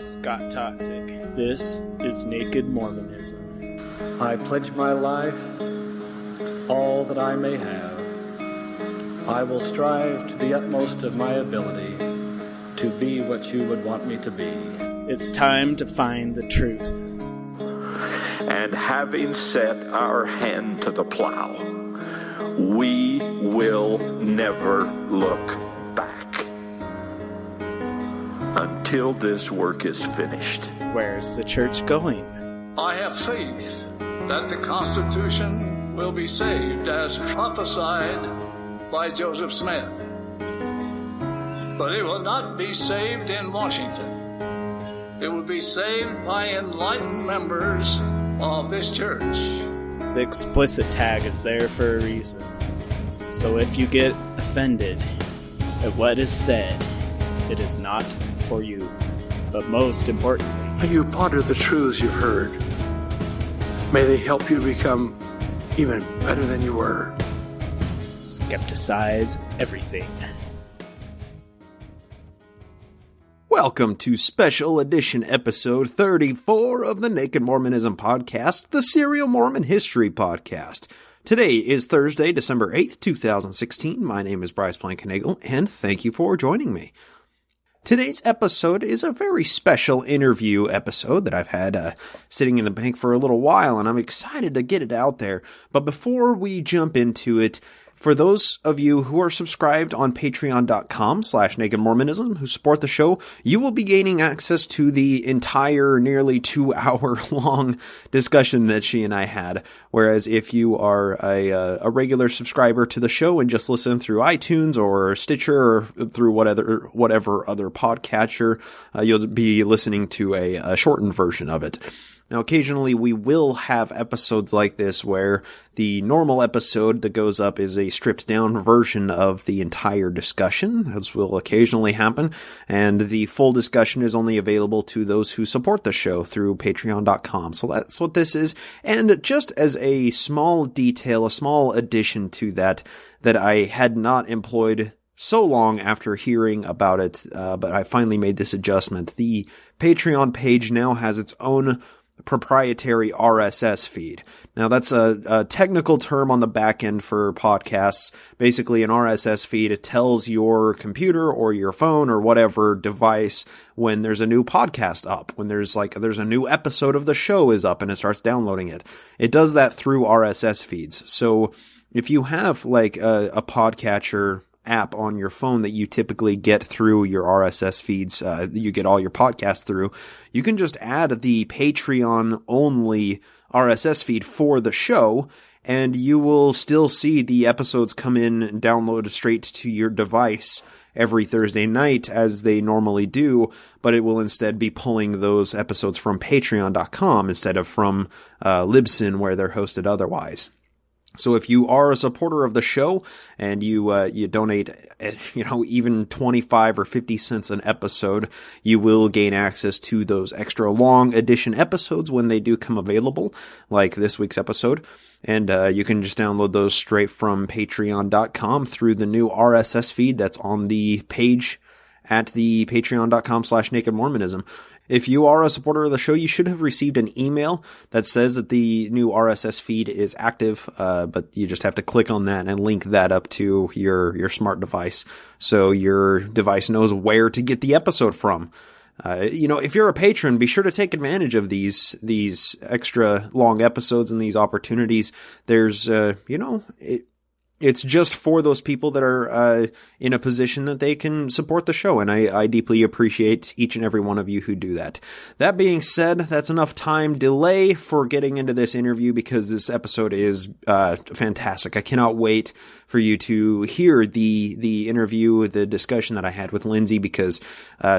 Scott Toxic. This is Naked Mormonism. I pledge my life, all that I may have. I will strive to the utmost of my ability to be what you would want me to be. It's time to find the truth. And having set our hand to the plow, we will never look back until this work is finished. Where's the church going? I have faith that the Constitution will be saved as prophesied by Joseph Smith. But it will not be saved in Washington. It will be saved by enlightened members of this church. The explicit tag is there for a reason. So if you get offended at what is said, it is not for you. But most importantly, may you ponder the truths you've heard. May they help you become even better than you were. Skepticize everything. Welcome to special edition episode 34 of the Naked Mormonism podcast, the Serial Mormon History Podcast. Today is Thursday, December 8th, 2016. My name is Bryce Blankenagel, and thank you for joining me. Today's episode is a very special interview episode that I've had sitting in the bank for a little while, and I'm excited to get it out there. But before we jump into it, for those of you who are subscribed on patreon.com/nakedmormonism who support the show, you will be gaining access to the entire nearly 2-hour long discussion that she and I had. Whereas if you are a regular subscriber to the show and just listen through iTunes or Stitcher or through whatever other podcatcher, you'll be listening to a shortened version of it. Now, occasionally we will have episodes like this where the normal episode that goes up is a stripped down version of the entire discussion. This will occasionally happen, and the full discussion is only available to those who support the show through patreon.com. So that's what this is. And just as a small detail, a small addition to that I had not employed so long after hearing about it, but I finally made this adjustment. The Patreon page now has its own proprietary RSS feed. Now that's a technical term on the back end for podcasts. Basically an RSS feed, it tells your computer or your phone or whatever device when there's a new podcast up, when there's a new episode of the show is up and it starts downloading it. It does that through RSS feeds. So if you have a podcatcher app on your phone that you typically get through your RSS feeds, you get all your podcasts through, you can just add the Patreon only RSS feed for the show, and you will still see the episodes come in and download straight to your device every Thursday night as they normally do, but it will instead be pulling those episodes from patreon.com instead of from Libsyn where they're hosted otherwise. So if you are a supporter of the show and you donate, even 25 or 50 cents an episode, you will gain access to those extra long edition episodes when they do come available, like this week's episode. And you can just download those straight from patreon.com through the new RSS feed that's on the page at the patreon.com/nakedmormonism. If you are a supporter of the show, you should have received an email that says that the new RSS feed is active, but you just have to click on that and link that up to your smart device so your device knows where to get the episode from. If you're a patron, be sure to take advantage of these extra long episodes and these opportunities. There's, it's just for those people that are in a position that they can support the show, and I deeply appreciate each and every one of you who do that. That being said, that's enough time delay for getting into this interview because this episode is fantastic. I cannot wait for you to hear the interview, the discussion that I had with Lindsay, because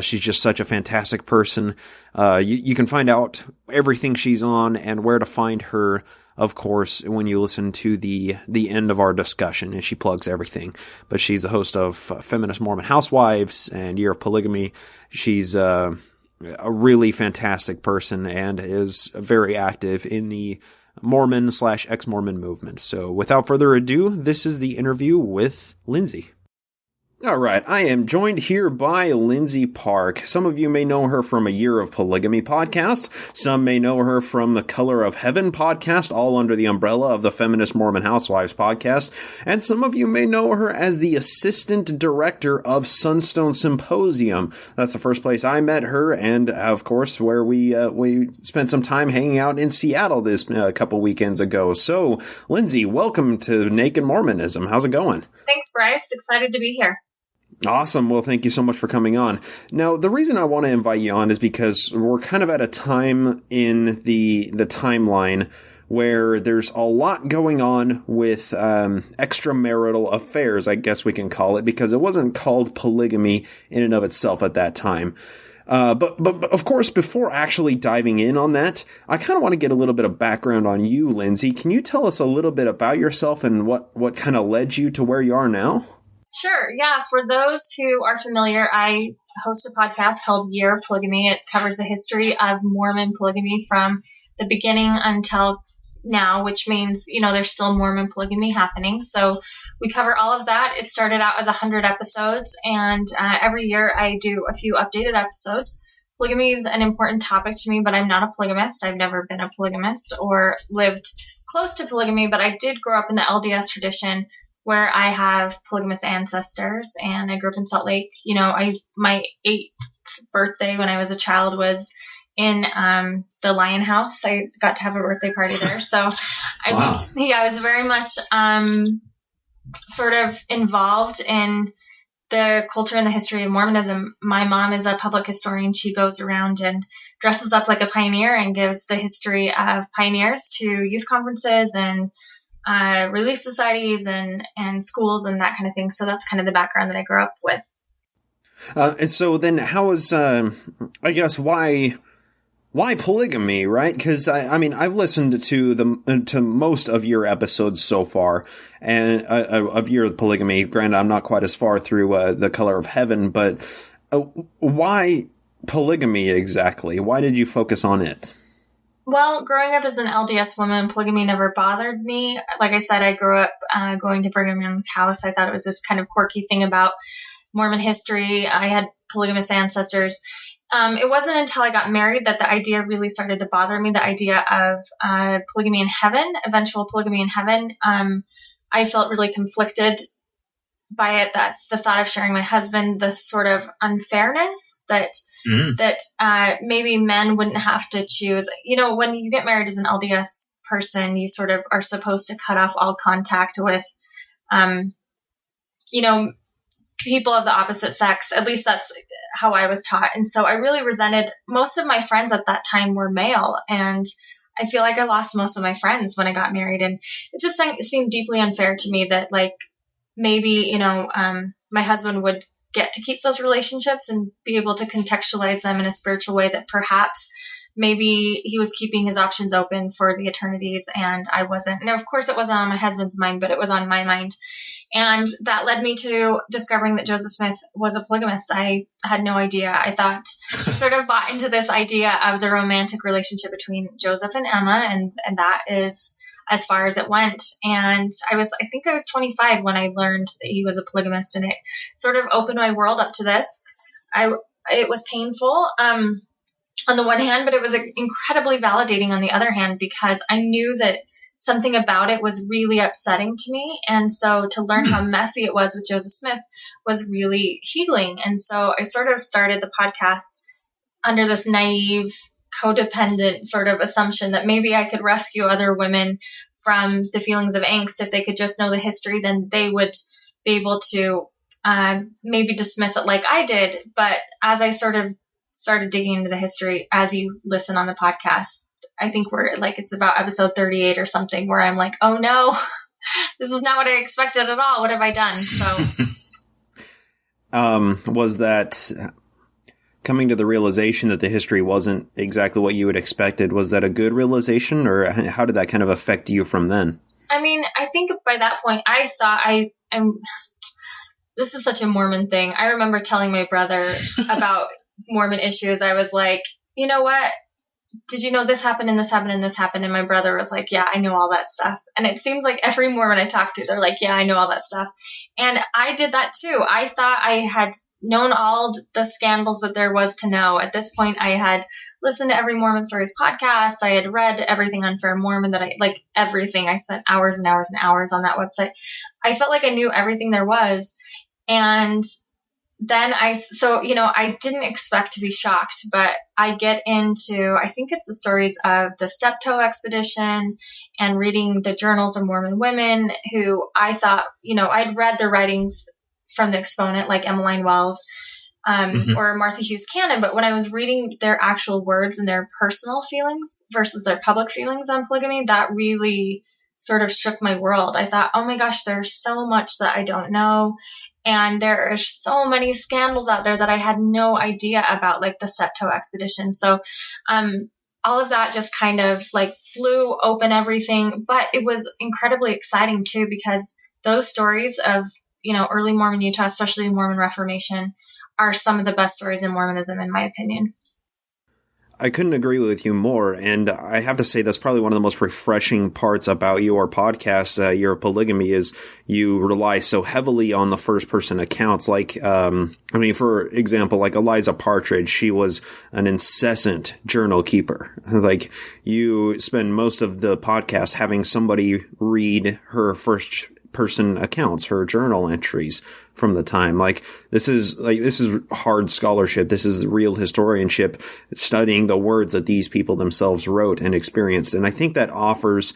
she's just such a fantastic person. You can find out everything she's on and where to find her, of course, when you listen to the end of our discussion, and she plugs everything. But she's the host of Feminist Mormon Housewives and Year of Polygamy. She's a really fantastic person and is very active in the Mormon/ex-Mormon movement. So without further ado, this is the interview with Lindsay. All right, I am joined here by Lindsay Park. Some of you may know her from A Year of Polygamy podcast. Some may know her from the Color of Heaven podcast, all under the umbrella of the Feminist Mormon Housewives podcast. And some of you may know her as the assistant director of Sunstone Symposium. That's the first place I met her, and of course, where we spent some time hanging out in Seattle this couple weekends ago. So, Lindsay, welcome to Naked Mormonism. How's it going? Thanks, Bryce. Excited to be here. Awesome. Well, thank you so much for coming on. Now, the reason I want to invite you on is because we're kind of at a time in the timeline where there's a lot going on with extramarital affairs, I guess we can call it, because it wasn't called polygamy in and of itself at that time. But of course, before actually diving in on that, I kind of want to get a little bit of background on you, Lindsay. Can you tell us a little bit about yourself and what kind of led you to where you are now? Sure. Yeah. For those who are familiar, I host a podcast called Year of Polygamy. It covers the history of Mormon polygamy from the beginning until now, which means, there's still Mormon polygamy happening. So we cover all of that. It started out as 100 episodes, and every year I do a few updated episodes. Polygamy is an important topic to me, but I'm not a polygamist. I've never been a polygamist or lived close to polygamy, but I did grow up in the LDS tradition, where I have polygamous ancestors, and I grew up in Salt Lake. My 8th birthday when I was a child was in the Lion House. I got to have a birthday party there. So I was very much sort of involved in the culture and the history of Mormonism. My mom is a public historian. She goes around and dresses up like a pioneer and gives the history of pioneers to youth conferences and relief societies and schools and that kind of thing. So that's kind of the background that I grew up with. And so then how is, I guess, why polygamy, right? Because I've listened to most of your episodes so far, and of Year of Polygamy. Granted, I'm not quite as far through the Color of Heaven, but why polygamy exactly? Why did you focus on it? Well, growing up as an LDS woman, polygamy never bothered me. Like I said, I grew up going to Brigham Young's house. I thought it was this kind of quirky thing about Mormon history. I had polygamous ancestors. It wasn't until I got married that the idea really started to bother me, the idea of polygamy in heaven, eventual polygamy in heaven. I felt really conflicted by it, that the thought of sharing my husband, the sort of unfairness that maybe men wouldn't have to choose. When you get married as an LDS person, you sort of are supposed to cut off all contact with, people of the opposite sex. At least that's how I was taught. And so I really resented, most of my friends at that time were male, and I feel like I lost most of my friends when I got married. And it just seemed deeply unfair to me that, like, maybe, my husband would get to keep those relationships and be able to contextualize them in a spiritual way, that perhaps maybe he was keeping his options open for the eternities and I wasn't. And of course it wasn't on my husband's mind, but it was on my mind. And that led me to discovering that Joseph Smith was a polygamist. I had no idea. I thought, sort of bought into this idea of the romantic relationship between Joseph and Emma, and that is as far as it went. And I think I was 25 when I learned that he was a polygamist, and it sort of opened my world up to this. It was painful on the one hand, but it was incredibly validating on the other hand, because I knew that something about it was really upsetting to me. And so to learn how messy it was with Joseph Smith was really healing. And so I sort of started the podcast under this naive, codependent sort of assumption that maybe I could rescue other women from the feelings of angst. If they could just know the history, then they would be able to maybe dismiss it like I did. But as I sort of started digging into the history, as you listen on the podcast, I think it's about episode 38 or something, where I'm like, oh no, this is not what I expected at all. What have I done? So, was that coming to the realization that the history wasn't exactly what you had expected? Was that a good realization, or how did that kind of affect you from then? I mean, I think by that point, I thought this is such a Mormon thing. I remember telling my brother about Mormon issues. I was like, you know what? Did you know this happened and this happened and this happened? And my brother was like, yeah, I know all that stuff. And it seems like every Mormon I talk to, they're like, yeah, I know all that stuff. And I did that too. I thought I had known all the scandals that there was to know. At this point, I had listened to every Mormon Stories podcast. I had read everything on Fair Mormon, like everything. I spent hours and hours and hours on that website. I felt like I knew everything there was. And then I didn't expect to be shocked, but I get into, I think it's the stories of the Steptoe expedition and reading the journals of Mormon women who I thought, I'd read their writings from the exponent, like Emmeline Wells, or Martha Hughes Cannon. But when I was reading their actual words and their personal feelings versus their public feelings on polygamy, that really sort of shook my world. I thought, oh my gosh, there's so much that I don't know. And there are so many scandals out there that I had no idea about, like the Steptoe expedition. So all of that just kind of like flew open everything. But it was incredibly exciting too, because those stories of, early Mormon Utah, especially Mormon Reformation, are some of the best stories in Mormonism, in my opinion. I couldn't agree with you more, and I have to say that's probably one of the most refreshing parts about your podcast, your Polygamy, is you rely so heavily on the first-person accounts. Like, for example, like Eliza Partridge, she was an incessant journal keeper. Like, you spend most of the podcast having somebody read her first-person accounts, her journal entries from the time. This is hard scholarship. This is real historianship, studying the words that these people themselves wrote and experienced. And I think that offers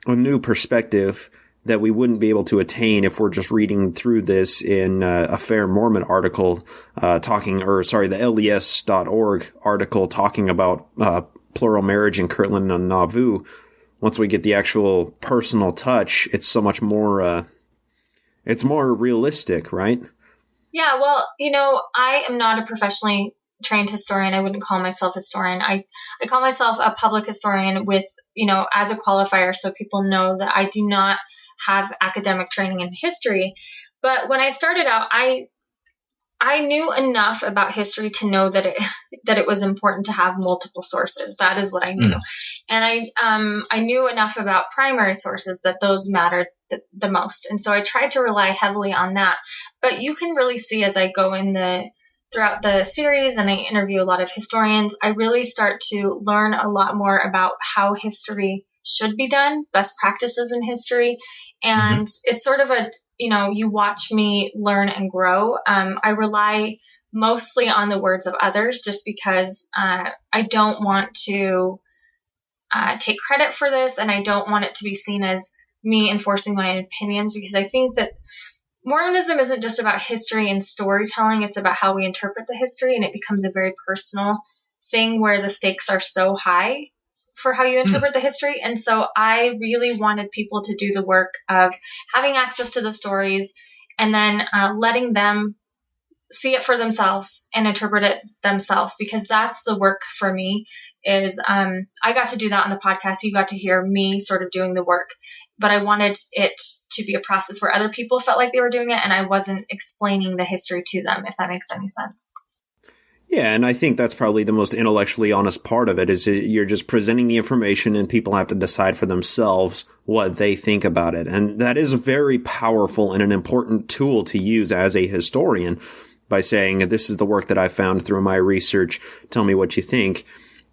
a new perspective that we wouldn't be able to attain if we're just reading through this in a Fair Mormon article, the LES.org article talking about plural marriage in Kirtland and Nauvoo. Once we get the actual personal touch, it's so much more, it's more realistic, right? Yeah, well, I am not a professionally trained historian. I wouldn't call myself a historian. I call myself a public historian with, as a qualifier, so people know that I do not have academic training in history. But when I started out, I knew enough about history to know that it was important to have multiple sources. That is what I knew. And I knew enough about primary sources that those mattered the most. And so I tried to rely heavily on that. But you can really see as I go throughout the series and I interview a lot of historians, I really start to learn a lot more about how history should be done, best practices in history. And it's sort of you watch me learn and grow. I rely mostly on the words of others just because I don't want to take credit for this, and I don't want it to be seen as me enforcing my opinions, because I think that Mormonism isn't just about history and storytelling. It's about how we interpret the history, and it becomes a very personal thing where the stakes are so high for how you interpret the history. And so I really wanted people to do the work of having access to the stories and then letting them see it for themselves and interpret it themselves, because that's the work for me. Is I got to do that on the podcast. You got to hear me sort of doing the work, but I wanted it to be a process where other people felt like they were doing it and I wasn't explaining the history to them, if that makes any sense. Yeah, and I think that's probably the most intellectually honest part of it, is you're just presenting the information and people have to decide for themselves what they think about it. And that is very powerful and an important tool to use as a historian, by saying, this is the work that I found through my research. Tell me what you think.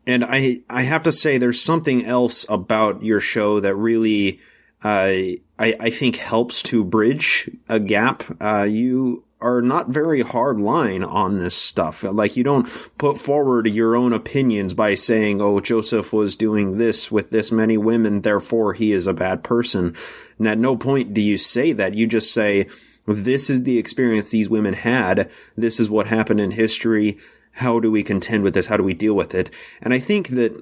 And I have to say, there's something else about your show that really, I think helps to bridge a gap. You are not very hard line on this stuff. Like, you don't put forward your own opinions by saying, oh, Joseph was doing this with this many women, therefore he is a bad person. And at no point do you say that. You just say, this is the experience these women had. This is what happened in history. How do we contend with this? How do we deal with it? And I think that,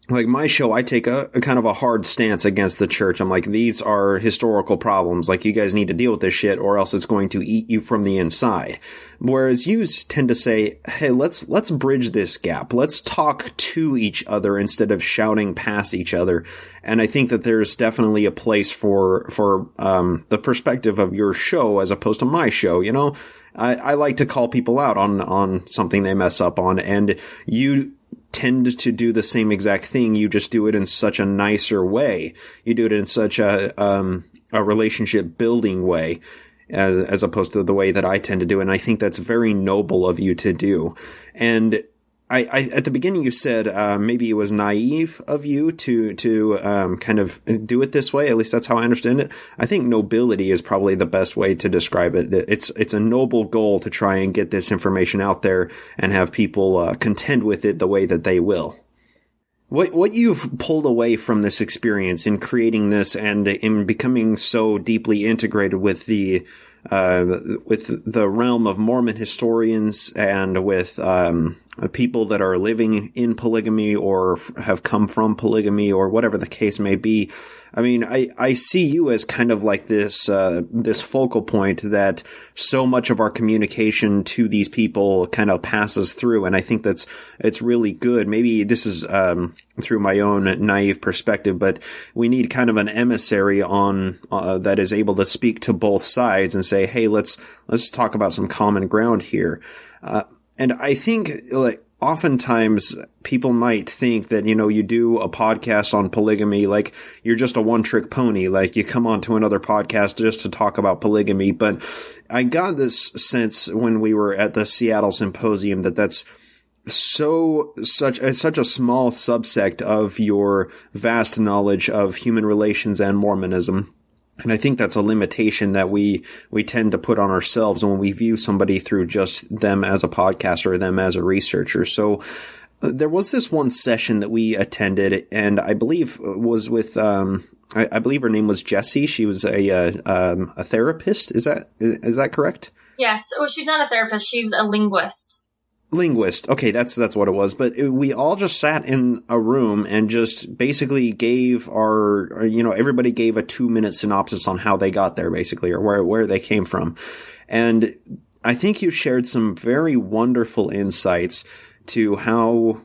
like my show, I take a kind of a hard stance against the church. I'm like, these are historical problems. Like, you guys need to deal with this shit or else it's going to eat you from the inside. Whereas you tend to say, hey, let's bridge this gap. Let's talk to each other instead of shouting past each other. And I think that there's definitely a place for the perspective of your show as opposed to my show. I like to call people out on something they mess up on, and you tend to do the same exact thing. You just do it in such a nicer way. You do it in such a relationship building way. as opposed to the way that I tend to do. And I think that's very noble of you to do. And I at the beginning you said maybe it was naive of you to kind of do it this way. At least that's how I understand it. I think nobility is probably the best way to describe it. It's a noble goal to try and get this information out there and have people contend with it the way that they will. What you've pulled away from this experience in creating this and in becoming so deeply integrated with the realm of Mormon historians and with people that are living in polygamy or have come from polygamy or whatever the case may be. I mean, I see you as kind of like this focal point that so much of our communication to these people kind of passes through. And I think it's really good. Maybe this is, through my own naive perspective, but we need kind of an emissary on, that is able to speak to both sides and say, hey, let's talk about some common ground here. And I think, like, oftentimes people might think that, you do a podcast on polygamy, like you're just a one-trick pony, like you come on to another podcast just to talk about polygamy. But I got this sense when we were at the Seattle Symposium that that's such a small subsect of your vast knowledge of human relations and Mormonism. And I think that's a limitation that we tend to put on ourselves when we view somebody through just them as a podcaster or them as a researcher. So there was this one session that we attended, and I believe was with, I believe her name was Jessie. She was a therapist. Is that correct? Yes. Oh, she's not a therapist. She's a linguist. Linguist. Okay, that's what it was. But we all just sat in a room and just basically gave everybody gave a 2-minute synopsis on how they got there, basically, or where they came from. And I think you shared some very wonderful insights to how,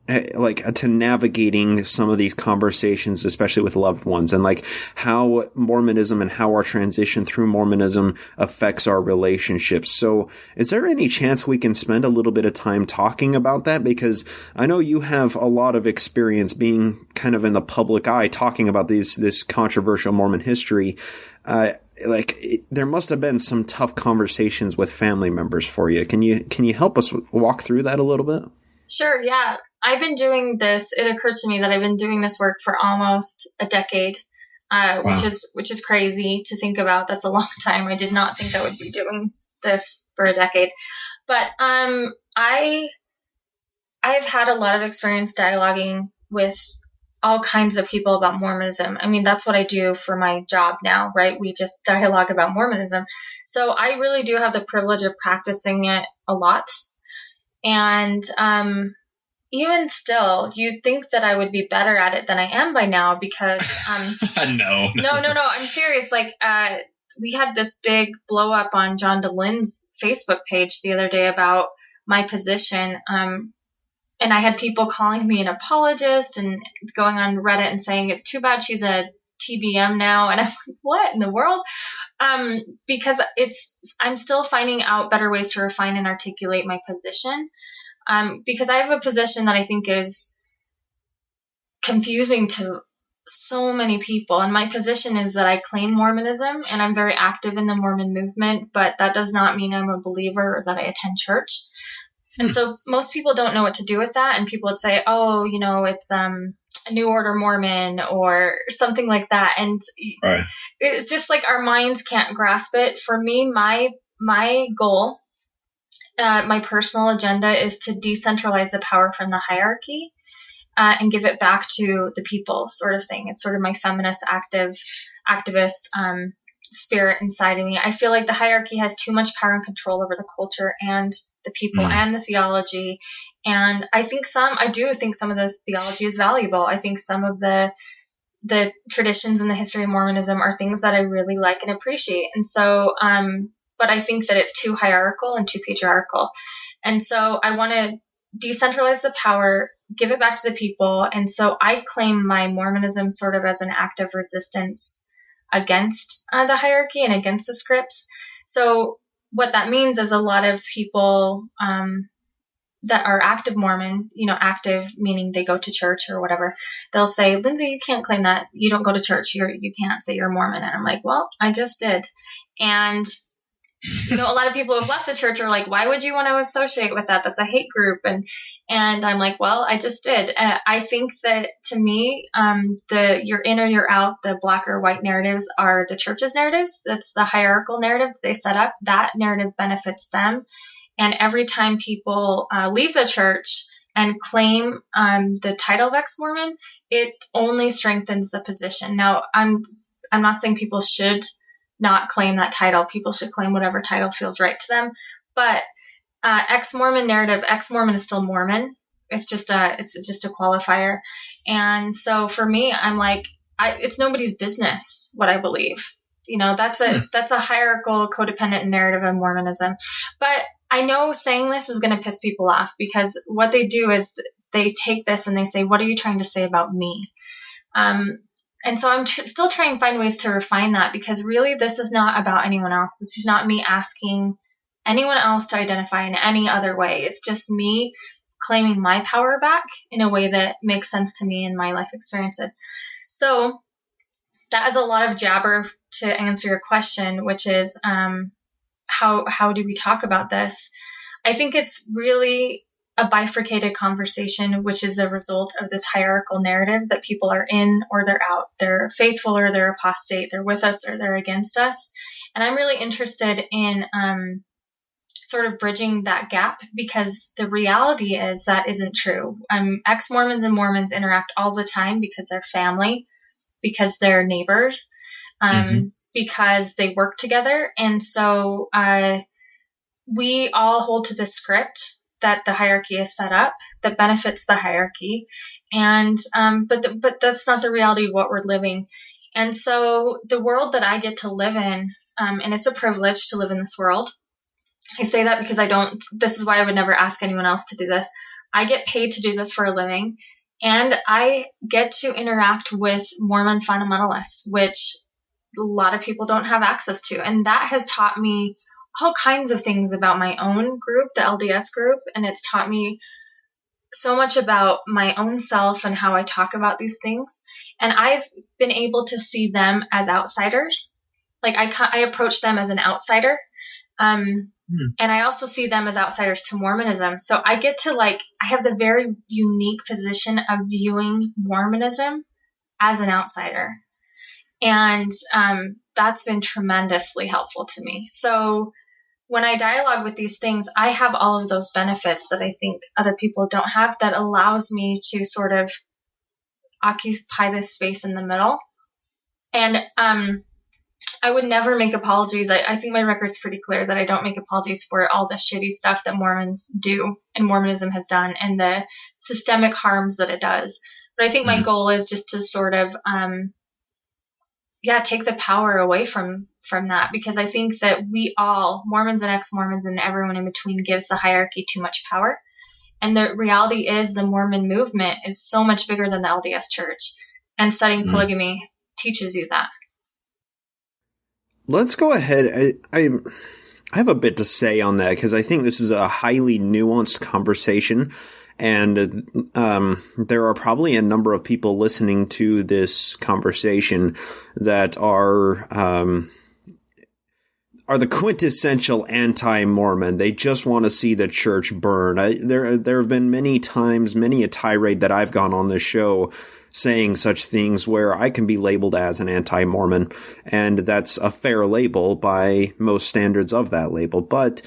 to navigating some of these conversations, especially with loved ones, and like how Mormonism and how our transition through Mormonism affects our relationships. So is there any chance we can spend a little bit of time talking about that? Because I know you have a lot of experience being kind of in the public eye, talking about this controversial Mormon history. There must have been some tough conversations with family members for you. Can you help us walk through that a little bit? Sure. Yeah. I've been doing this. It occurred to me that I've been doing this work for almost a decade, wow. which is crazy to think about. That's a long time. I did not think I would be doing this for a decade, but I've had a lot of experience dialoguing with all kinds of people about Mormonism. I mean, that's what I do for my job now, right? We just dialogue about Mormonism. So I really do have the privilege of practicing it a lot. And even still, you'd think that I would be better at it than I am by now because No, I'm serious. We had this big blow up on John DeLynne's Facebook page the other day about my position. And I had people calling me an apologist and going on Reddit and saying it's too bad she's a TBM now. And I'm like, what in the world? Because I'm still finding out better ways to refine and articulate my position. Because I have a position that I think is confusing to so many people. And my position is that I claim Mormonism and I'm very active in the Mormon movement, but that does not mean I'm a believer or that I attend church. And so most people don't know what to do with that. And people would say, oh, it's a New Order Mormon or something like that. And right. It's just like our minds can't grasp it. For me, my goal, my personal agenda is to decentralize the power from the hierarchy and give it back to the people, sort of thing. It's sort of my feminist activist spirit inside of me. I feel like the hierarchy has too much power and control over the culture and the people and the theology. And I do think some of the theology is valuable. I think some of the traditions in the history of Mormonism are things that I really like and appreciate. And so, but I think that it's too hierarchical and too patriarchal. And so I want to decentralize the power, give it back to the people. And so I claim my Mormonism sort of as an act of resistance against the hierarchy and against the scripts. So what that means is a lot of people that are active Mormon, active meaning they go to church or whatever, they'll say, Lindsay, you can't claim that. You don't go to church. You can't say you're a Mormon. And I'm like, well, I just did. And a lot of people who have left the church are like, why would you want to associate with that? That's a hate group. And I'm like, well, I just did. I think that to me, the you're in or you're out, the black or white narratives are the church's narratives. That's the hierarchical narrative that they set up. That narrative benefits them. And every time people leave the church and claim the title of ex-Mormon, it only strengthens the position. Now, I'm not saying people should not claim that title. People should claim whatever title feels right to them. But ex-Mormon narrative, ex-Mormon is still Mormon. It's just a qualifier. And so for me, I'm like, it's nobody's business what I believe. That's a hierarchical, codependent narrative of Mormonism. But I know saying this is going to piss people off, because what they do is they take this and they say, what are you trying to say about me? And so I'm still trying to find ways to refine that, because really this is not about anyone else. This is not me asking anyone else to identify in any other way. It's just me claiming my power back in a way that makes sense to me in my life experiences. So that is a lot of jabber to answer your question, which is how do we talk about this? I think it's really a bifurcated conversation, which is a result of this hierarchical narrative that people are in or they're out. They're faithful or they're apostate. They're with us or they're against us. And I'm really interested in sort of bridging that gap, because the reality is that isn't true. Ex-Mormons and Mormons interact all the time because they're family, because they're neighbors, because they work together. And so we all hold to the script that the hierarchy is set up that benefits the hierarchy. And but that's not the reality of what we're living. And so the world that I get to live in, and it's a privilege to live in this world. I say that because this is why I would never ask anyone else to do this. I get paid to do this for a living, and I get to interact with Mormon fundamentalists, which a lot of people don't have access to. And that has taught me all kinds of things about my own group, the LDS group, and it's taught me so much about my own self and how I talk about these things. And I've been able to see them as outsiders. Like I approach them as an outsider. And I also see them as outsiders to Mormonism. So I get to I have the very unique position of viewing Mormonism as an outsider. And that's been tremendously helpful to me. So when I dialogue with these things, I have all of those benefits that I think other people don't have, that allows me to sort of occupy this space in the middle. And I would never make apologies. I think my record's pretty clear that I don't make apologies for all the shitty stuff that Mormons do and Mormonism has done and the systemic harms that it does. But I think my goal is just to sort of take the power away from that, because I think that we all, Mormons and ex-Mormons and everyone in between, gives the hierarchy too much power. And the reality is the Mormon movement is so much bigger than the LDS Church, and studying polygamy teaches you that. Let's go ahead. I have a bit to say on that, because I think this is a highly nuanced conversation. And there are probably a number of people listening to this conversation that are the quintessential anti-Mormon. They just want to see the church burn. There have been many times, many a tirade that I've gone on this show saying such things where I can be labeled as an anti-Mormon, and that's a fair label by most standards of that label. But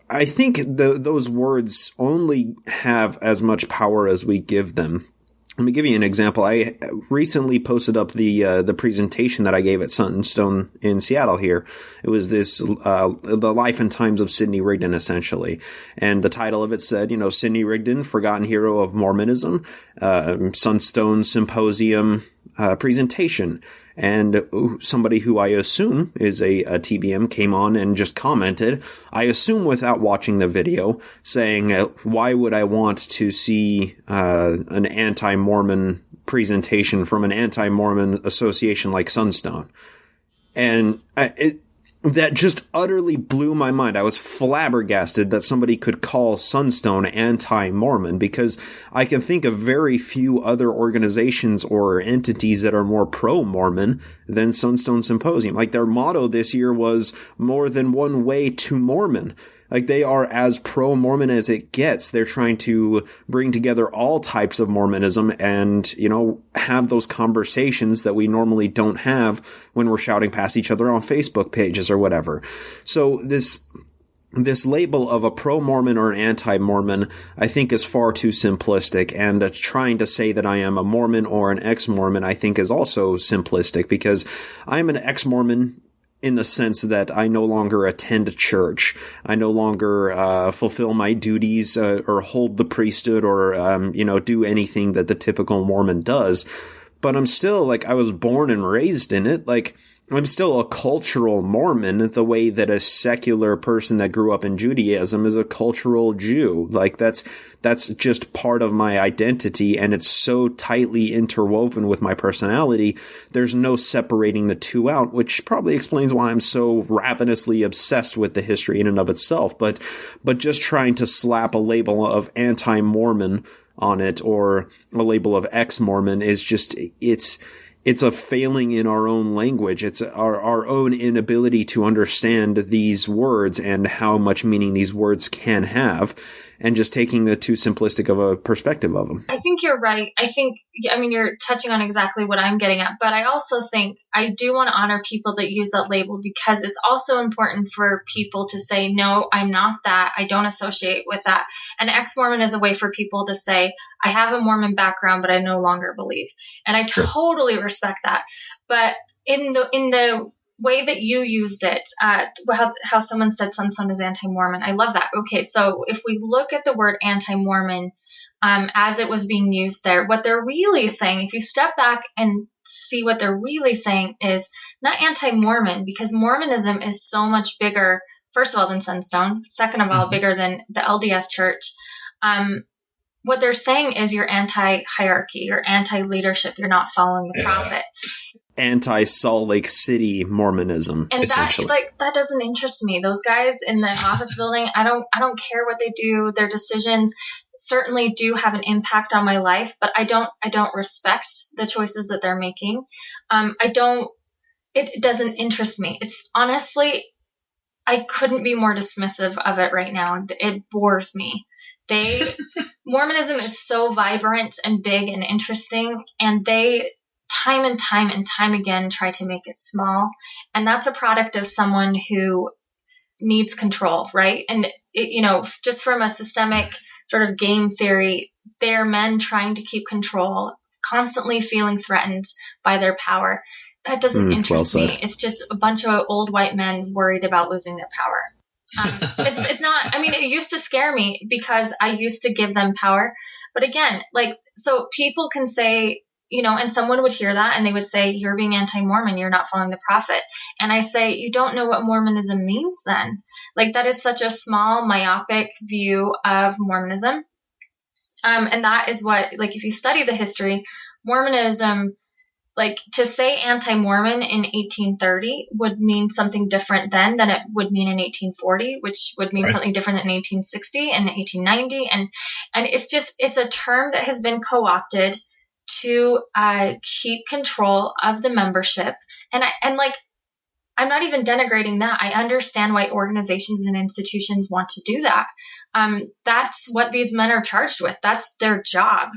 I think those words only have as much power as we give them. Let me give you an example. I recently posted up the presentation that I gave at Sunstone in Seattle here. It was this, the life and times of Sidney Rigdon, essentially. And the title of it said, Sidney Rigdon, Forgotten Hero of Mormonism, Sunstone Symposium, presentation. And somebody who I assume is a TBM came on and just commented, I assume without watching the video, saying, why would I want to see an anti-Mormon presentation from an anti-Mormon association like Sunstone? And that just utterly blew my mind. I was flabbergasted that somebody could call Sunstone anti-Mormon, because I can think of very few other organizations or entities that are more pro-Mormon than Sunstone Symposium. Like, their motto this year was more than one way to Mormon. Like, they are as pro-Mormon as it gets. They're trying to bring together all types of Mormonism and, have those conversations that we normally don't have when we're shouting past each other on Facebook pages or whatever. So this label of a pro-Mormon or an anti-Mormon, I think, is far too simplistic, and trying to say that I am a Mormon or an ex-Mormon, I think, is also simplistic, because I'm an ex-Mormon in the sense that I no longer attend church. I no longer fulfill my duties or hold the priesthood or, do anything that the typical Mormon does. But I'm still, I was born and raised in it. I'm still a cultural Mormon, the way that a secular person that grew up in Judaism is a cultural Jew. That's just part of my identity, and it's so tightly interwoven with my personality. There's no separating the two out, which probably explains why I'm so ravenously obsessed with the history in and of itself. But just trying to slap a label of anti-Mormon on it, or a label of ex-Mormon, is just, it's a failing in our own language. It's our own inability to understand these words and how much meaning these words can have, and just taking the too simplistic of a perspective of them. I think you're right. You're touching on exactly what I'm getting at, but I also think I do want to honor people that use that label, because it's also important for people to say, no, I'm not that. I don't associate with that. And ex-Mormon is a way for people to say, I have a Mormon background, but I no longer believe. And I totally respect that. But in the way that you used it, how someone said Sunstone is anti-Mormon, I love that. Okay, so if we look at the word anti-Mormon as it was being used there, what they're really saying, if you step back and see what they're really saying, is not anti-Mormon, because Mormonism is so much bigger, first of all, than Sunstone, second of all, bigger than the LDS Church. What they're saying is you're anti-hierarchy, you're anti-leadership, you're not following the prophet. Anti-Salt Lake City Mormonism, and essentially. that doesn't interest me. Those guys in the office building, I don't care what they do. Their decisions certainly do have an impact on my life, but I don't respect the choices that they're making. It doesn't interest me. It's honestly, I couldn't be more dismissive of it right now. It bores me. Mormonism is so vibrant and big and interesting, and they time and time again try to make it small. And that's a product of someone who needs control, right? And, just from a systemic sort of game theory, they're men trying to keep control, constantly feeling threatened by their power. That doesn't interest me. It's just a bunch of old white men worried about losing their power. It's not, it used to scare me because I used to give them power. But again, so people can say, and someone would hear that and they would say, you're being anti-Mormon, you're not following the prophet. And I say, you don't know what Mormonism means then. That is such a small, myopic view of Mormonism. And that is what, if you study the history, Mormonism, to say anti-Mormon in 1830 would mean something different then than it would mean in 1840, which would mean something different than 1860 and 1890. And it's a term that has been co-opted to keep control of the membership. And I'm not even denigrating that. I understand why organizations and institutions want to do that. That's what these men are charged with. That's their job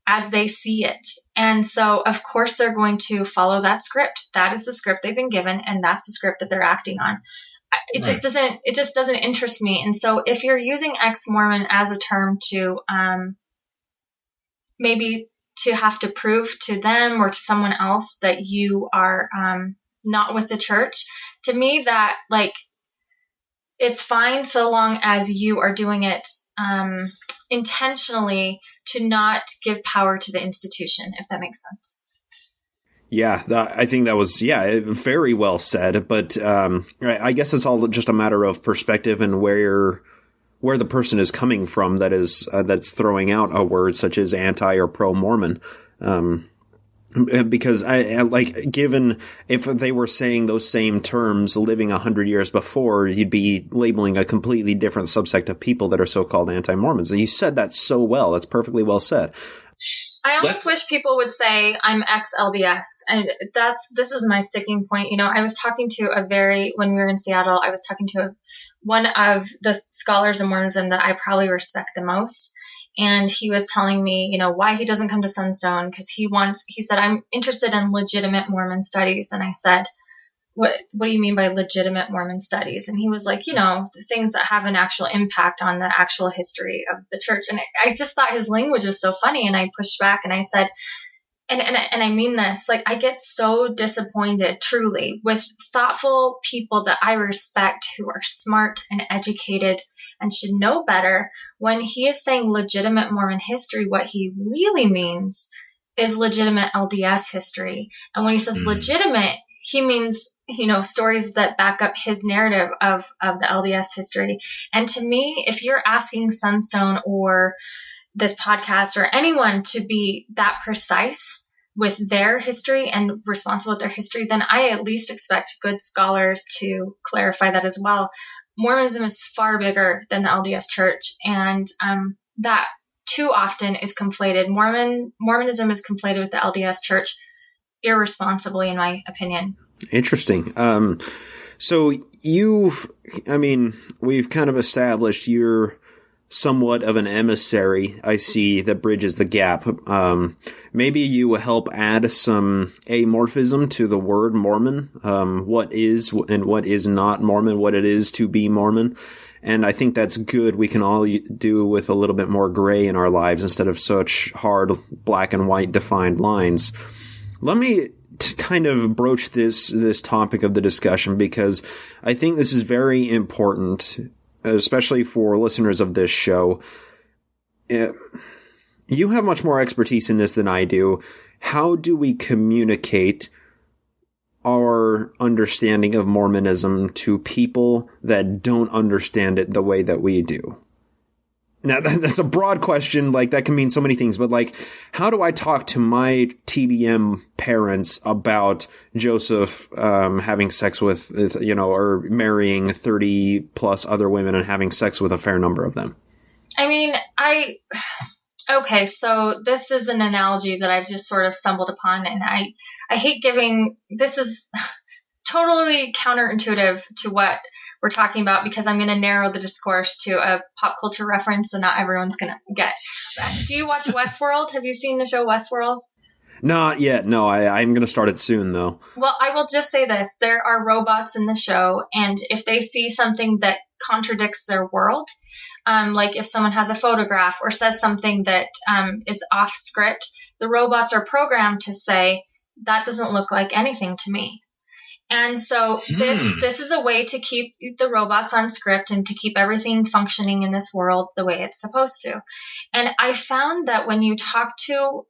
as they see it. And so, of course, they're going to follow that script. That is the script they've been given, and that's the script that they're acting on. It just doesn't interest me. And so if you're using ex-Mormon as a term to maybe to have to prove to them or to someone else that you are not with the church, to me that it's fine so long as you are doing it intentionally to not give power to the institution, if that makes sense. Yeah, I think that was, very well said. But I guess it's all just a matter of perspective and where the person is coming from that's throwing out a word such as anti or pro-Mormon. Because I like, given if they were saying those same terms living 100 years before, you'd be labeling a completely different subsect of people that are so-called anti-Mormons. And you said that so well. That's perfectly well said. I almost wish people would say I'm ex-LDS, and this is my sticking point. You know, I was talking to when we were in Seattle, I was talking to one of the scholars in Mormonism that I probably respect the most. And he was telling me, you know, why he doesn't come to Sunstone, because he said, I'm interested in legitimate Mormon studies. And I said, what do you mean by legitimate Mormon studies? And he was like, you know, the things that have an actual impact on the actual history of the church. And I just thought his language was so funny. And I pushed back and I said, and I mean this, like, I get so disappointed, truly, with thoughtful people that I respect who are smart and educated and should know better. When he is saying legitimate Mormon history, what he really means is legitimate LDS history. And when he says legitimate, he means, you know, stories that back up his narrative of the LDS history. And to me, if you're asking Sunstone or this podcast or anyone to be that precise with their history and responsible with their history, then I at least expect good scholars to clarify that as well. Mormonism is far bigger than the LDS Church, and that too often is conflated. Mormonism is conflated with the LDS Church irresponsibly, in my opinion. Interesting. So we've kind of established you're somewhat of an emissary, I see, that bridges the gap. Maybe you will help add some amorphism to the word Mormon, what is and what is not Mormon, what it is to be Mormon. And I think that's good. We can all do with a little bit more gray in our lives instead of such hard black and white defined lines. Let me kind of broach this topic of the discussion, because I think this is very important, especially for listeners of this show. You have much more expertise in this than I do. How do we communicate our understanding of Mormonism to people that don't understand it the way that we do? Now, that's a broad question. Like, that can mean so many things, but like, how do I talk to my TBM parents about Joseph, having sex with, you know, or marrying 30 plus other women and having sex with a fair number of them? I mean, okay, so this is an analogy that I've just sort of stumbled upon, and I hate giving, this is totally counterintuitive to what we're talking about, because I'm going to narrow the discourse to a pop culture reference and not everyone's going to get that. Do you watch Westworld? Have you seen the show Westworld? Not yet. No, I'm going to start it soon, though. Well, I will just say this. There are robots in the show, and if they see something that contradicts their world, like if someone has a photograph or says something that is off script, the robots are programmed to say, that doesn't look like anything to me. And so this is a way to keep the robots on script and to keep everything functioning in this world the way it's supposed to. And I found that when you talk to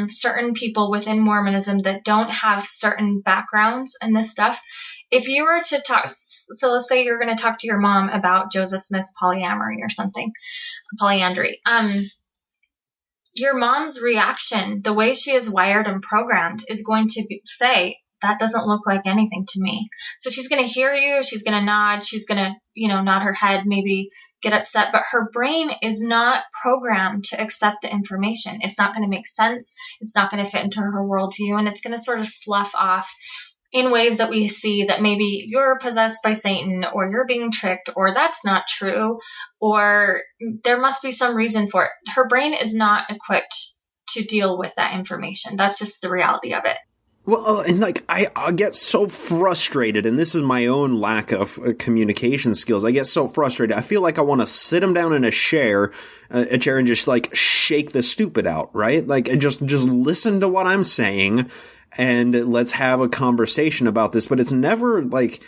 certain people within Mormonism that don't have certain backgrounds in this stuff, if you were to talk, so let's say you're going to talk to your mom about Joseph Smith's polyamory or something, polyandry. Your mom's reaction, the way she is wired and programmed, is going to say, that doesn't look like anything to me. So she's going to hear you. She's going to nod. She's going to, nod her head, maybe get upset. But her brain is not programmed to accept the information. It's not going to make sense. It's not going to fit into her worldview. And it's going to sort of slough off in ways that we see that maybe you're possessed by Satan, or you're being tricked, or that's not true, or there must be some reason for it. Her brain is not equipped to deal with that information. That's just the reality of it. Well, and like, I get so frustrated, and this is my own lack of communication skills. I get so frustrated. I feel like I want to sit him down in a chair and just like shake the stupid out, right? Like, just listen to what I'm saying and let's have a conversation about this. But it's never like,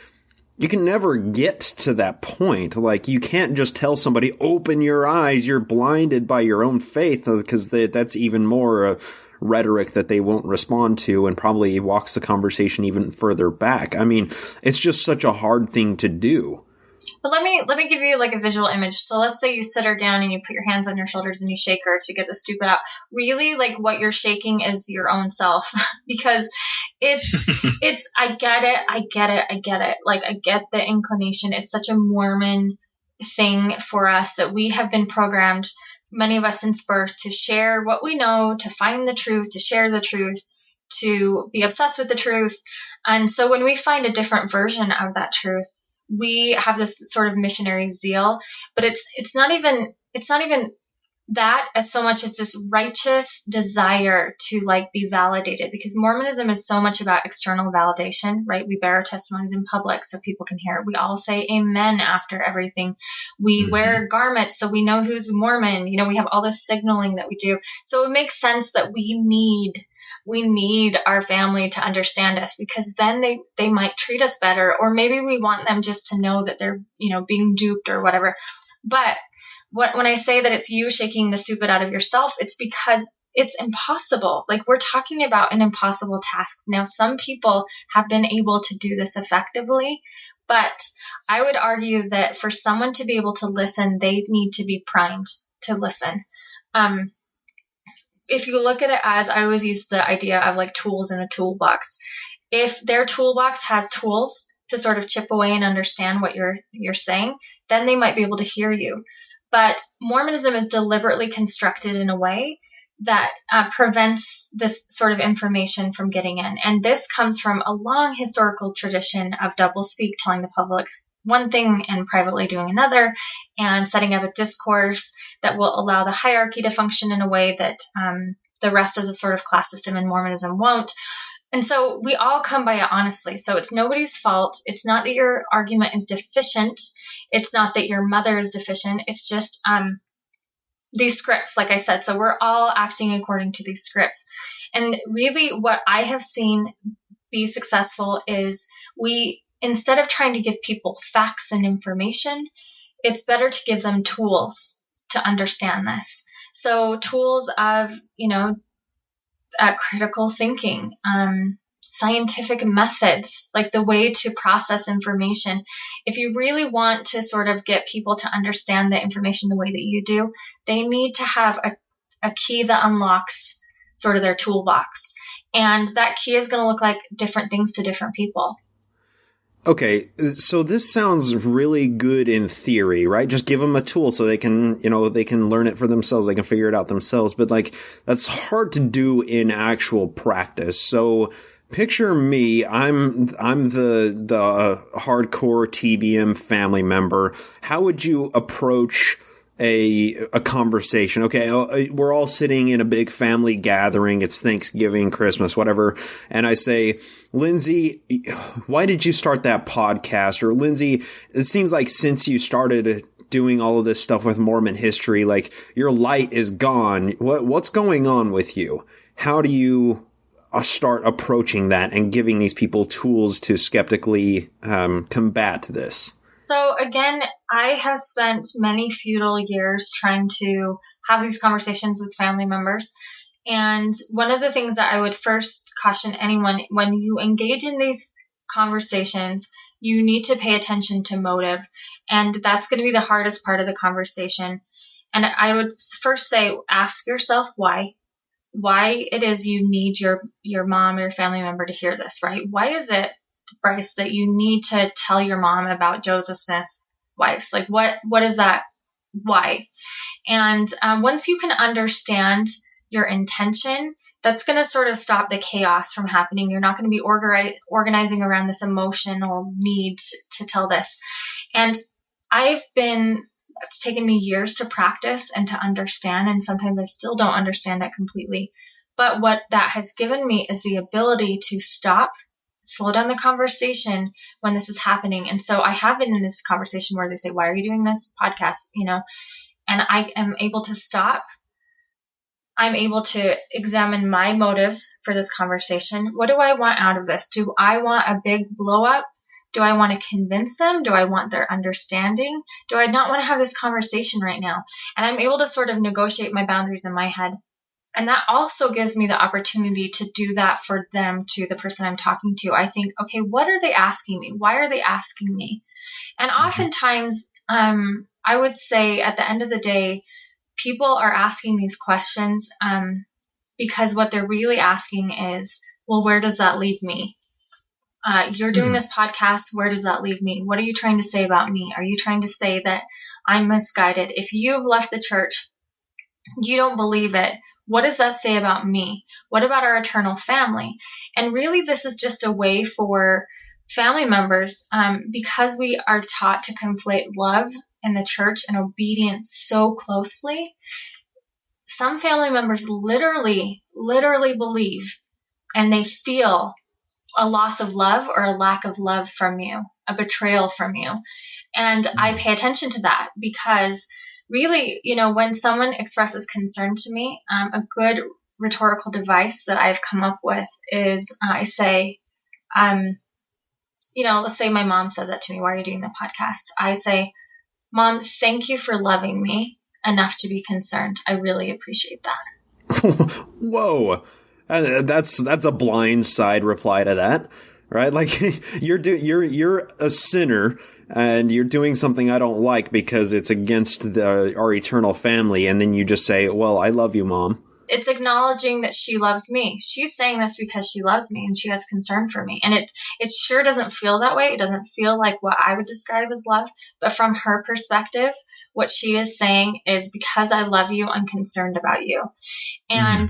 you can never get to that point. Like, you can't just tell somebody, open your eyes, you're blinded by your own faith, because that's even more rhetoric that they won't respond to, and probably walks the conversation even further back. I mean, it's just such a hard thing to do. But let me give you like a visual image. So let's say you sit her down and you put your hands on your shoulders and you shake her to get the stupid out. Really, like what you're shaking is your own self because it's I get it. Like I get the inclination. It's such a Mormon thing for us that we have been programmed, many of us since birth, to share what we know, to find the truth, to share the truth, to be obsessed with the truth. And so when we find a different version of that truth, we have this sort of missionary zeal, but it's not even that as so much as this righteous desire to like be validated, because Mormonism is so much about external validation, right? We bear our testimonies in public so people can hear it. We all say amen after everything. We wear garments so we know who's Mormon. You know, we have all this signaling that we do. So it makes sense that we need our family to understand us, because then they might treat us better, or maybe we want them just to know that they're, you know, being duped or whatever. But when I say that it's you shaking the stupid out of yourself, it's because it's impossible. Like, we're talking about an impossible task. Now, some people have been able to do this effectively, but I would argue that for someone to be able to listen, they need to be primed to listen. If you look at it as, I always use the idea of like tools in a toolbox. If their toolbox has tools to sort of chip away and understand what you're saying, then they might be able to hear you. But Mormonism is deliberately constructed in a way that prevents this sort of information from getting in. And this comes from a long historical tradition of doublespeak, telling the public one thing and privately doing another, and setting up a discourse that will allow the hierarchy to function in a way that the rest of the sort of class system in Mormonism won't. And so we all come by it honestly. So it's nobody's fault. It's not that your argument is deficient. It's not that your mother is deficient. It's just these scripts, like I said. So we're all acting according to these scripts. And really what I have seen be successful is instead of trying to give people facts and information, it's better to give them tools to understand this. So tools of, critical thinking, scientific methods, like the way to process information. If you really want to sort of get people to understand the information the way that you do, they need to have a key that unlocks sort of their toolbox. And that key is going to look like different things to different people. Okay, so this sounds really good in theory, right? Just give them a tool so they can, they can learn it for themselves. They can figure it out themselves. But like, that's hard to do in actual practice. So picture me. I'm the hardcore TBM family member. How would you approach a conversation? Okay, we're all sitting in a big family gathering. It's Thanksgiving, Christmas, whatever. And I say, Lindsay, why did you start that podcast? Or Lindsay, it seems like since you started doing all of this stuff with Mormon history, like your light is gone. What's going on with you? How do you start approaching that and giving these people tools to skeptically combat this? So again, I have spent many futile years trying to have these conversations with family members. And one of the things that I would first caution anyone, when you engage in these conversations, you need to pay attention to motive. And that's going to be the hardest part of the conversation. And I would first say, ask yourself why it is you need your mom or your family member to hear this, right? Why is it, Bryce, that you need to tell your mom about Joseph Smith's wives? Like, what is that? Why? And once you can understand your intention, that's going to sort of stop the chaos from happening. You're not going to be organizing around this emotional need to tell this. And it's taken me years to practice and to understand, and sometimes I still don't understand it completely. But what that has given me is the ability to slow down the conversation when this is happening. And so I have been in this conversation where they say, why are you doing this podcast? And I am able to stop. I'm able to examine my motives for this conversation. What do I want out of this? Do I want a big blow up? Do I want to convince them? Do I want their understanding? Do I not want to have this conversation right now? And I'm able to sort of negotiate my boundaries in my head. And that also gives me the opportunity to do that for them, to the person I'm talking to. I think, okay, what are they asking me? Why are they asking me? And oftentimes, I would say at the end of the day, people are asking these questions because what they're really asking is, well, where does that leave me? You're doing this podcast. Where does that leave me? What are you trying to say about me? Are you trying to say that I'm misguided? If you've left the church, you don't believe it. What does that say about me? What about our eternal family? And really, this is just a way for family members, because we are taught to conflate love in the church and obedience so closely. Some family members literally believe and they feel a loss of love or a lack of love from you, a betrayal from you. And I pay attention to that because really, when someone expresses concern to me, a good rhetorical device that I've come up with is I say, let's say my mom says that to me, why are you doing the podcast? I say, Mom, thank you for loving me enough to be concerned. I really appreciate that. Whoa. That's a blindside reply to that, right? Like you're a sinner and you're doing something I don't like because it's against our eternal family. And then you just say, well, I love you, Mom. It's acknowledging that she loves me. She's saying this because she loves me and she has concern for me. And it sure doesn't feel that way. It doesn't feel like what I would describe as love. But from her perspective, what she is saying is, because I love you, I'm concerned about you. And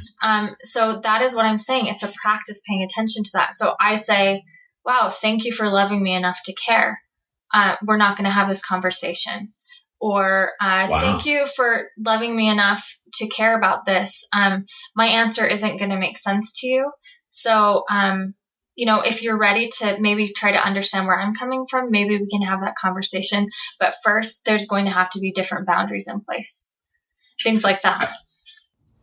so that is what I'm saying. It's a practice paying attention to that. So I say, wow, thank you for loving me enough to care. We're not going to have this conversation. Or thank you for loving me enough to care about this. My answer isn't going to make sense to you. So, if you're ready to maybe try to understand where I'm coming from, maybe we can have that conversation. But first, there's going to have to be different boundaries in place. Things like that.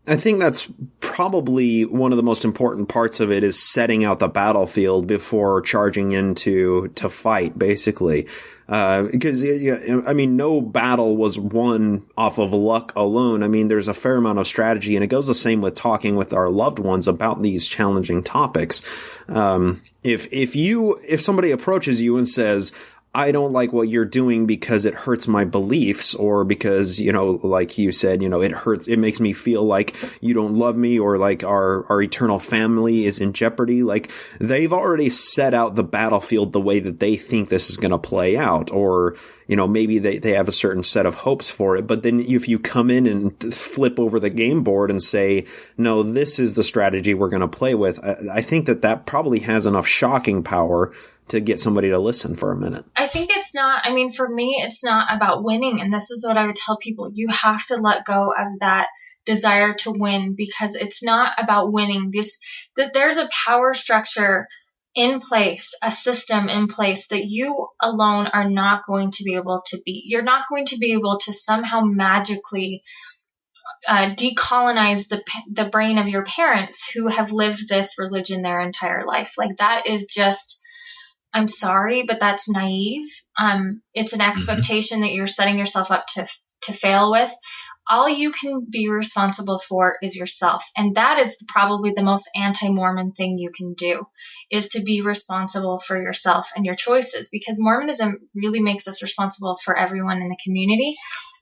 I think that's probably one of the most important parts of it, is setting out the battlefield before charging into to fight, basically. Because, no battle was won off of luck alone. I mean, there's a fair amount of strategy, and it goes the same with talking with our loved ones about these challenging topics. If somebody approaches you and says, I don't like what you're doing because it hurts my beliefs, or because, like you said, it hurts, it makes me feel like you don't love me, or like our eternal family is in jeopardy. Like, they've already set out the battlefield the way that they think this is going to play out, or, maybe they have a certain set of hopes for it. But then if you come in and flip over the game board and say, no, this is the strategy we're going to play with, I think that probably has enough shocking power to get somebody to listen for a minute. I think it's not, for me, it's not about winning. And this is what I would tell people. You have to let go of that desire to win, because it's not about winning. That there's a power structure in place, a system in place that you alone are not going to be able to beat. You're not going to be able to somehow magically decolonize the brain of your parents who have lived this religion their entire life. Like, that is just, I'm sorry, but that's naive. It's an expectation that you're setting yourself up to fail with. All you can be responsible for is yourself. And that is probably the most anti-Mormon thing you can do, is to be responsible for yourself and your choices, because Mormonism really makes us responsible for everyone in the community.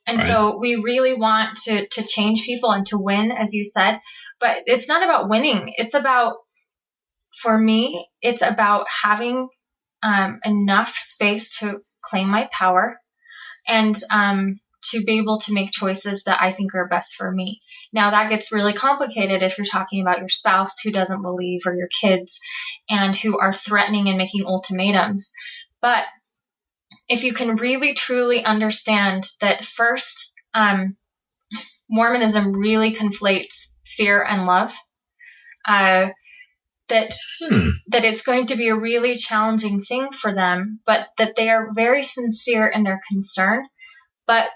And so we really want to change people and to win, as you said. But it's not about winning. It's about, for me, it's about having enough space to claim my power and to be able to make choices that I think are best for me. Now, that gets really complicated if you're talking about your spouse who doesn't believe, or your kids, and who are threatening and making ultimatums. But if you can really, truly understand that, first, Mormonism really conflates fear and love, that it's going to be a really challenging thing for them, but that they are very sincere in their concern, but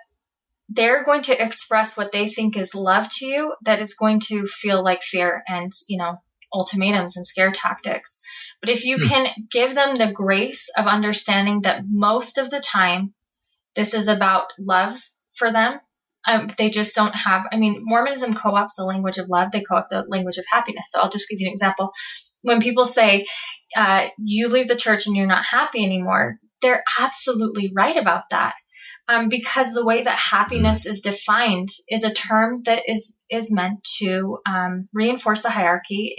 they're going to express what they think is love to you, that is going to feel like fear and, ultimatums and scare tactics. But if you can give them the grace of understanding that most of the time this is about love for them, They just don't have, Mormonism co-opts the language of love. They co-opt the language of happiness. So I'll just give you an example. When people say, you leave the church and you're not happy anymore, they're absolutely right about that. Because the way that happiness is defined is a term that is meant to reinforce the hierarchy.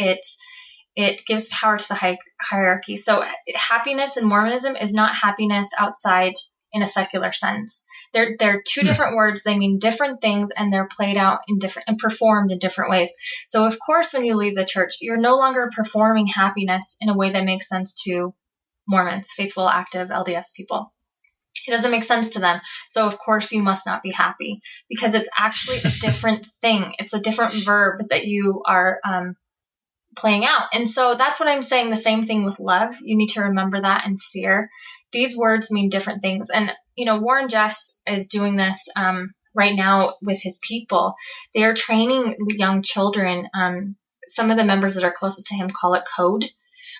It gives power to the hierarchy. So happiness in Mormonism is not happiness outside in a secular sense. They're two different words. They mean different things, and they're played out in different and performed in different ways. So of course, when you leave the church, you're no longer performing happiness in a way that makes sense to Mormons, faithful, active LDS people. It doesn't make sense to them. So of course you must not be happy, because it's actually a different thing. It's a different verb that you are playing out. And so that's what I'm saying. The same thing with love. You need to remember that, and fear. These words mean different things. And, Warren Jeffs is doing this right now with his people. They are training young children. Some of the members that are closest to him call it code,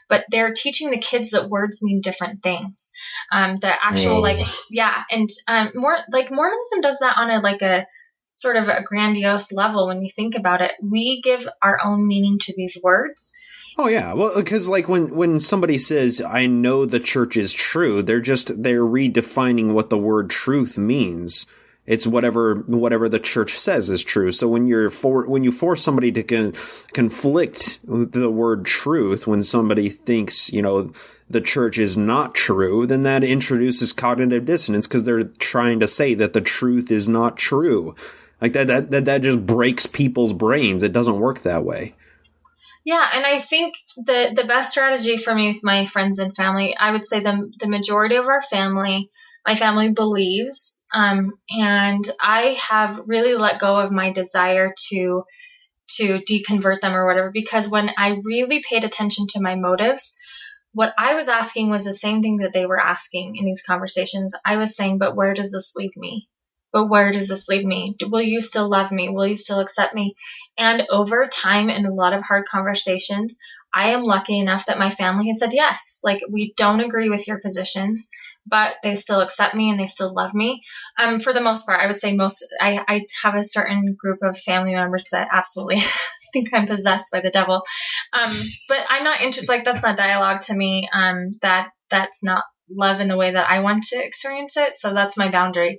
but they're teaching the kids that words mean different things. The actual, more like Mormonism does that on a sort of a grandiose level. When you think about it, we give our own meaning to these words. Oh yeah, well, because when somebody says, "I know the church is true," they're redefining what the word truth means. It's whatever the church says is true. So when you force somebody to conflict the word truth, when somebody thinks the church is not true, then that introduces cognitive dissonance, because they're trying to say that the truth is not true. Like that just breaks people's brains. It doesn't work that way. Yeah, and I think the best strategy for me with my friends and family, I would say the majority of my family believes, and I have really let go of my desire to deconvert them or whatever, because when I really paid attention to my motives, what I was asking was the same thing that they were asking in these conversations. I was saying, but where does this leave me? But where does this leave me? Will you still love me? Will you still accept me? And over time, in a lot of hard conversations, I am lucky enough that my family has said yes. Like, we don't agree with your positions, but they still accept me and they still love me. For the most part, I would say I have a certain group of family members that absolutely think I'm possessed by the devil. But I'm not interested, that's not dialogue to me. That's not love in the way that I want to experience it. So that's my boundary.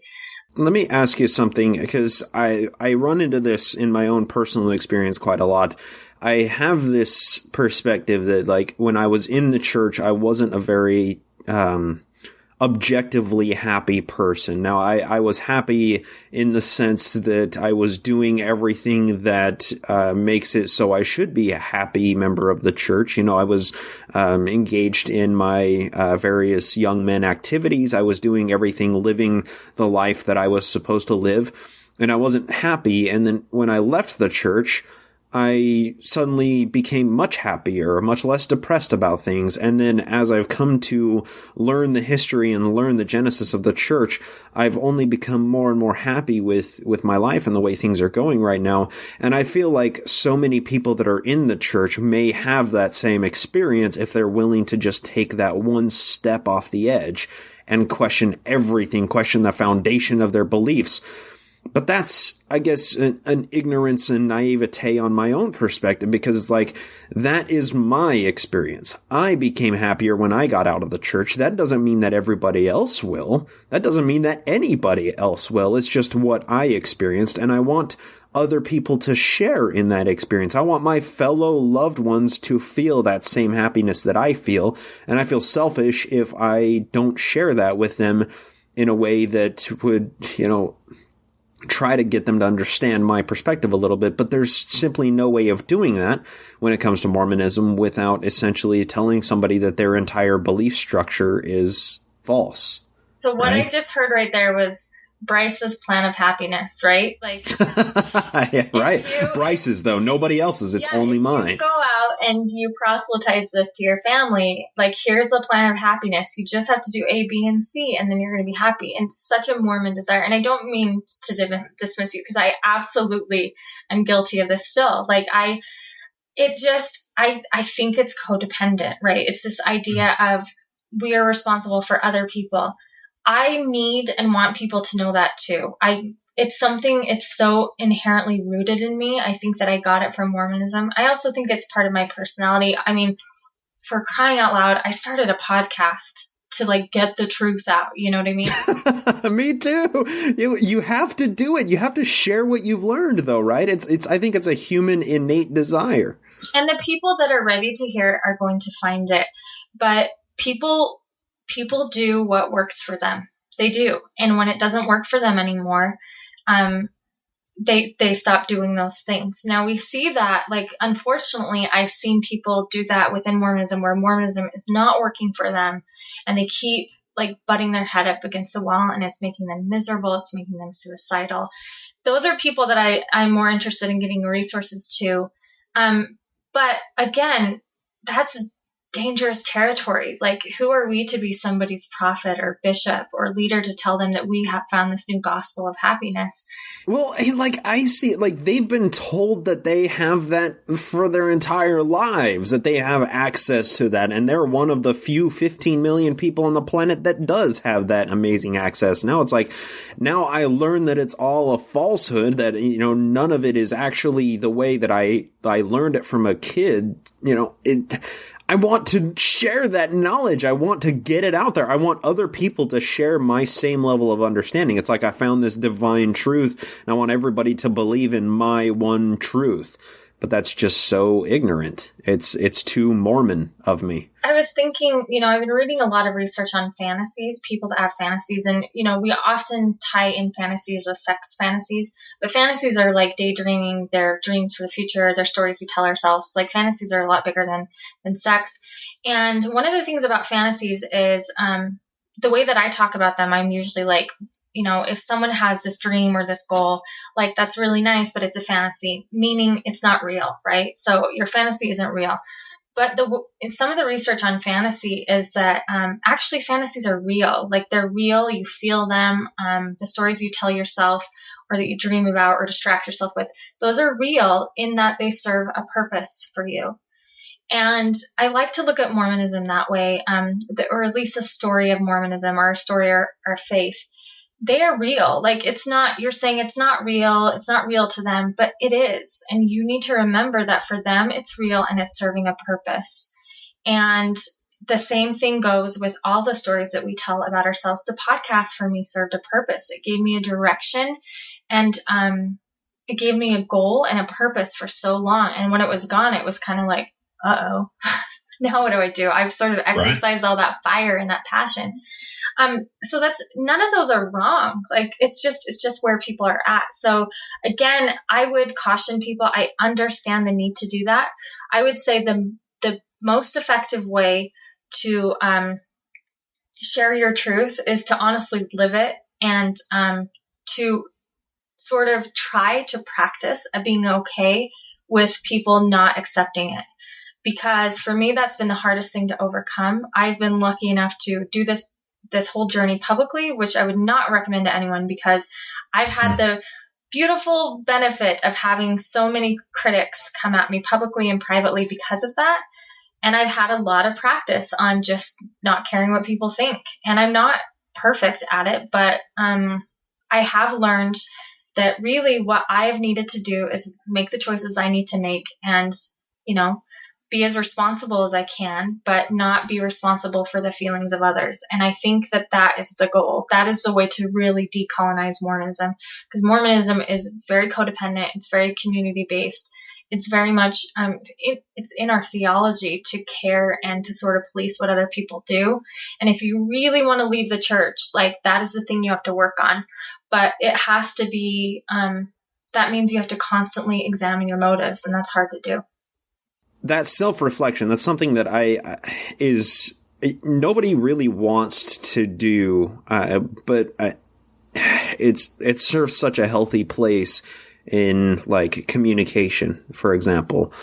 Let me ask you something, because I run into this in my own personal experience quite a lot. I have this perspective that, when I was in the church, I wasn't a very objectively happy person. Now, I was happy in the sense that I was doing everything that makes it so I should be a happy member of the church. I was engaged in my various young men activities. I was doing everything, living the life that I was supposed to live, and I wasn't happy. And then when I left the church, I suddenly became much happier, much less depressed about things. And then as I've come to learn the history and learn the genesis of the church, I've only become more and more happy with my life and the way things are going right now. And I feel like so many people that are in the church may have that same experience if they're willing to just take that one step off the edge and question everything, question the foundation of their beliefs. But that's, I guess, an ignorance and naivete on my own perspective, because it's that is my experience. I became happier when I got out of the church. That doesn't mean that everybody else will. That doesn't mean that anybody else will. It's just what I experienced, and I want other people to share in that experience. I want my fellow loved ones to feel that same happiness that I feel, and I feel selfish if I don't share that with them in a way that would, try to get them to understand my perspective a little bit. But there's simply no way of doing that when it comes to Mormonism without essentially telling somebody that their entire belief structure is false. So what I just heard right there was Bryce's plan of happiness, right? Yeah, right. Bryce's, though. Nobody else's. It's only mine. You go out and you proselytize this to your family. Here's the plan of happiness. You just have to do A, B, and C, and then you're going to be happy. And it's such a Mormon desire. And I don't mean to dismiss you, because I absolutely am guilty of this still. I think it's codependent, right? It's this idea of we are responsible for other people. I need and want people to know that too. I it's so inherently rooted in me. I think that I got it from Mormonism. I also think it's part of my personality. I mean, for crying out loud, I started a podcast to like get the truth out. You know what I mean? Me too. You have to do it. You have to share what you've learned, though, right? I think it's a human innate desire. And the people that are ready to hear it are going to find it. But people do what works for them. They do. And when it doesn't work for them anymore, they stop doing those things. Now we see that, like, unfortunately, I've seen people do that within Mormonism where Mormonism is not working for them and they keep like butting their head up against the wall and it's making them miserable. It's making them suicidal. Those are people that I'm more interested in giving resources to. But again, that's dangerous territory. Like, who are we to be somebody's prophet or bishop or leader to tell them that we have found this new gospel of happiness? Well, like, I see it, like, they've been told that they have that for their entire lives, that they have access to that, and they're one of the few 15 million people on the planet that does have that amazing access. Now it's like, now I learn that it's all a falsehood, that, you know, none of it is actually the way that I learned it from a kid. You know, I want to share that knowledge. I want to get it out there. I want other people to share my same level of understanding. It's like I found this divine truth, and I want everybody to believe in my one truth. But that's just so ignorant. It's too Mormon of me. I was thinking, you know, I've been reading a lot of research on fantasies, people that have fantasies. And, you know, we often tie in fantasies with sex fantasies. But fantasies are like daydreaming, they're dreams for the future, they're stories we tell ourselves. Like, fantasies are a lot bigger than sex. And one of the things about fantasies is the way that I talk about them, I'm usually like, you know, if someone has this dream or this goal, like, that's really nice, but it's a fantasy, meaning it's not real, right? So your fantasy isn't real. But some of the research on fantasy is that actually fantasies are real. Like, they're real. You feel them. The stories you tell yourself or that you dream about or distract yourself with, those are real in that they serve a purpose for you. And I like to look at Mormonism that way, or at least a story of Mormonism or a story or faith. They are real. Like, it's not, you're saying it's not real to them, but it is. And you need to remember that for them, it's real and it's serving a purpose. And the same thing goes with all the stories that we tell about ourselves. The podcast for me served a purpose. It gave me a direction, and it gave me a goal and a purpose for so long. And when it was gone, it was kind of like, uh-oh, now what do I do? I've sort of exercised all that fire and that passion. So none of those are wrong. Like, it's just where people are at. So again, I would caution people. I understand the need to do that. I would say the most effective way to share your truth is to honestly live it, and to sort of try to practice being okay with people not accepting it. Because for me, that's been the hardest thing to overcome. I've been lucky enough to do this whole journey publicly, which I would not recommend to anyone, because I've had the beautiful benefit of having so many critics come at me publicly and privately because of that. And I've had a lot of practice on just not caring what people think. And I'm not perfect at it, but I have learned that really what I've needed to do is make the choices I need to make, and, you know, be as responsible as I can, but not be responsible for the feelings of others. And I think that is the goal. That is the way to really decolonize Mormonism, because Mormonism is very codependent. It's very community-based. It's very much, it's in our theology to care and to sort of police what other people do. And if you really want to leave the church, like, that is the thing you have to work on. But it has to be, that means you have to constantly examine your motives, and that's hard to do. That self-reflection, that's something that nobody really wants to do, but it serves such a healthy place in, like, communication, for example.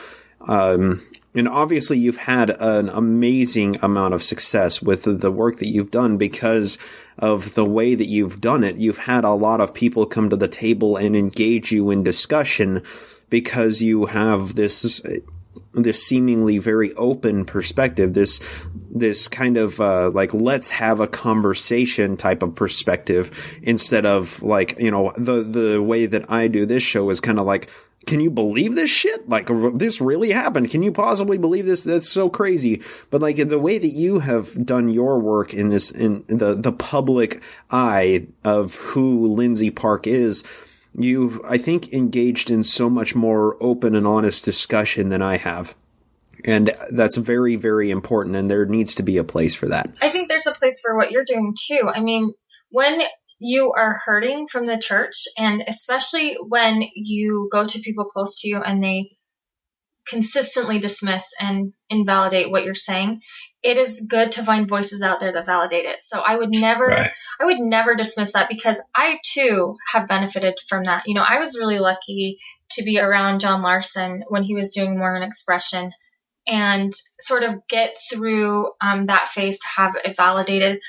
And obviously you've had an amazing amount of success with the work that you've done because of the way that you've done it. You've had a lot of people come to the table and engage you in discussion because you have this seemingly very open perspective, this this kind of like let's have a conversation type of perspective, instead of like, you know, the way that I do this show is kind of like, can you believe this shit? Like, this really happened. Can you possibly believe this? That's so crazy. But like the way that you have done your work in this, in the public eye of who Lindsay Park is, you've, I think, engaged in so much more open and honest discussion than I have. And that's very, very important. And there needs to be a place for that. I think there's a place for what you're doing too. I mean, when you are hurting from the church, and especially when you go to people close to you and they consistently dismiss and invalidate what you're saying, it is good to find voices out there that validate it. So I would never dismiss that, because I too have benefited from that. You know, I was really lucky to be around John Larson when he was doing Mormon Expression, and sort of get through that phase to have it validated.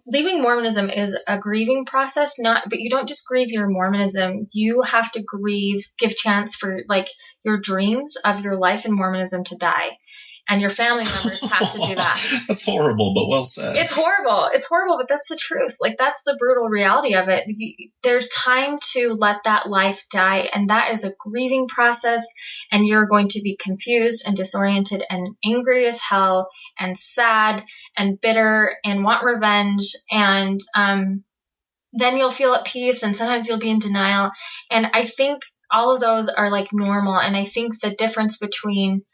Leaving Mormonism is a grieving process, but you don't just grieve your Mormonism. You have to give chance for like your dreams of your life in Mormonism to die. And your family members have to do that. That's horrible, but well said. It's horrible, but that's the truth. Like, that's the brutal reality of it. There's time to let that life die, and that is a grieving process, and you're going to be confused and disoriented and angry as hell and sad and bitter and want revenge, and then you'll feel at peace, and sometimes you'll be in denial. And I think all of those are like normal, and I think the difference between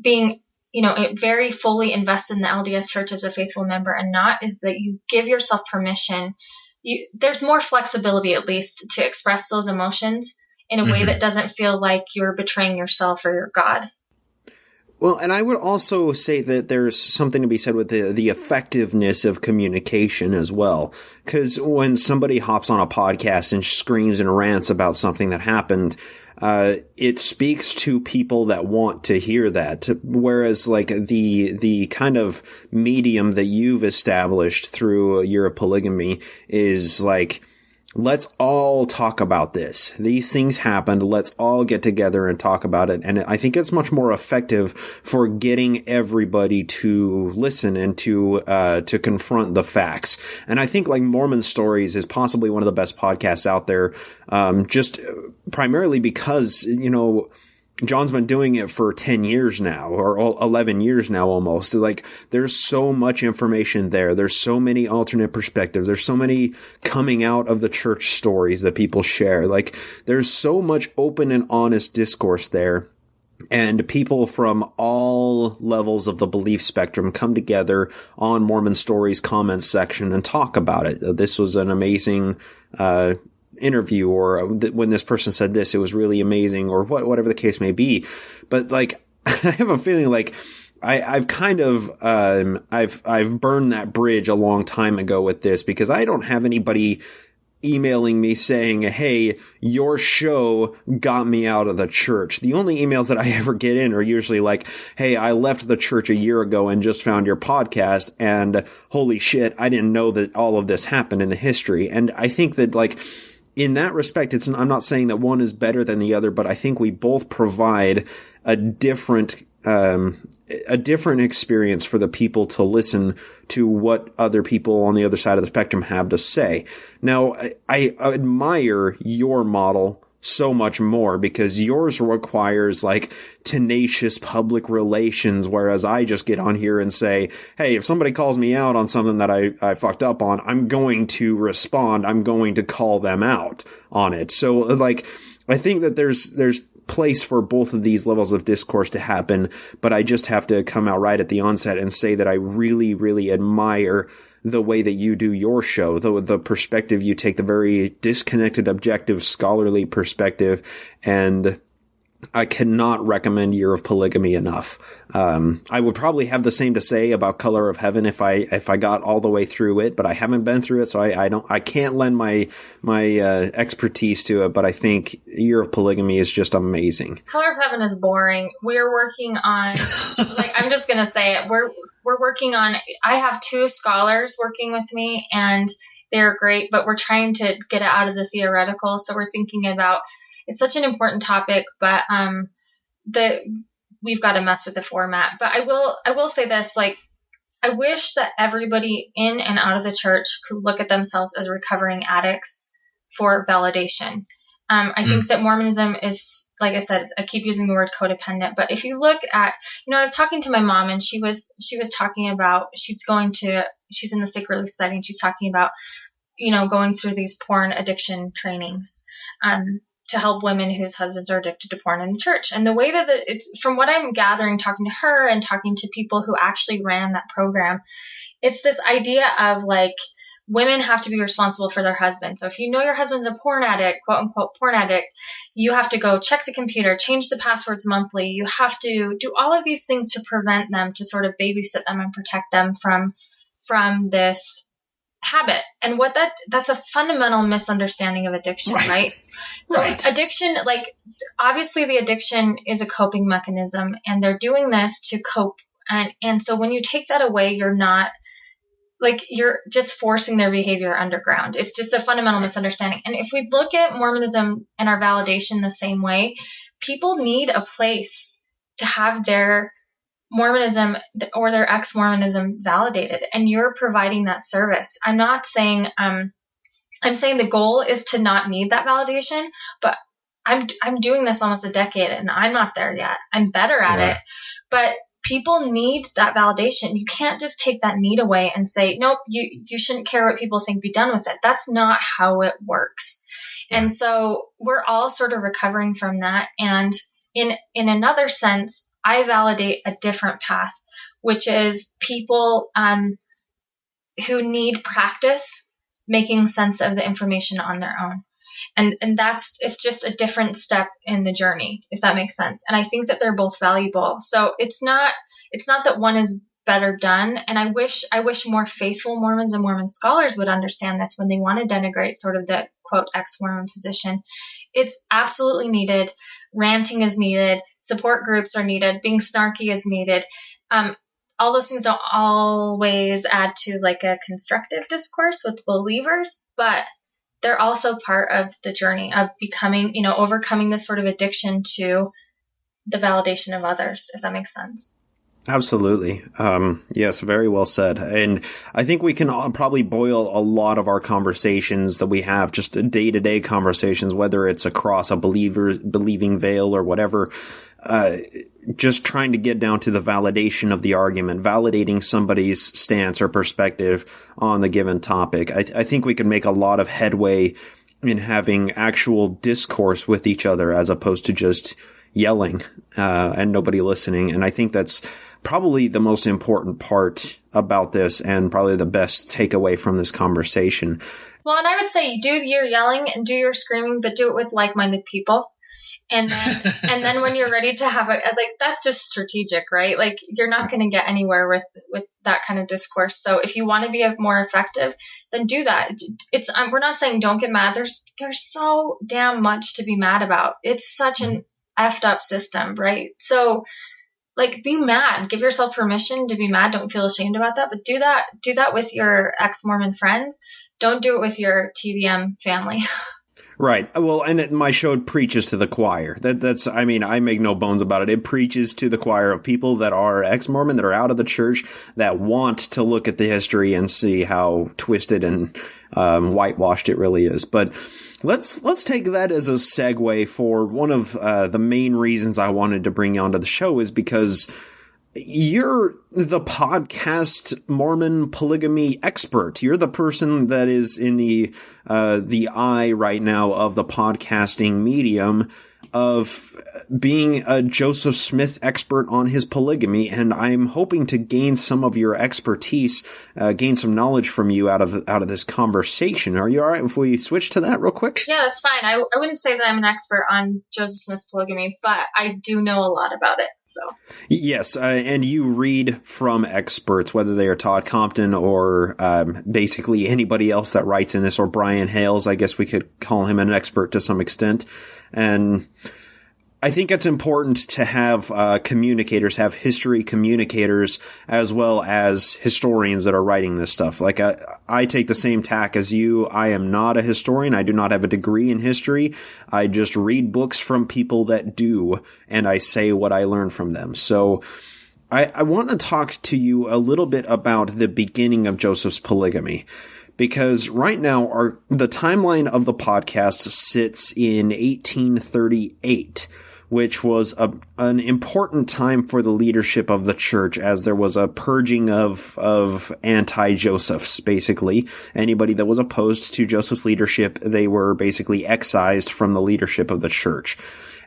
being, you know, very fully invested in the LDS Church as a faithful member and not is that you give yourself permission. There's more flexibility, at least, to express those emotions in a way that doesn't feel like you're betraying yourself or your God. Well, and I would also say that there's something to be said with the effectiveness of communication as well. Because when somebody hops on a podcast and screams and rants about something that happened, it speaks to people that want to hear that. Whereas like the kind of medium that you've established through a year of polygamy is like, let's all talk about this. These things happened. Let's all get together and talk about it. And I think it's much more effective for getting everybody to listen and to confront the facts. And I think like Mormon Stories is possibly one of the best podcasts out there. Just primarily because, you know, John's been doing it for 10 years now, or 11 years now almost. Like, there's so much information there. There's so many alternate perspectives. There's so many coming out of the church stories that people share. Like, there's so much open and honest discourse there. And people from all levels of the belief spectrum come together on Mormon Stories comments section and talk about it. This was an amazing, interview, or when this person said this, it was really amazing, or whatever the case may be. But like, I have a feeling like I've kind of, I've burned that bridge a long time ago with this, because I don't have anybody emailing me saying, hey, your show got me out of the church. The only emails that I ever get in are usually like, hey, I left the church a year ago and just found your podcast, and holy shit, I didn't know that all of this happened in the history. And I think that like, in that respect, I'm not saying that one is better than the other, but I think we both provide a different experience for the people to listen to what other people on the other side of the spectrum have to say. Now, I admire your model so much more, because yours requires like tenacious public relations, whereas I just get on here and say, hey, if somebody calls me out on something that I fucked up on, I'm going to respond. I'm going to call them out on it. So like, I think that there's place for both of these levels of discourse to happen, but I just have to come out right at the onset and say that I really, really admire the way that you do your show, the perspective you take, the very disconnected, objective, scholarly perspective, and I cannot recommend Year of Polygamy enough. I would probably have the same to say about Color of Heaven if I got all the way through it, but I haven't been through it, so I can't lend my expertise to it, but I think Year of Polygamy is just amazing. Color of Heaven is boring. We're working on, like, I'm just gonna say it, we're working on, I have 2 scholars working with me, and they're great, but we're trying to get it out of the theoretical, so we're thinking about, it's such an important topic, but we've got to mess with the format. But I will say this, like, I wish that everybody in and out of the church could look at themselves as recovering addicts for validation. I think that Mormonism is, like I said, I keep using the word codependent, but if you look at, I was talking to my mom, and she was talking about, she's in the Stake Relief Society, and she's talking about, going through these porn addiction trainings, to help women whose husbands are addicted to porn in the church. And the way that it's, from what I'm gathering, talking to her and talking to people who actually ran that program, it's this idea of, like, women have to be responsible for their husband. So if you know your husband's a porn addict, quote unquote porn addict, you have to go check the computer, change the passwords monthly. You have to do all of these things to prevent them, to sort of babysit them and protect them from this habit. And that's a fundamental misunderstanding of addiction, right? So addiction, like, obviously the addiction is a coping mechanism, and they're doing this to cope. And so when you take that away, you're not, like, you're just forcing their behavior underground. It's just a fundamental misunderstanding. And if we look at Mormonism and our validation the same way, people need a place to have their Mormonism or their ex-Mormonism validated. And you're providing that service. I'm not saying, I'm saying the goal is to not need that validation, but I'm doing this almost a decade, and I'm not there yet. I'm better at it, but people need that validation. You can't just take that need away and say, nope, you shouldn't care what people think, be done with it. That's not how it works. And so we're all sort of recovering from that. And in another sense, I validate a different path, which is people who need practice making sense of the information on their own. And it's just a different step in the journey, if that makes sense. And I think that they're both valuable. So it's not that one is better done. And I wish more faithful Mormons and Mormon scholars would understand this when they want to denigrate sort of the quote ex-Mormon position. It's absolutely needed. Ranting is needed. Support groups are needed. Being snarky is needed. All those things don't always add to, like, a constructive discourse with believers, but they're also part of the journey of becoming, overcoming this sort of addiction to the validation of others, if that makes sense. Absolutely. Yes, very well said. And I think we can probably boil a lot of our conversations that we have, just day-to-day conversations, whether it's across a believing veil or whatever, just trying to get down to the validation of the argument, validating somebody's stance or perspective on the given topic. I think we can make a lot of headway in having actual discourse with each other as opposed to just yelling and nobody listening. And I think that's probably the most important part about this, and probably the best takeaway from this conversation. Well, and I would say do your yelling and do your screaming, but do it with like-minded people. And then when you're ready to have that's just strategic, right? Like, you're not going to get anywhere with that kind of discourse. So if you want to be more effective, then do that. We're not saying don't get mad. There's so damn much to be mad about. It's such an effed up system, right? So, like, be mad. Give yourself permission to be mad. Don't feel ashamed about that. But do that with your ex-Mormon friends. Don't do it with your TBM family. Right. Well, and my show preaches to the choir. That's, I mean, I make no bones about it. It preaches to the choir of people that are ex-Mormon, that are out of the church, that want to look at the history and see how twisted and whitewashed it really is. But let's take that as a segue for one of the main reasons I wanted to bring you onto the show, is because you're the podcast Mormon polygamy expert. You're the person that is in the eye right now of the podcasting medium, of being a Joseph Smith expert on his polygamy. And I'm hoping to gain some of your expertise, gain some knowledge from you out of this conversation. Are you all right if we switch to that real quick? Yeah, that's fine. I wouldn't say that I'm an expert on Joseph Smith's polygamy, but I do know a lot about it. So yes, and you read from experts, whether they are Todd Compton or basically anybody else that writes in this, or Brian Hales. I guess we could call him an expert to some extent. And I think it's important to have communicators, have history communicators, as well as historians that are writing this stuff. Like, I take the same tack as you. I am not a historian. I do not have a degree in history. I just read books from people that do, and I say what I learn from them. So I want to talk to you a little bit about the beginning of Joseph's polygamy. Because right now, the timeline of the podcast sits in 1838, which was an important time for the leadership of the church, as there was a purging of anti-Josephs, basically. Anybody that was opposed to Joseph's leadership, they were basically excised from the leadership of the church.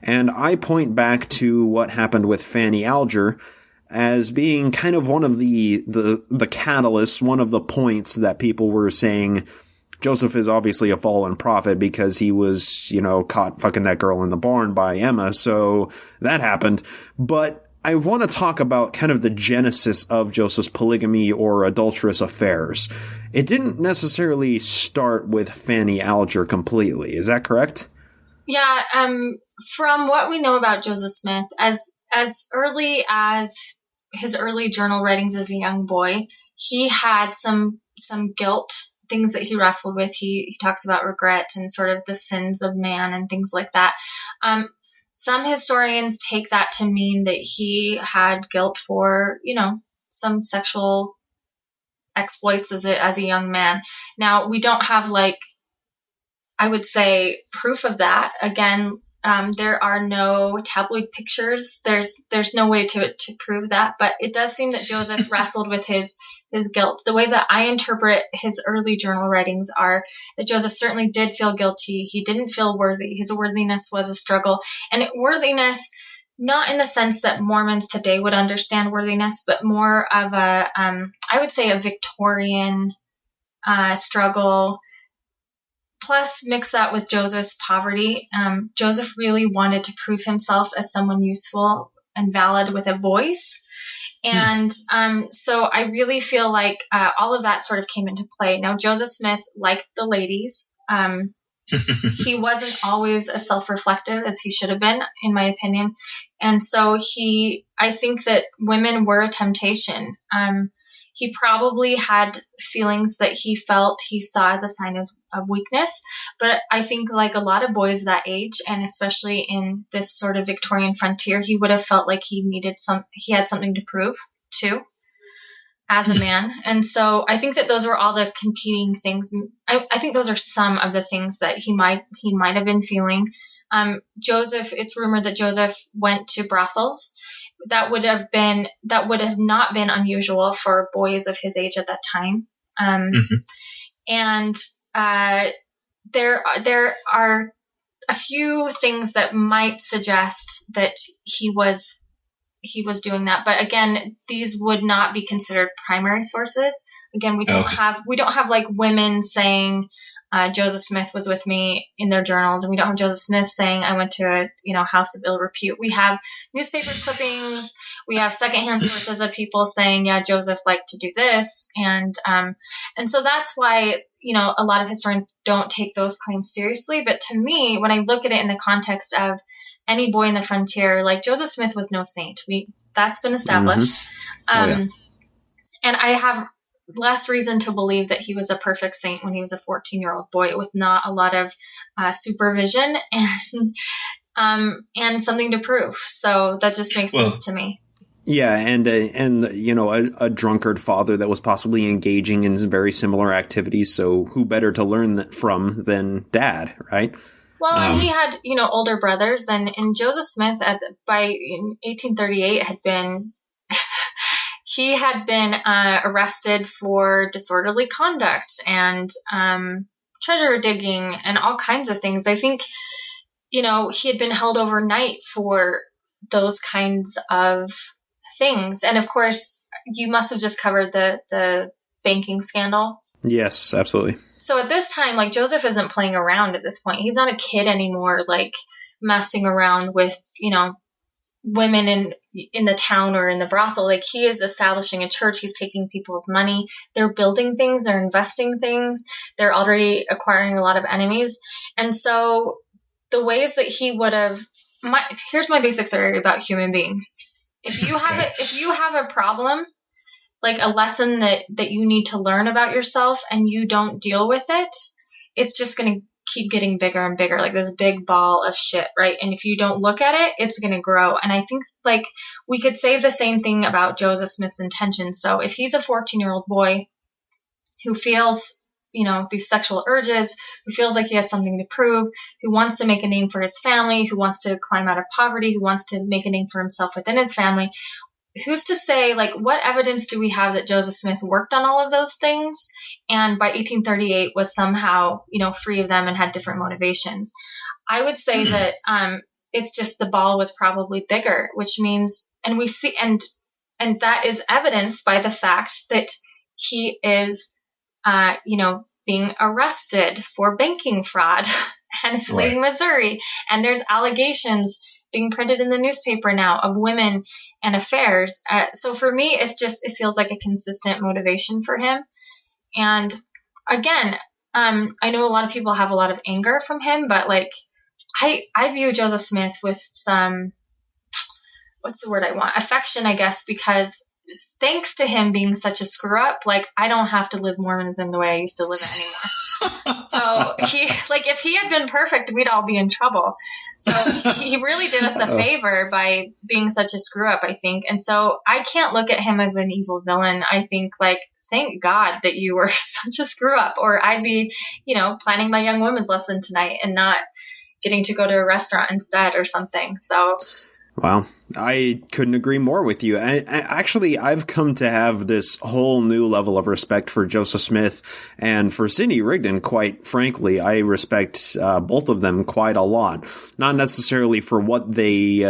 And I point back to what happened with Fanny Alger as being kind of one of the catalysts, one of the points that people were saying, Joseph is obviously a fallen prophet because he was, caught fucking that girl in the barn by Emma. So that happened. But I want to talk about kind of the genesis of Joseph's polygamy or adulterous affairs. It didn't necessarily start with Fanny Alger completely. Is that correct? Yeah. From what we know about Joseph Smith, as early as his early journal writings as a young boy, he had some guilt, things that he wrestled with. He talks about regret and sort of the sins of man and things like that. Some historians take that to mean that he had guilt for, some sexual exploits as a young man. Now, we don't have, I would say, proof of that. Again, there are no tabloid pictures. There's no way to prove that, but it does seem that Joseph wrestled with his guilt. The way that I interpret his early journal writings are that Joseph certainly did feel guilty. He didn't feel worthy. His worthiness was a struggle, and worthiness, not in the sense that Mormons today would understand worthiness, but more of I would say a Victorian struggle. Plus, mix that with Joseph's poverty. Joseph really wanted to prove himself as someone useful and valid with a voice. And so I really feel like all of that sort of came into play. Now, Joseph Smith liked the ladies. He wasn't always as self-reflective as he should have been, in my opinion. And so I think that women were a temptation. He probably had feelings that he felt he saw as a sign of weakness. But I think like a lot of boys that age, and especially in this sort of Victorian frontier, he would have felt like he had something to prove too as a man. And so I think that those were all the competing things. I think those are some of the things that he might have been feeling. It's rumored that Joseph went to brothels. That would have not been unusual for boys of his age at that time. And there are a few things that might suggest that he was doing that. But again, these would not be considered primary sources. Again, we don't have like women saying, Joseph Smith was with me in their journals, and we don't have Joseph Smith saying I went to a house of ill repute. We have newspaper clippings, we have secondhand sources of people saying, yeah, Joseph liked to do this, and so that's why a lot of historians don't take those claims seriously. But to me, when I look at it in the context of any boy in the frontier, like Joseph Smith was no saint. That's been established, and I have less reason to believe that he was a perfect saint when he was a 14-year-old boy with not a lot of supervision and something to prove. So that just makes sense to me. Yeah, and a drunkard father that was possibly engaging in very similar activities. So who better to learn from than dad, right? Well, and he had older brothers, and Joseph Smith by 1838 had been arrested for disorderly conduct and treasure digging and all kinds of things. I think, he had been held overnight for those kinds of things. And of course, you must have just covered the banking scandal. Yes, absolutely. So at this time, like, Joseph isn't playing around at this point. He's not a kid anymore, like messing around with, women in the town or in the brothel. Like, he is establishing a church. He's taking people's money. They're building things. They're investing things. They're already acquiring a lot of enemies. And so the ways that he would have here's my basic theory about human beings. If you have a problem, like a lesson that you need to learn about yourself, and you don't deal with it, it's just going to keep getting bigger and bigger, like this big ball of shit, right? And if you don't look at it, it's going to grow. And I think like we could say the same thing about Joseph Smith's intentions. So if he's a 14-year-old boy who feels, these sexual urges, who feels like he has something to prove, who wants to make a name for his family, who wants to climb out of poverty, who wants to make a name for himself within his family, who's to say, like, what evidence do we have that Joseph Smith worked on all of those things and by 1838 was somehow, free of them and had different motivations? I would say that it's just the ball was probably bigger, which means, and we see, and that is evidenced by the fact that he is, being arrested for banking fraud and fleeing Missouri. And there's allegations being printed in the newspaper now of women and affairs. So for me, it feels like a consistent motivation for him. And again, I know a lot of people have a lot of anger from him, but like, I view Joseph Smith with some, what's the word I want? Affection, I guess, because thanks to him being such a screw up, like I don't have to live Mormonism the way I used to live it anymore. So if he had been perfect, we'd all be in trouble. So he really did us a favor by being such a screw up, I think. And so I can't look at him as an evil villain. I think like, thank God that you were such a screw up, or I'd be, planning my young women's lesson tonight and not getting to go to a restaurant instead or something. So. Wow. I couldn't agree more with you. I've come to have this whole new level of respect for Joseph Smith and for Sidney Rigdon. Quite frankly, I respect both of them quite a lot. Not necessarily for what they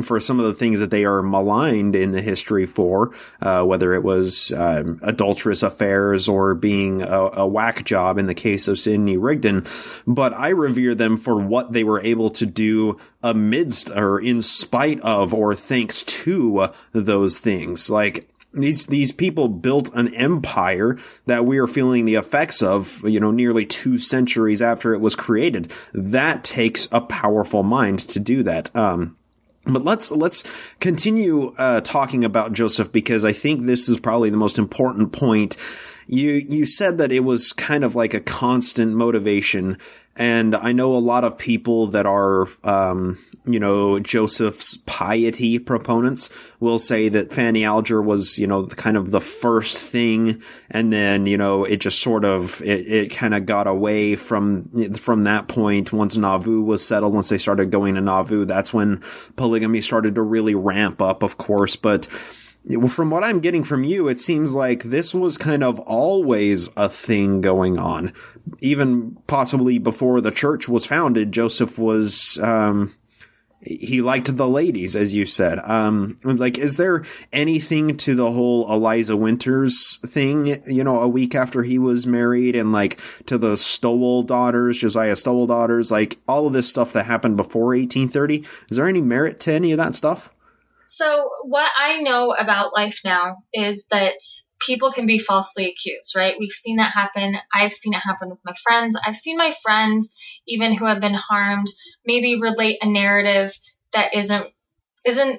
for some of the things that they are maligned in the history for, whether it was adulterous affairs or being a whack job in the case of Sidney Rigdon, but I revere them for what they were able to do amidst or in spite of or thanks to those things. Like, these people built an empire that we are feeling the effects of, nearly 2 centuries after it was created. That takes a powerful mind to do that. But let's continue talking about Joseph, because I think this is probably the most important point. You said that it was kind of like a constant motivation, and I know a lot of people that are Joseph's piety proponents will say that Fanny Alger was kind of the first thing, and then it just sort of it kind of got away from that point. Once Nauvoo was settled, once they started going to Nauvoo, that's when polygamy started to really ramp up, of course. But from what I'm getting from you, it seems like this was kind of always a thing going on. Even possibly before the church was founded, Joseph was, he liked the ladies, as you said. Is there anything to the whole Eliza Winters thing, a week after he was married, and like to the Stowell daughters, Josiah Stowell daughters, like all of this stuff that happened before 1830? Is there any merit to any of that stuff? So what I know about life now is that people can be falsely accused, right? We've seen that happen. I've seen it happen with my friends. I've seen my friends, even who have been harmed, maybe relate a narrative that isn't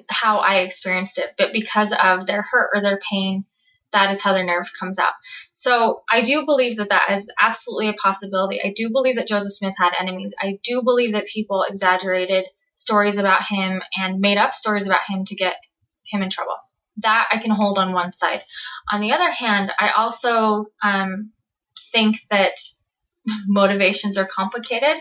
how I experienced it, but because of their hurt or their pain, that is how their narrative comes out. So I do believe that is absolutely a possibility. I do believe that Joseph Smith had enemies. I do believe that people exaggerated stories about him and made up stories about him to get him in trouble. That I can hold on one side. On the other hand, I also think that motivations are complicated,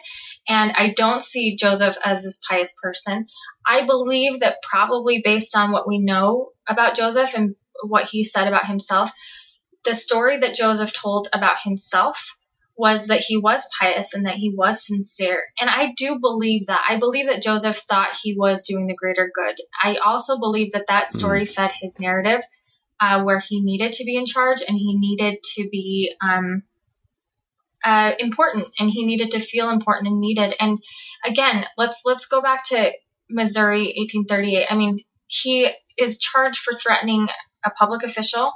and I don't see Joseph as this pious person. I believe that probably based on what we know about Joseph and what he said about himself, the story that Joseph told about himself was that he was pious and that he was sincere. And I do believe that. I believe that Joseph thought he was doing the greater good. I also believe that story fed his narrative, where he needed to be in charge and he needed to be important, and he needed to feel important and needed. And again, let's go back to Missouri, 1838. I mean, he is charged for threatening a public official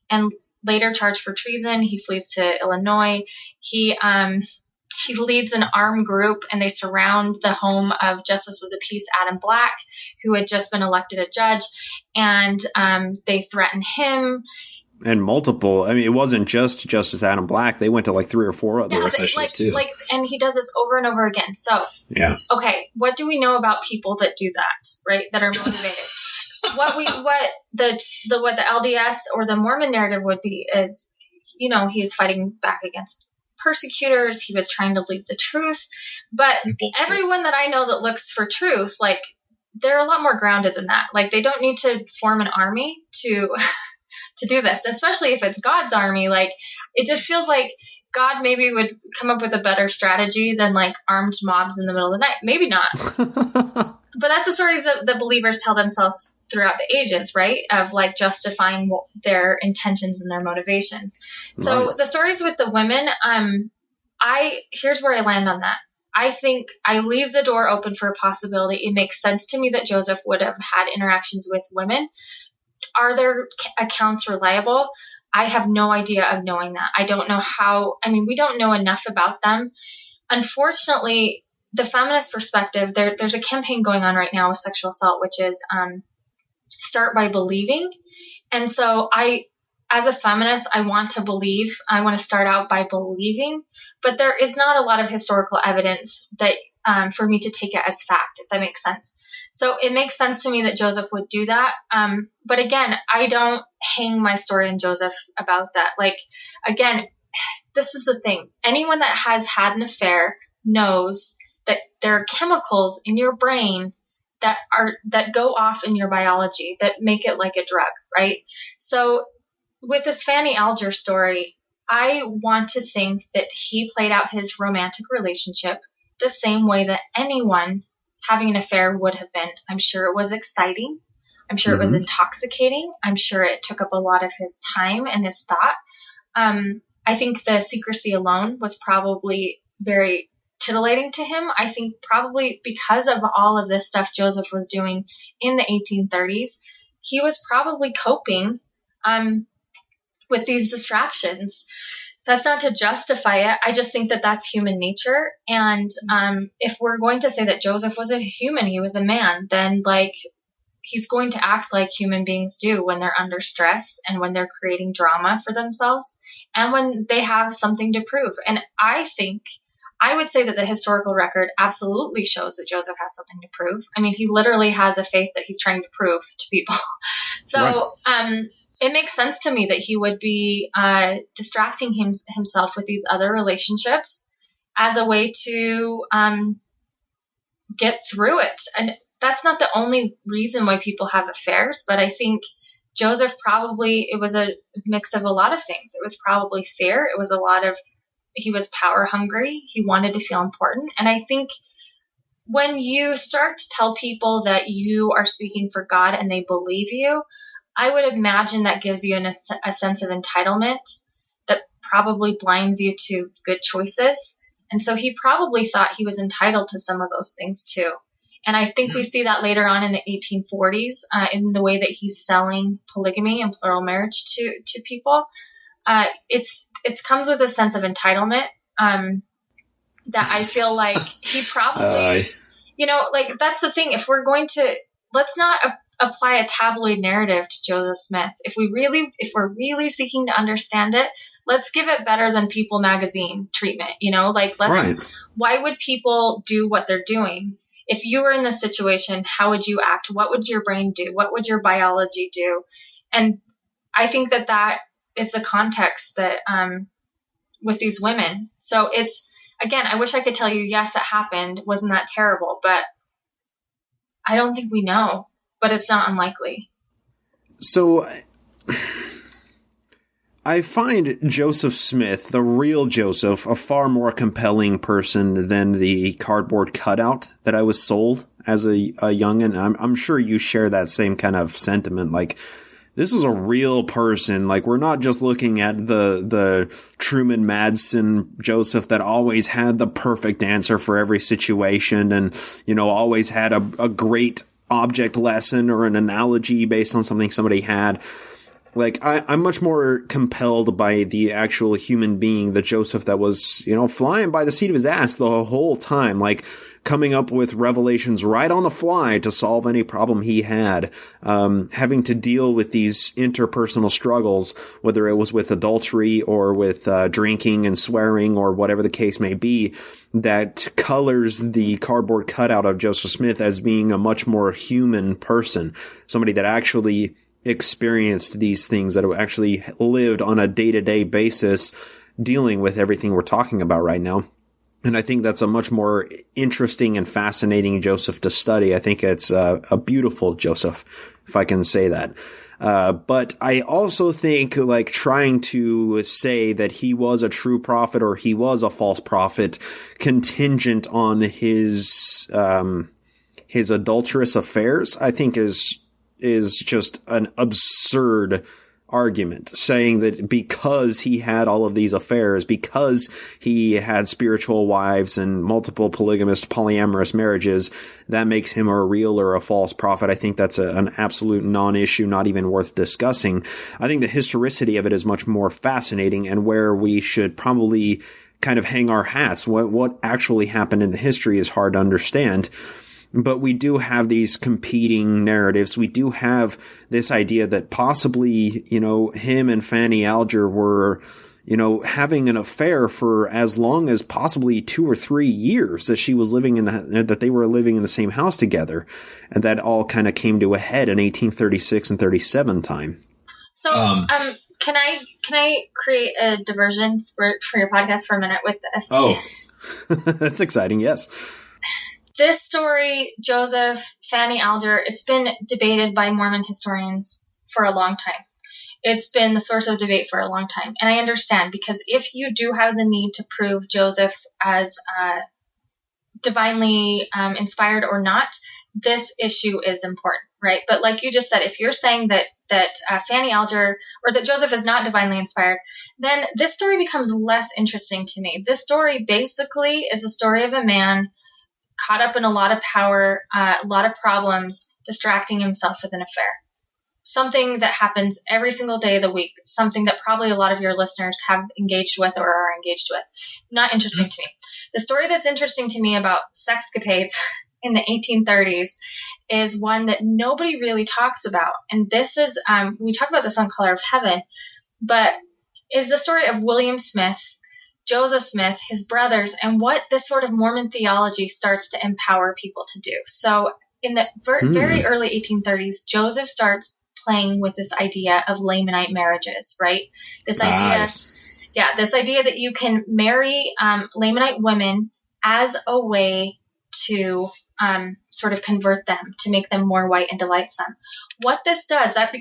and later charged for treason. He flees to Illinois. He he leads an armed group, and they surround the home of Justice of the Peace Adam Black, who had just been elected a judge, and they threaten him. And multiple. I mean, it wasn't just Justice Adam Black. They went to like 3 or 4 other officials too. And he does this over and over again. So, yeah. Okay, what do we know about people that do that, right? That are motivated. what the LDS or the Mormon narrative would be is, he is fighting back against persecutors. He was trying to lead the truth. But everyone that I know that looks for truth, like, they're a lot more grounded than that. Like, they don't need to form an army to do this, especially if it's God's army. Like, it just feels like God maybe would come up with a better strategy than like armed mobs in the middle of the night. Maybe not. But that's the stories that the believers tell themselves throughout the ages, right? Of like justifying their intentions and their motivations. So the stories with the women, here's where I land on that. I think I leave the door open for a possibility. It makes sense to me that Joseph would have had interactions with women. Are their accounts reliable? I have no idea of knowing that. I don't know how. I mean, we don't know enough about them. Unfortunately, the feminist perspective, there's a campaign going on right now with sexual assault, which is start by believing. And so as a feminist, I want to believe. I want to start out by believing. But there is not a lot of historical evidence that for me to take it as fact, if that makes sense. So it makes sense to me that Joseph would do that. But again, I don't hang my story in Joseph about that. Like, again, this is the thing. Anyone that has had an affair knows that there are chemicals in your brain that go off in your biology that make it like a drug, right? So with this Fanny Alger story, I want to think that he played out his romantic relationship the same way that anyone having an affair would have been. I'm sure it was exciting. I'm sure it was intoxicating. I'm sure it took up a lot of his time and his thought. I think the secrecy alone was probably very titillating to him. I think probably because of all of this stuff Joseph was doing in the 1830s, he was probably coping with these distractions. That's not to justify it. I just think that that's human nature. And if we're going to say that Joseph was a human, he was a man, then like he's going to act like human beings do when they're under stress and when they're creating drama for themselves and when they have something to prove. And I would say that the historical record absolutely shows that Joseph has something to prove. I mean, he literally has a faith that he's trying to prove to people. So, it makes sense to me that he would be distracting himself with these other relationships as a way to get through it. And that's not the only reason why people have affairs, but I think Joseph it was a mix of a lot of things. It was probably fear. It was he was power hungry. He wanted to feel important. And I think when you start to tell people that you are speaking for God and they believe you, I would imagine that gives you a sense of entitlement that probably blinds you to good choices. And so he probably thought he was entitled to some of those things too. And I think we see that later on in the 1840s in the way that he's selling polygamy and plural marriage to people. It comes with a sense of entitlement that I feel like he probably, like that's the thing. If we're going to, let's not apply a tabloid narrative to Joseph Smith. If we're really seeking to understand it, let's give it better than People magazine treatment, why would people do what they're doing? If you were in this situation, how would you act? What would your brain do? What would your biology do? And I think that is the context that, with these women. So it's, again, I wish I could tell you, yes, it happened. Wasn't that terrible? But I don't think we know. But it's not unlikely. So I find Joseph Smith, the real Joseph, a far more compelling person than the cardboard cutout that I was sold as a youngin'. I'm sure you share that same kind of sentiment. Like, this is a real person. Like, we're not just looking at the Truman Madsen Joseph that always had the perfect answer for every situation and, always had a great object lesson or an analogy based on something somebody had. Like, I'm much more compelled by the actual human being, the Joseph that was, flying by the seat of his ass the whole time, like coming up with revelations right on the fly to solve any problem he had, having to deal with these interpersonal struggles, whether it was with adultery or with drinking and swearing or whatever the case may be, that colors the cardboard cutout of Joseph Smith as being a much more human person, somebody that actually experienced these things, that have actually lived on a day-to-day basis dealing with everything we're talking about right now. And I think that's a much more interesting and fascinating Joseph to study. I think it's a beautiful Joseph, if I can say that. But I also think, like, trying to say that he was a true prophet or he was a false prophet contingent on his adulterous affairs, I think is just an absurd argument, saying that because he had all of these affairs, because he had spiritual wives and multiple polygamous, polyamorous marriages, that makes him a real or a false prophet. I think that's an absolute non-issue, not even worth discussing. I think the historicity of it is much more fascinating, and where we should probably kind of hang our hats. What actually happened in the history is hard to understand. But we do have these competing narratives. We do have this idea that possibly, him and Fanny Alger were, having an affair for as long as possibly 2 or 3 years, that she was living that they were living in the same house together. And that all kind of came to a head in 1836 and 37 time. So, can I create a diversion for your podcast for a minute with this? Oh, that's exciting. Yes. This story, Joseph, Fanny Alger, it's been debated by Mormon historians for a long time. It's been the source of debate for a long time. And I understand, because if you do have the need to prove Joseph as divinely inspired or not, this issue is important, right? But like you just said, if you're saying that Fanny Alger, or that Joseph is not divinely inspired, then this story becomes less interesting to me. This story basically is a story of a man caught up in a lot of power, a lot of problems, distracting himself with an affair. Something that happens every single day of the week, something that probably a lot of your listeners have engaged with or are engaged with. Not interesting to me. The story that's interesting to me about sexcapades in the 1830s is one that nobody really talks about. And this is, we talk about this on Color of Heaven, but is the story of William Smith, Joseph Smith, his brothers, and what this sort of Mormon theology starts to empower people to do. So in the very early 1830s, Joseph starts playing with this idea of Lamanite marriages, right? This idea that you can marry Lamanite women as a way to sort of convert them, to make them more white and delightsome. What this does, that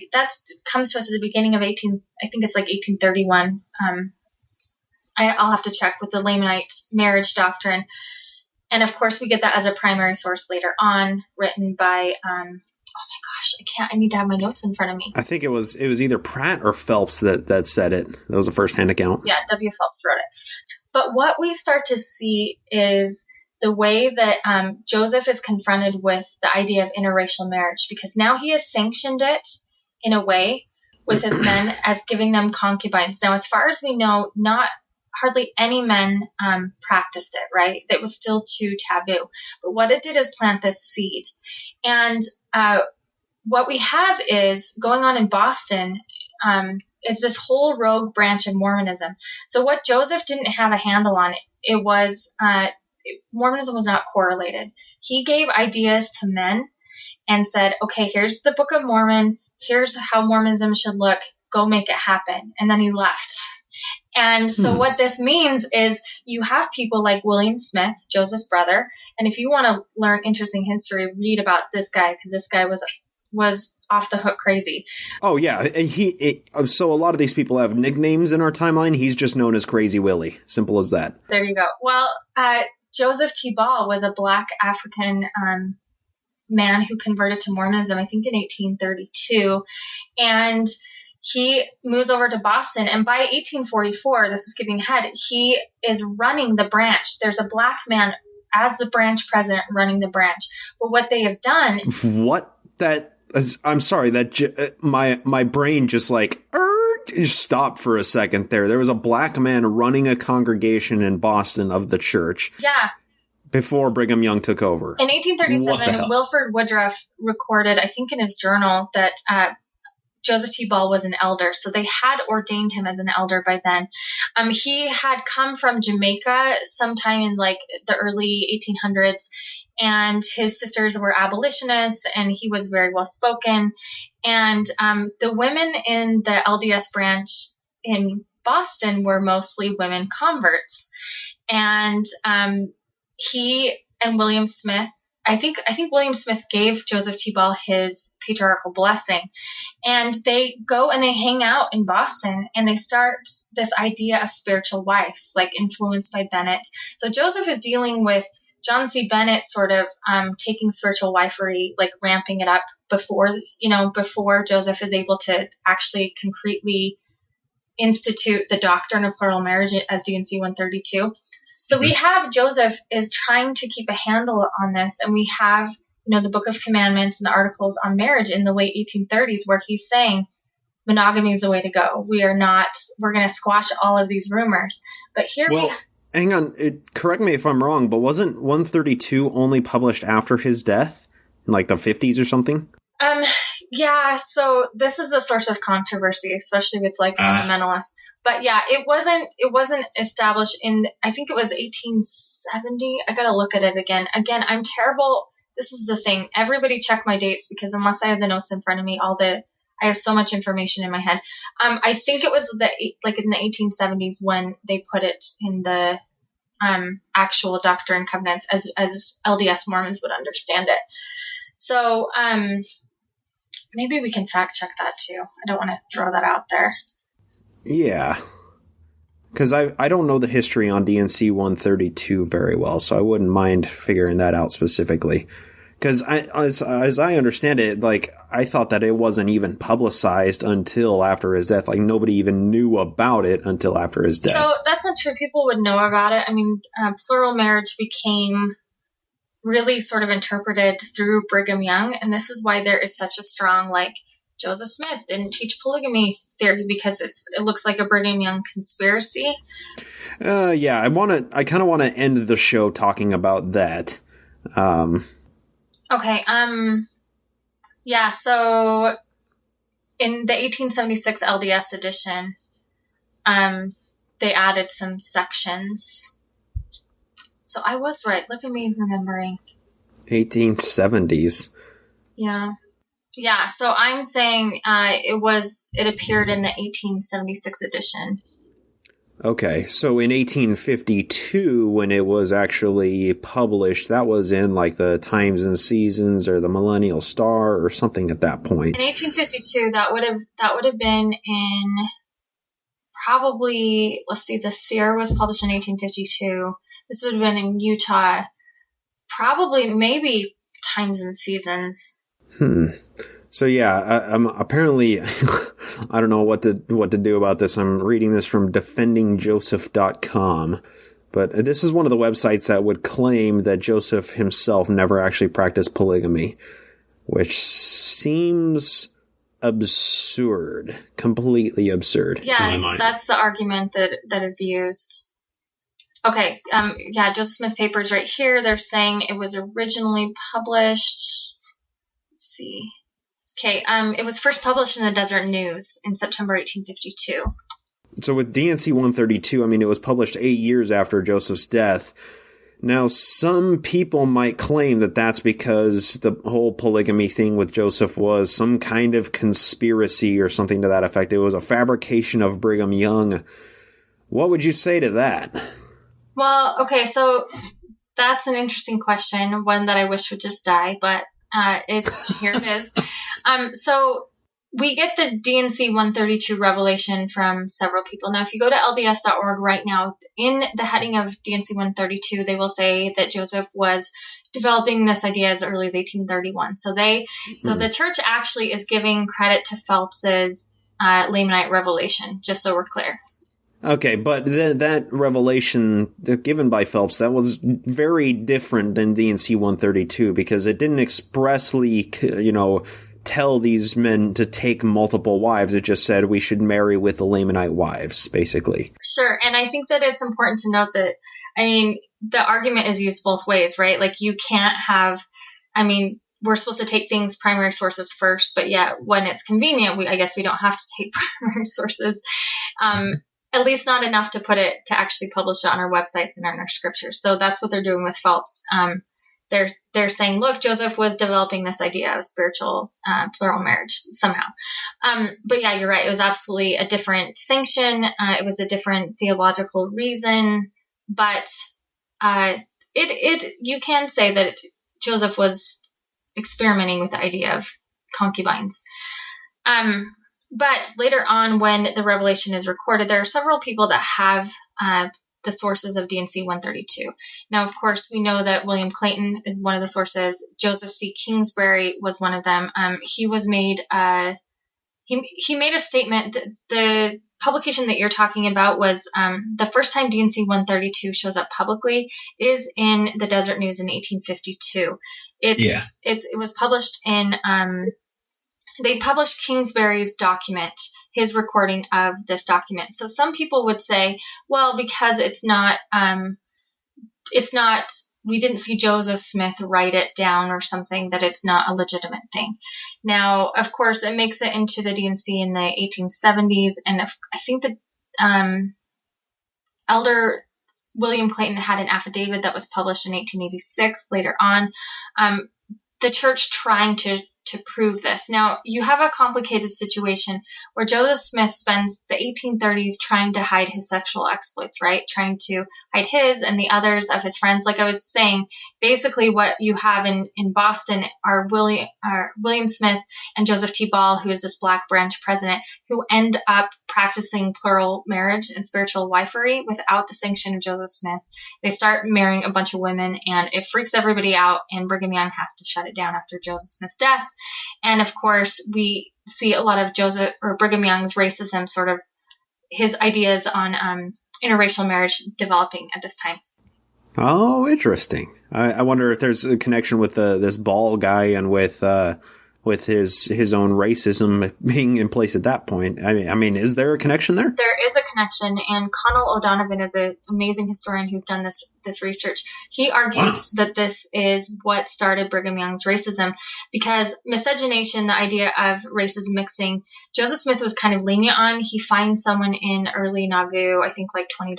comes to us at the beginning of 1831. I'll have to check with the Lamanite marriage doctrine. And of course, we get that as a primary source later on, written by, I need to have my notes in front of me. I think it was either Pratt or Phelps that said it. That was a first-hand account. Yeah, W. Phelps wrote it. But what we start to see is the way that Joseph is confronted with the idea of interracial marriage, because now he has sanctioned it in a way with his men as giving them concubines. Now, as far as we know, hardly any men practiced it, right? It was still too taboo. But what it did is plant this seed. And what we have is going on in Boston is this whole rogue branch of Mormonism. So what Joseph didn't have a handle on, it was Mormonism was not correlated. He gave ideas to men and said, okay, here's the Book of Mormon. Here's how Mormonism should look. Go make it happen. And then he left. And so what this means is you have people like William Smith, Joseph's brother. And if you want to learn interesting history, read about this guy, because this guy was off the hook crazy. Oh, yeah. So a lot of these people have nicknames in our timeline. He's just known as Crazy Willie. Simple as that. There you go. Well, Joseph T. Ball was a black African man who converted to Mormonism, I think in 1832. And he moves over to Boston, and by 1844, this is skipping ahead, he is running the branch. There's a black man as the branch president running the branch. But what they have done... I'm sorry that my brain just like just stopped for a second there. There was a black man running a congregation in Boston of the church. Yeah. Before Brigham Young took over. In 1837, Wilford Woodruff recorded, I think in his journal, that Joseph T. Ball was an elder. So they had ordained him as an elder by then. He had come from Jamaica sometime in like the early 1800s, and his sisters were abolitionists, and he was very well spoken. And the women in the LDS branch in Boston were mostly women converts. And he and William Smith, I think William Smith gave Joseph T. Ball his patriarchal blessing, and they go and they hang out in Boston, and they start this idea of spiritual wives, like influenced by Bennett. So Joseph is dealing with John C. Bennett sort of taking spiritual wifery, like ramping it up before Joseph is able to actually concretely institute the doctrine of plural marriage as D&C 132. So we have Joseph is trying to keep a handle on this, and we have, the Book of Commandments and the articles on marriage in the late 1830s where he's saying monogamy is the way to go. We're going to squash all of these rumors. But here hang on, correct me if I'm wrong, but wasn't 132 only published after his death in like the 50s or something? Yeah, so this is a source of controversy, especially with like fundamentalists. But yeah, it wasn't established in, I think it was 1870. I gotta look at it again. Again, I'm terrible. This is the thing. Everybody check my dates, because unless I have the notes in front of me, I have so much information in my head. I think it was in the 1870s when they put it in the actual Doctrine and Covenants as LDS Mormons would understand it. So maybe we can fact check that too. I don't want to throw that out there. Yeah, because I don't know the history on D&C 132 very well, so I wouldn't mind figuring that out specifically. Because as I understand it, like, I thought that it wasn't even publicized until after his death. Like, nobody even knew about it until after his death. So that's not true. People would know about it. I mean, plural marriage became really sort of interpreted through Brigham Young, and this is why there is such a strong, like, Joseph Smith didn't teach polygamy theory, because it looks like a Brigham Young conspiracy. Yeah, I kind of want to end the show talking about that. Okay. Yeah. So in the 1876 LDS edition, they added some sections. So I was right. Look at me remembering. 1870s. Yeah. Yeah, so I'm saying it appeared in the 1876 edition. Okay, so in 1852, when it was actually published, that was in like the Times and Seasons or the Millennial Star or something at that point. In 1852, that would have been in probably, let's see, the Seer was published in 1852. This would have been in Utah, probably maybe Times and Seasons. So yeah, apparently, I don't know what to do about this. I'm reading this from defendingjoseph.com, but this is one of the websites that would claim that Joseph himself never actually practiced polygamy, which seems absurd, completely absurd. Yeah, in my mind. That's the argument that is used. Okay, yeah, Joseph Smith papers right here. They're saying it was originally published. Let's see. Okay, it was first published in the Desert News in September 1852. So with D&C 132, I mean, it was published 8 years after Joseph's death. Now, some people might claim that that's because the whole polygamy thing with Joseph was some kind of conspiracy or something to that effect. It was a fabrication of Brigham Young. What would you say to that? Well, okay, so that's an interesting question, one that I wish would just die, but here it is. So we get the D&C 132 revelation from several people. Now, if you go to LDS.org right now, in the heading of D&C 132, they will say that Joseph was developing this idea as early as 1831. So the church actually is giving credit to Phelps's Lamanite revelation, just so we're clear. Okay, but that revelation given by Phelps, that was very different than D&C 132 because it didn't expressly, tell these men to take multiple wives. It just said we should marry with the Lamanite wives, basically. Sure. And I think that it's important to note that, the argument is used both ways, right? Like you can't have, we're supposed to take things primary sources first, but yet when it's convenient, I guess we don't have to take primary sources, at least not enough to actually publish it on our websites and on our scriptures. So that's what they're doing with Phelps. They're saying, look, Joseph was developing this idea of spiritual plural marriage somehow. But yeah, you're right. It was absolutely a different sanction. It was a different theological reason, but you can say that Joseph was experimenting with the idea of concubines. But later on, when the revelation is recorded, there are several people that have the sources of D&C 132. Now, of course, we know that William Clayton is one of the sources. Joseph C. Kingsbury was one of them. He made a statement that the publication that you're talking about was the first time D&C 132 shows up publicly is in the Desert News in 1852. It was published in they published Kingsbury's document, his recording of this document. So some people would say, well, because it's not, we didn't see Joseph Smith write it down or something, that it's not a legitimate thing. Now, of course, it makes it into the D&C in the 1870s. And I think that Elder William Clayton had an affidavit that was published in 1886 later on. The church trying to prove this. Now, you have a complicated situation where Joseph Smith spends the 1830s trying to hide his sexual exploits, right? Trying to hide his and the others of his friends. Like I was saying, basically what you have in Boston are William Smith and Joseph T. Ball, who is this Black Branch president, who end up practicing plural marriage and spiritual wifery without the sanction of Joseph Smith. They start marrying a bunch of women, and it freaks everybody out, and Brigham Young has to shut it down after Joseph Smith's death. And of course, we see a lot of Brigham Young's racism, sort of his ideas on interracial marriage developing at this time. Oh, interesting. I wonder if there's a connection with this Ball guy and with his own racism being in place at that point. I mean, is there a connection there? There is a connection, and Connell O'Donovan is an amazing historian who's done this research. He argues that this is what started Brigham Young's racism, because miscegenation, the idea of races mixing, Joseph Smith was kind of lenient on. He fined someone in early Nauvoo, I think like $20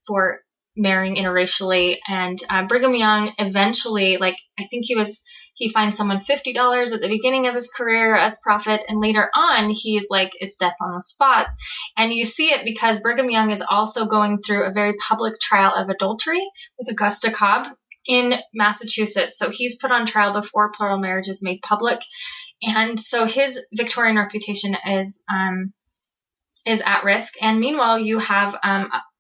for marrying interracially, and Brigham Young eventually, I think he finds someone $50 at the beginning of his career as prophet, and later on he's like, it's death on the spot. And you see it because Brigham Young is also going through a very public trial of adultery with Augusta Cobb in Massachusetts. So he's put on trial before plural marriage is made public, and so his Victorian reputation is at risk. And meanwhile, you have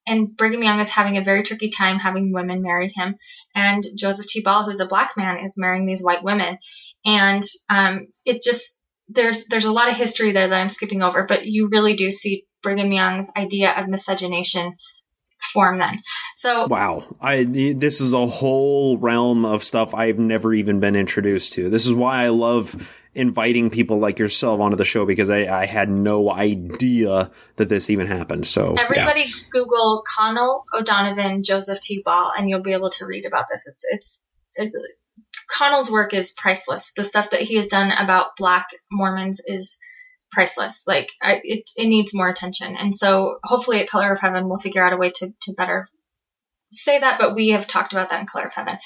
and Brigham Young is having a very tricky time having women marry him. And Joseph T. Ball, who's a Black man, is marrying these white women. And there's a lot of history there that I'm skipping over, but you really do see Brigham Young's idea of miscegenation form then. So wow, this is a whole realm of stuff I've never even been introduced to. This is why I love inviting people like yourself onto the show, because I had no idea that this even happened. So everybody Google Connell O'Donovan, Joseph T. Ball, and you'll be able to read about this. It's Connell's work is priceless. The stuff that he has done about Black Mormons is priceless. It needs more attention. And so hopefully at Color of Heaven, we'll figure out a way to better say that, but we have talked about that in Color of Heaven.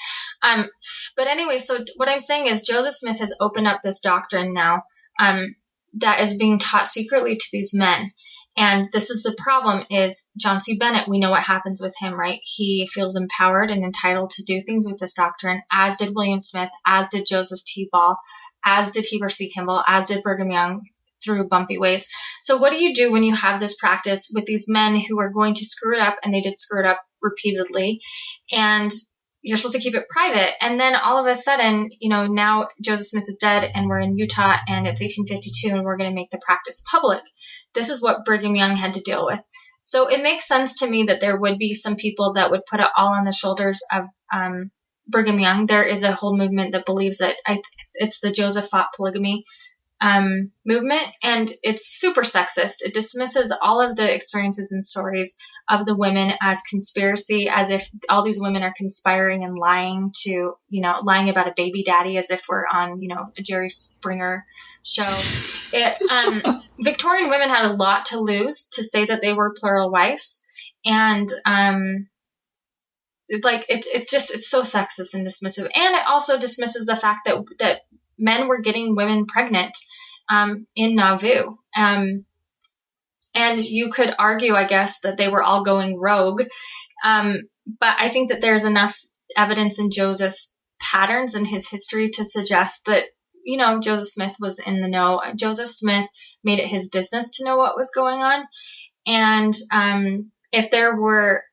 But anyway, so what I'm saying is Joseph Smith has opened up this doctrine now that is being taught secretly to these men. And this is the problem is John C. Bennett, we know what happens with him, right? He feels empowered and entitled to do things with this doctrine, as did William Smith, as did Joseph T. Ball, as did Heber C. Kimball, as did Brigham Young, through bumpy ways. So what do you do when you have this practice with these men who are going to screw it up, and they did screw it up repeatedly, and you're supposed to keep it private, and then all of a sudden, now Joseph Smith is dead, and we're in Utah, and it's 1852, and we're going to make the practice public. This is what Brigham Young had to deal with. So it makes sense to me that there would be some people that would put it all on the shoulders of Brigham Young. There is a whole movement that believes that it's the Joseph fought polygamy movement, and it's super sexist. It dismisses all of the experiences and stories of the women as conspiracy, as if all these women are conspiring and lying about a baby daddy, as if we're on, a Jerry Springer show. Victorian women had a lot to lose to say that they were plural wives, and it's so sexist and dismissive, and it also dismisses the fact that men were getting women pregnant in Nauvoo. And you could argue, I guess, that they were all going rogue. But I think that there's enough evidence in Joseph's patterns and his history to suggest that, Joseph Smith was in the know. Joseph Smith made it his business to know what was going on. And if there were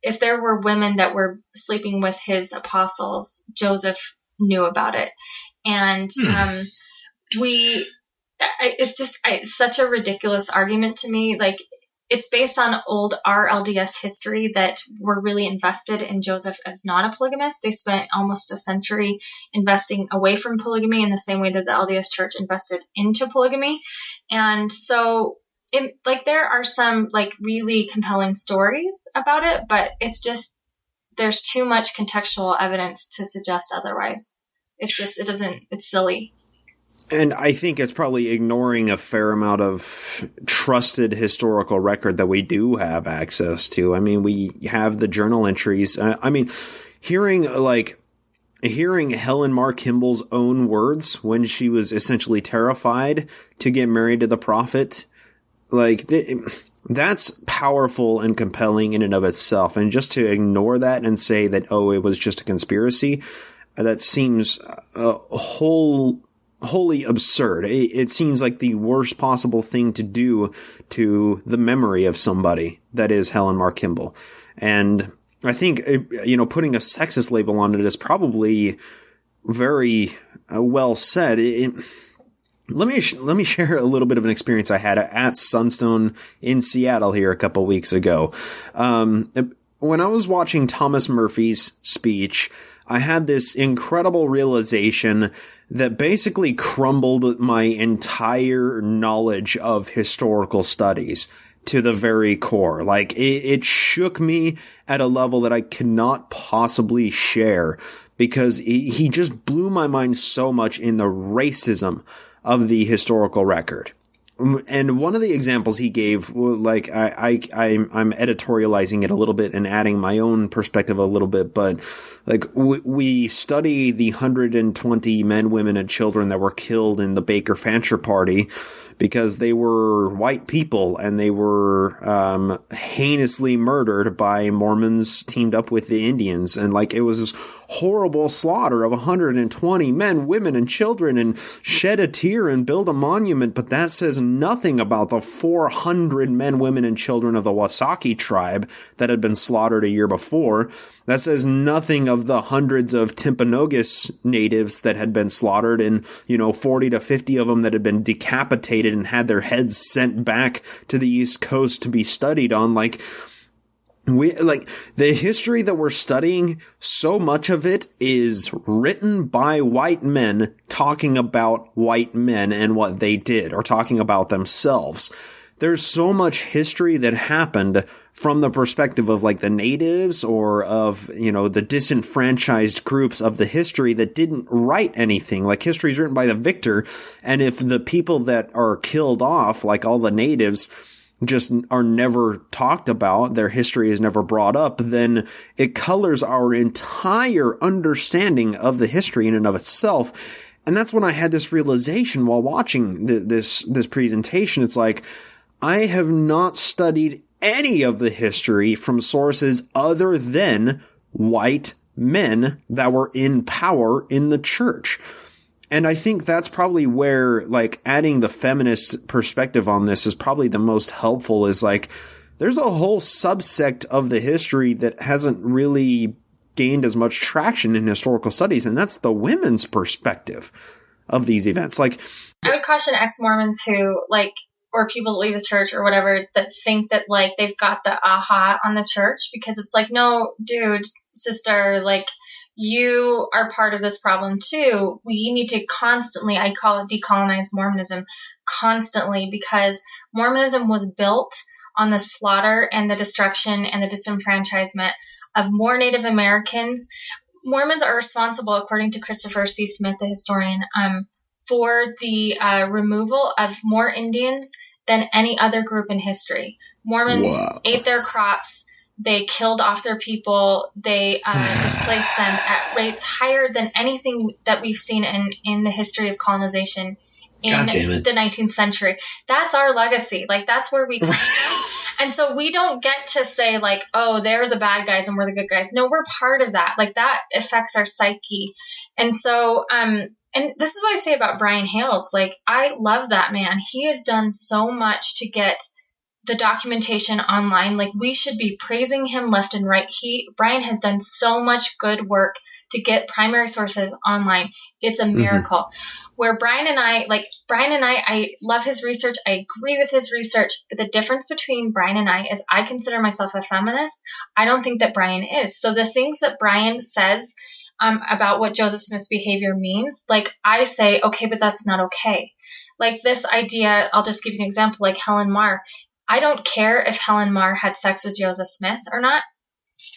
women that were sleeping with his apostles, Joseph knew about it. And it's such a ridiculous argument to me. Like, it's based on old RLDS history that we're really invested in Joseph as not a polygamist. They spent almost a century investing away from polygamy in the same way that the LDS Church invested into polygamy. And so there are some really compelling stories about it, but it's just, there's too much contextual evidence to suggest otherwise. It's silly. And I think it's probably ignoring a fair amount of trusted historical record that we do have access to. I mean, we have the journal entries. Hearing Helen Mar Kimball's own words when she was essentially terrified to get married to the prophet, that's powerful and compelling in and of itself. And just to ignore that and say that, it was just a conspiracy, that seems wholly absurd. It seems like the worst possible thing to do to the memory of somebody that is Helen Mar Kimball. And I think, putting a sexist label on it is probably very well said. Let me share a little bit of an experience I had at Sunstone in Seattle here a couple weeks ago. When I was watching Thomas Murphy's speech, I had this incredible realization that basically crumbled my entire knowledge of historical studies to the very core. It shook me at a level that I cannot possibly share, because he just blew my mind so much in the racism of the historical record. And one of the examples he gave, I'm editorializing it a little bit and adding my own perspective a little bit, but we study the 120 men, women, and children that were killed in the Baker Fancher party because they were white people and they were heinously murdered by Mormons teamed up with the Indians. And it was this horrible slaughter of 120 men, women, and children, and shed a tear and build a monument. But that says nothing about the 400 men, women, and children of the Wasaki tribe that had been slaughtered a year before. That says nothing of the hundreds of Timpanogos natives that had been slaughtered, and 40 to 50 of them that had been decapitated and had their heads sent back to the East Coast to be studied on. The history that we're studying, so much of it is written by white men talking about white men and what they did, or talking about themselves. There's so much history that happened from the perspective of the natives or of, the disenfranchised groups of the history that didn't write anything. History is written by the victor. And if the people that are killed off, all the natives, just are never talked about, their history is never brought up, then it colors our entire understanding of the history in and of itself. And that's when I had this realization while watching this presentation. It's I have not studied any of the history from sources other than white men that were in power in the church. And I think that's probably where, adding the feminist perspective on this is probably the most helpful, is there's a whole subsect of the history that hasn't really gained as much traction in historical studies, and that's the women's perspective of these events. I would caution ex-Mormons who, or people that leave the church or whatever, that think that they've got the aha on the church, because it's no, dude, sister, you are part of this problem too. We need to constantly, I call it decolonize Mormonism, constantly, because Mormonism was built on the slaughter and the destruction and the disenfranchisement of more Native Americans. Mormons are responsible, according to Christopher C. Smith, the historian, for the removal of more Indians than any other group in history. Mormons ate their crops. They killed off their people. They displaced them at rates higher than anything that we've seen in the history of colonization in the 19th century. That's our legacy. Like, that's where we come from. And so we don't get to say, like, oh, they're the bad guys and we're the good guys. No, we're part of that. Like, that affects our psyche. And so, and this is what I say about Brian Hales. Like, I love that man. He has done so much to get the documentation online. Like, we should be praising him left and right. Brian has done so much good work to get primary sources online. It's a miracle. Where Brian and I love his research. I agree with his research. But the difference between Brian and I is I consider myself a feminist. I don't think that Brian is. So the things that Brian says about what Joseph Smith's behavior means, like, I say, okay, but that's not okay. Like, this idea, I'll just give you an example, like Helen Marr. I don't care if Helen Marr had sex with Joseph Smith or not.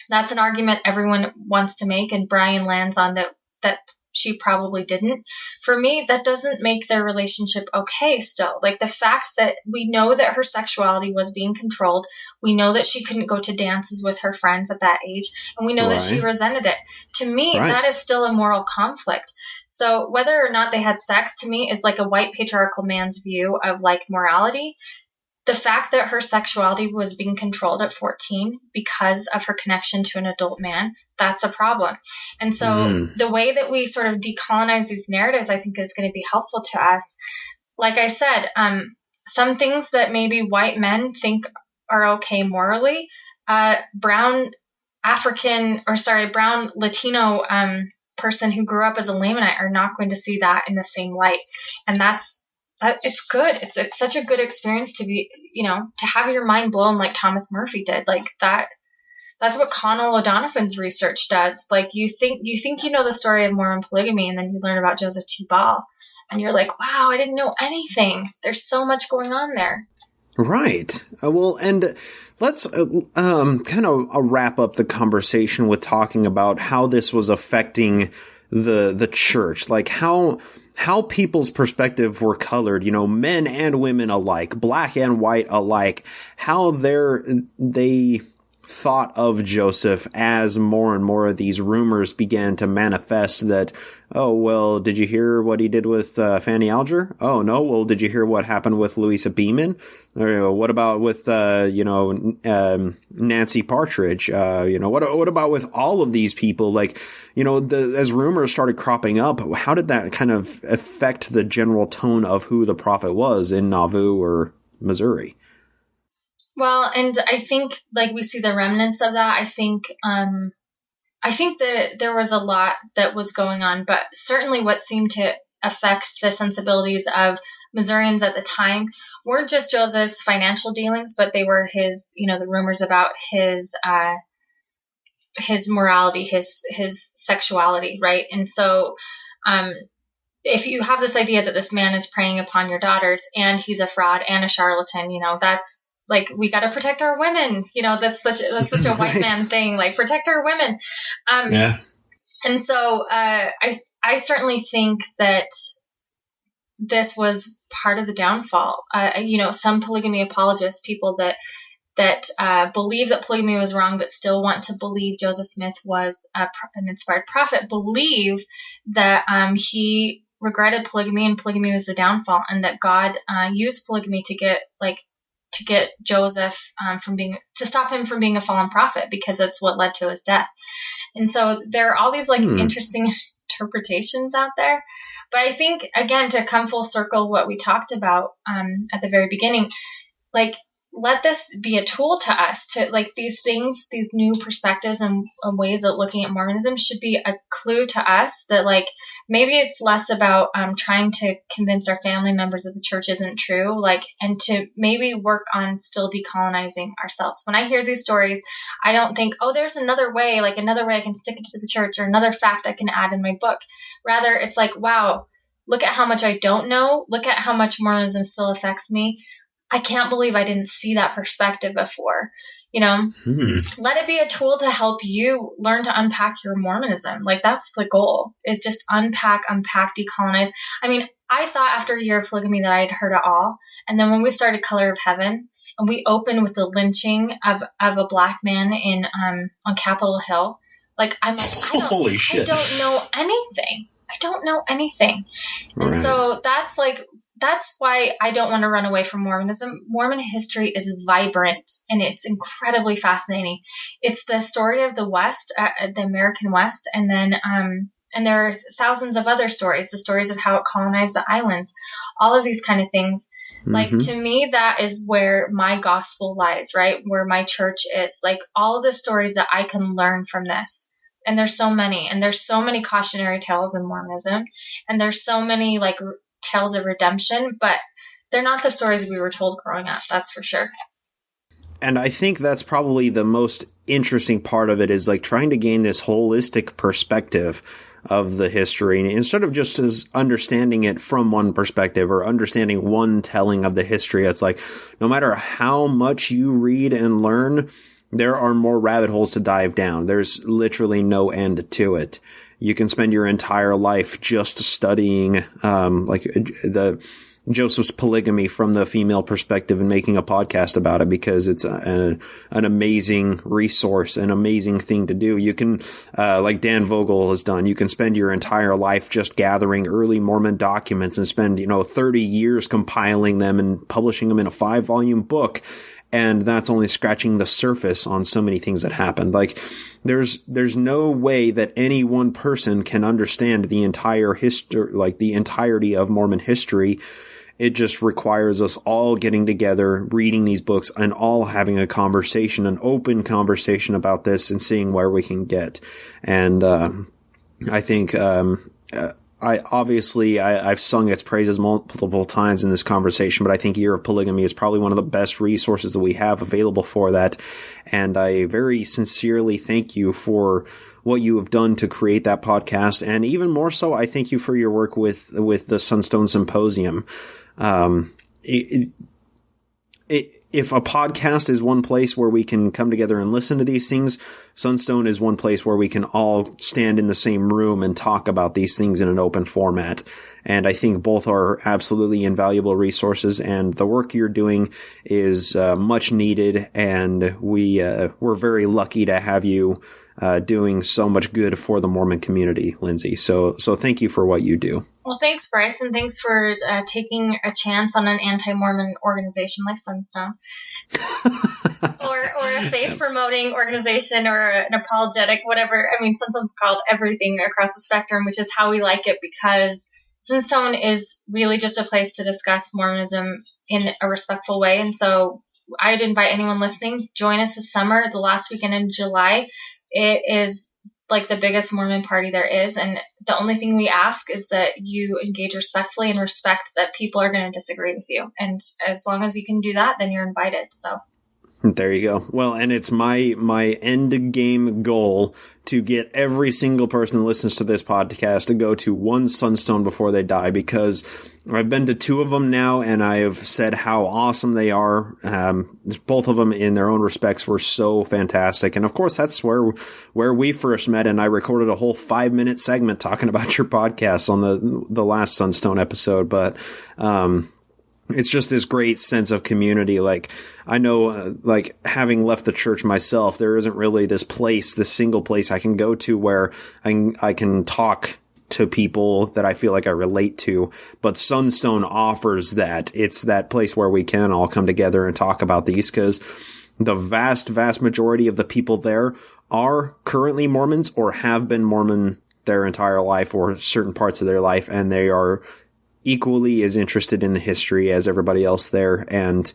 That's an argument everyone wants to make, and Brian lands on that she probably didn't. For me, that doesn't make their relationship okay still. Like, the fact that we know that her sexuality was being controlled, we know that she couldn't go to dances with her friends at that age, and we know that she resented it. To me, that is still a moral conflict. So whether or not they had sex, to me, is like a white patriarchal man's view of, like, morality. The fact that her sexuality was being controlled at 14 because of her connection to an adult man, that's a problem. And so the way that we sort of decolonize these narratives, I think, is going to be helpful to us. Like I said, some things that maybe white men think are okay morally, brown Latino person who grew up as a Lamanite are not going to see that in the same light. And it's good. It's such a good experience to be, to have your mind blown like Thomas Murphy did. Like, that's what Connell O'Donovan's research does. Like, you think you know the story of Mormon polygamy, and then you learn about Joseph T. Ball, and you're like, wow, I didn't know anything. There's so much going on there. Right. Well, and let's kind of wrap up the conversation with talking about how this was affecting the church, like how people's perspective were colored, men and women alike, black and white alike, how they thought of Joseph as more and more of these rumors began to manifest that, oh, well, did you hear what he did with Fanny Alger? Oh, no. Well, did you hear what happened with Louisa Beeman? Or what about with, Nancy Partridge? What about with all of these people? Like, as rumors started cropping up, how did that kind of affect the general tone of who the prophet was in Nauvoo or Missouri? Well, and I think, like, we see the remnants of that. I think that there was a lot that was going on, but certainly what seemed to affect the sensibilities of Missourians at the time weren't just Joseph's financial dealings, but they were his, the rumors about his morality, his sexuality, right? And so, if you have this idea that this man is preying upon your daughters and he's a fraud and a charlatan, that's like, we got to protect our women. That's such a white man thing, like, protect our women. And so, I certainly think that this was part of the downfall. Some polygamy apologists, people that believe that polygamy was wrong, but still want to believe Joseph Smith was an inspired prophet, believe that he regretted polygamy and polygamy was the downfall, and that God used polygamy to get Joseph to stop him from being a fallen prophet, because that's what led to his death. And so there are all these interesting interpretations out there. But I think, again, to come full circle what we talked about at the very beginning, like, let this be a tool to us to like these things, these new perspectives and ways of looking at Mormonism should be a clue to us that like maybe it's less about trying to convince our family members that the church isn't true, like, and to maybe work on still decolonizing ourselves. When I hear these stories, I don't think, oh, there's another way I can stick it to the church or another fact I can add in my book. Rather, it's like, wow, look at how much I don't know. Look at how much Mormonism still affects me. I can't believe I didn't see that perspective before. Let it be a tool to help you learn to unpack your Mormonism. Like that's the goal, is just unpack, decolonize. I mean, I thought after a year of polygamy that I had heard it all. And then when we started Color of Heaven and we opened with the lynching of a black man in on Capitol Hill, like I'm like, Holy shit. I don't know anything. I don't know anything. Right. And so that's why I don't want to run away from Mormonism. Mormon history is vibrant and it's incredibly fascinating. It's the story of the West, the American West, and then and there are thousands of other stories, the stories of how it colonized the islands, all of these kind of things. Like to me, that is where my gospel lies, right? Where my church is. Like all of the stories that I can learn from this. And there's so many, cautionary tales in Mormonism, and there's so many like tales of redemption, but they're not the stories we were told growing up. That's for sure. And I think that's probably the most interesting part of it, is like trying to gain this holistic perspective of the history, and instead of just as understanding it from one perspective or understanding one telling of the history. It's like no matter how much you read and learn, there are more rabbit holes to dive down. There's literally no end to it. You can spend your entire life just studying, like the Joseph's polygamy from the female perspective and making a podcast about it, because it's an amazing resource, an amazing thing to do. You can, like Dan Vogel has done, you can spend your entire life just gathering early Mormon documents and spend, 30 years compiling them and publishing them in a 5-volume book. And that's only scratching the surface on so many things that happened. Like, there's no way that any one person can understand the entire history, like the entirety of Mormon history. It just requires us all getting together, reading these books, and all having a conversation, an open conversation about this, and seeing where we can get. And I think I've sung its praises multiple times in this conversation, but I think Year of Polygamy is probably one of the best resources that we have available for that. And I very sincerely thank you for what you have done to create that podcast. And even more so, I thank you for your work with the Sunstone Symposium. If a podcast is one place where we can come together and listen to these things, Sunstone is one place where we can all stand in the same room and talk about these things in an open format. And I think both are absolutely invaluable resources, and the work you're doing is much needed, and we're very lucky to have you doing so much good for the Mormon community, Lindsay. So thank you for what you do. Well, thanks, Bryce, and thanks for taking a chance on an anti-Mormon organization like Sunstone, or a faith-promoting organization, or an apologetic, whatever. I mean, Sunstone's called everything across the spectrum, which is how we like it, because Sunstone is really just a place to discuss Mormonism in a respectful way. And so I'd invite anyone listening, join us this summer, the last weekend in July. It is like the biggest Mormon party there is. And the only thing we ask is that you engage respectfully and respect that people are going to disagree with you. And as long as you can do that, then you're invited. So there you go. Well, and it's my end game goal to get every single person that listens to this podcast to go to one Sunstone before they die, because I've been to 2 of them now, and I have said how awesome they are. Both of them in their own respects were so fantastic. And of course, that's where we first met, and I recorded a whole 5-minute segment talking about your podcast on the last Sunstone episode. But, it's just this great sense of community. Like, I know, like, having left the church myself, there isn't really this single place I can go to where I can talk to people that I feel like I relate to. But Sunstone offers that. It's that place where we can all come together and talk about these, because the vast, vast majority of the people there are currently Mormons or have been Mormon their entire life or certain parts of their life, and they are equally as interested in the history as everybody else there. And,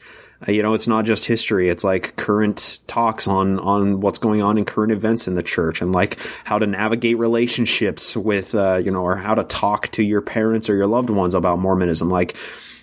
it's not just history. It's like current talks on what's going on in current events in the church, and like how to navigate relationships with, or how to talk to your parents or your loved ones about Mormonism. Like,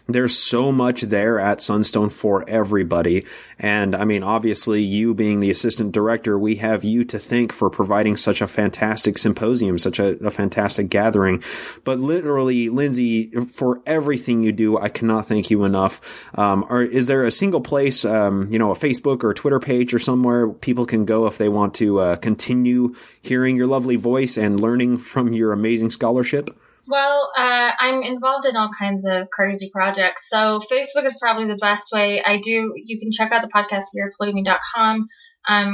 there's so much there at Sunstone for everybody. And I mean, obviously, you being the assistant director, we have you to thank for providing such a fantastic symposium, such a fantastic gathering. But literally, Lindsay, for everything you do, I cannot thank you enough. Or is there a single place, a Facebook or a Twitter page or somewhere people can go if they want to continue hearing your lovely voice and learning from your amazing scholarship? Well, I'm involved in all kinds of crazy projects. So Facebook is probably the best way. You can check out the podcast here at polygamy.com.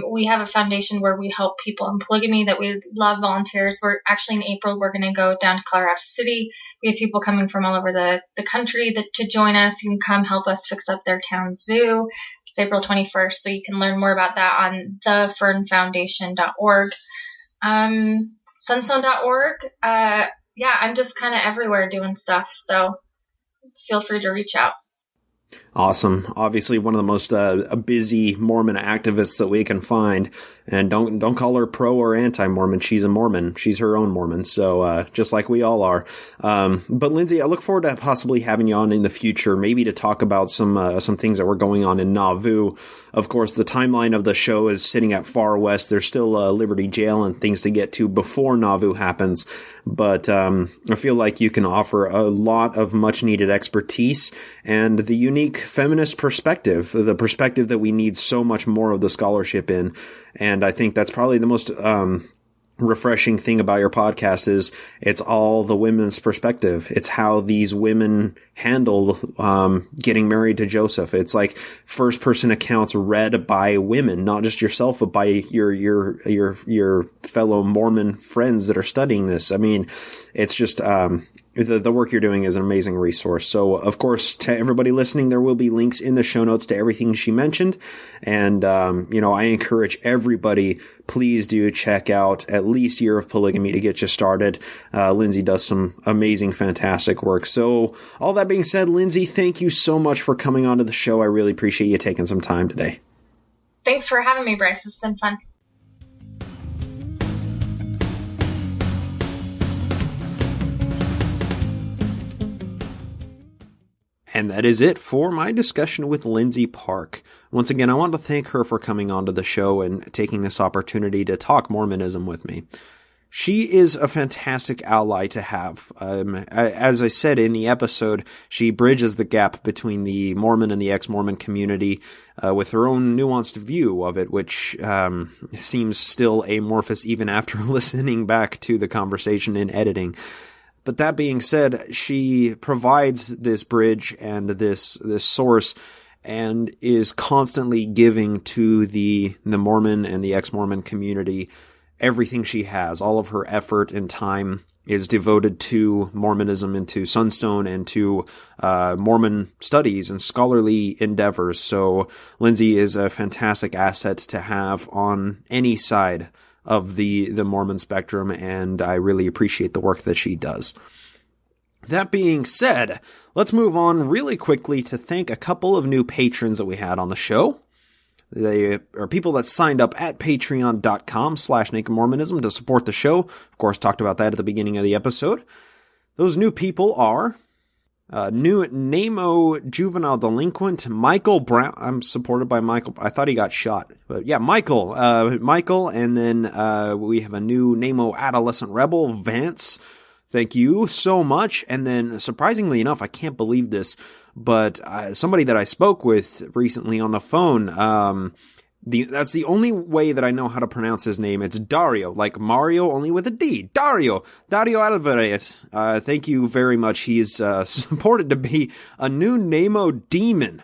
We have a foundation where we help people in polygamy that we love volunteers. We're actually in April, we're going to go down to Colorado City. We have people coming from all over the country to join us. You can come help us fix up their town zoo. It's April 21st. So you can learn more about that on thefernfoundation.org. Sunstone.org. Yeah, I'm just kind of everywhere doing stuff, so feel free to reach out. Awesome. Obviously, one of the most busy Mormon activists that we can find. And don't call her pro or anti-Mormon. She's a Mormon. She's her own Mormon. So, just like we all are. But Lindsay, I look forward to possibly having you on in the future, maybe to talk about some things that were going on in Nauvoo. Of course, the timeline of the show is sitting at Far West. There's still Liberty Jail and things to get to before Nauvoo happens. But, I feel like you can offer a lot of much needed expertise and the unique feminist perspective, the perspective that we need so much more of the scholarship in. And I think that's probably the most refreshing thing about your podcast is it's all the women's perspective. It's how these women handle getting married to Joseph. It's like first person accounts read by women, not just yourself, but by your fellow Mormon friends that are studying this. I mean, it's just the work you're doing is an amazing resource. So, of course, to everybody listening, there will be links in the show notes to everything she mentioned. And, I encourage everybody, please do check out at least Year of Polygamy to get you started. Lindsay does some amazing, fantastic work. So, all that being said, Lindsay, thank you so much for coming onto the show. I really appreciate you taking some time today. Thanks for having me, Bryce. It's been fun. And that is it for my discussion with Lindsay Park. Once again, I want to thank her for coming onto the show and taking this opportunity to talk Mormonism with me. She is a fantastic ally to have. As I said in the episode, she bridges the gap between the Mormon and the ex-Mormon community with her own nuanced view of it, which seems still amorphous even after listening back to the conversation in editing. But that being said, she provides this bridge and this source and is constantly giving to the Mormon and the ex-Mormon community everything she has. All of her effort and time is devoted to Mormonism and to Sunstone and to Mormon studies and scholarly endeavors. So Lindsay is a fantastic asset to have on any side of the Mormon spectrum, and I really appreciate the work that she does. That being said, let's move on really quickly to thank a couple of new patrons that we had on the show. They are people that signed up at patreon.com/nakedmormonism to support the show. Of course, talked about that at the beginning of the episode. Those new people are new Nemo juvenile delinquent Michael Brown. I'm supported by Michael. I thought he got shot, but yeah, Michael, and then we have a new Nemo adolescent rebel Vance. Thank you so much. And then surprisingly enough, I can't believe this, but somebody that I spoke with recently on the phone, that's the only way that I know how to pronounce his name. It's Dario, like Mario, only with a D. Dario Alvarez. Thank you very much. He's supported to be a new Nemo demon.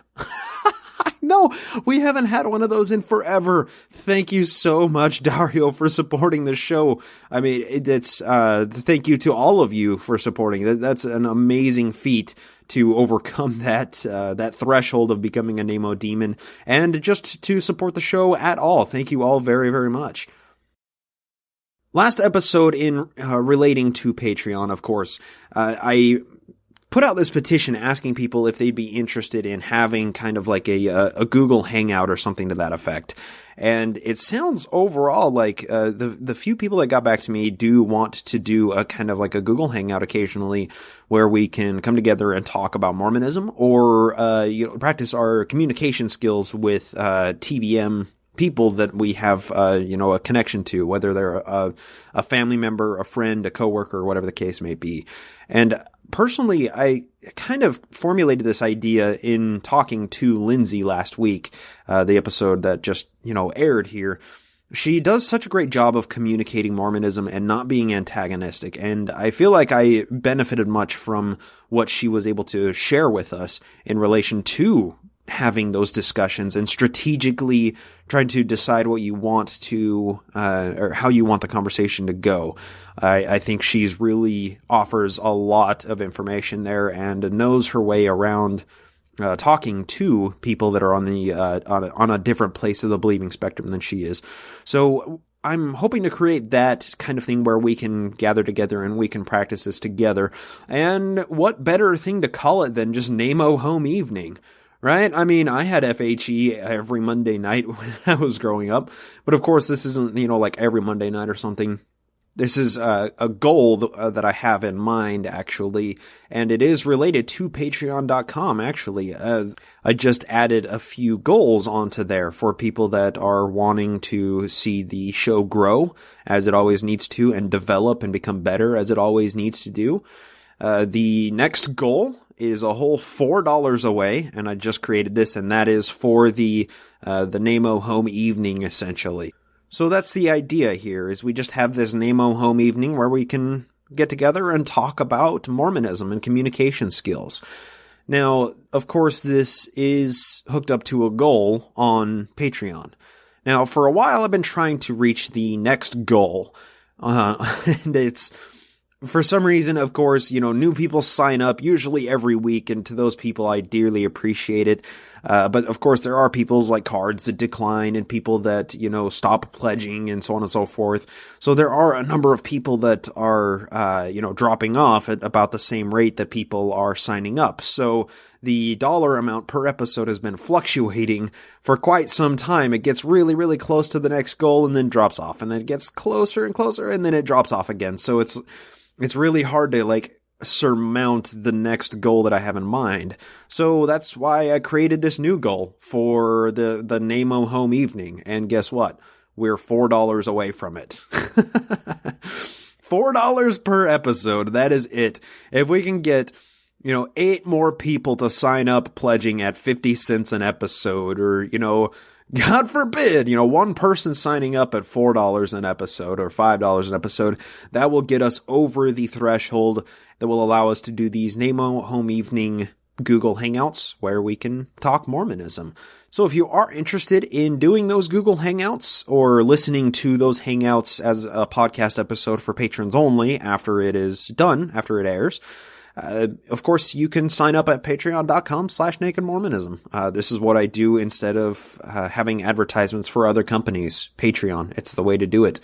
No, we haven't had one of those in forever. Thank you so much, Dario, for supporting the show. I mean, thank you to all of you for supporting. That's an amazing feat to overcome that threshold of becoming a Nemo demon and just to support the show at all. Thank you all very, very much. Last episode in relating to Patreon, of course, I put out this petition asking people if they'd be interested in having kind of like a Google Hangout or something to that effect. And it sounds overall like the few people that got back to me do want to do a kind of like a Google Hangout occasionally where we can come together and talk about Mormonism or practice our communication skills with TBM people that we have a connection to, whether they're a family member, a friend, a coworker, whatever the case may be. And personally, I kind of formulated this idea in talking to Lindsay last week, the episode that just, aired here. She does such a great job of communicating Mormonism and not being antagonistic, and I feel like I benefited much from what she was able to share with us in relation to having those discussions and strategically trying to decide what you want to, or how you want the conversation to go. I think she's really offers a lot of information there and knows her way around, talking to people that are on the, on a different place of the believing spectrum than she is. So I'm hoping to create that kind of thing where we can gather together and we can practice this together. And what better thing to call it than just Namo Home Evening? Right? I mean, I had FHE every Monday night when I was growing up, but of course this isn't, like every Monday night or something. This is a goal that I have in mind, actually, and it is related to Patreon.com, actually. I just added a few goals onto there for people that are wanting to see the show grow, as it always needs to, and develop and become better, as it always needs to do. The next goal is a whole $4 away, and I just created this, and that is for the Namo Home Evening, essentially. So that's the idea here, is we just have this Namo Home Evening where we can get together and talk about Mormonism and communication skills. Now, of course, this is hooked up to a goal on Patreon. Now, for a while, I've been trying to reach the next goal, and it's... For some reason, of course, new people sign up usually every week, and to those people, I dearly appreciate it. But of course, there are people's like cards that decline and people that, stop pledging and so on and so forth. So there are a number of people that are, dropping off at about the same rate that people are signing up. So the dollar amount per episode has been fluctuating for quite some time. It gets really, really close to the next goal and then drops off, and then it gets closer and closer and then it drops off again. So it's really hard to surmount the next goal that I have in mind. So that's why I created this new goal for the Namo Home Evening. And guess what? We're $4 away from it. $4 per episode. That is it. If we can get, 8 more people to sign up pledging at 50 cents an episode, or, God forbid, one person signing up at $4 an episode or $5 an episode, that will get us over the threshold that will allow us to do these Namo Home Evening Google Hangouts where we can talk Mormonism. So if you are interested in doing those Google Hangouts or listening to those Hangouts as a podcast episode for patrons only after it is done, after it airs, of course, you can sign up at patreon.com/nakedmormonism. This is what I do instead of having advertisements for other companies. Patreon. It's the way to do it.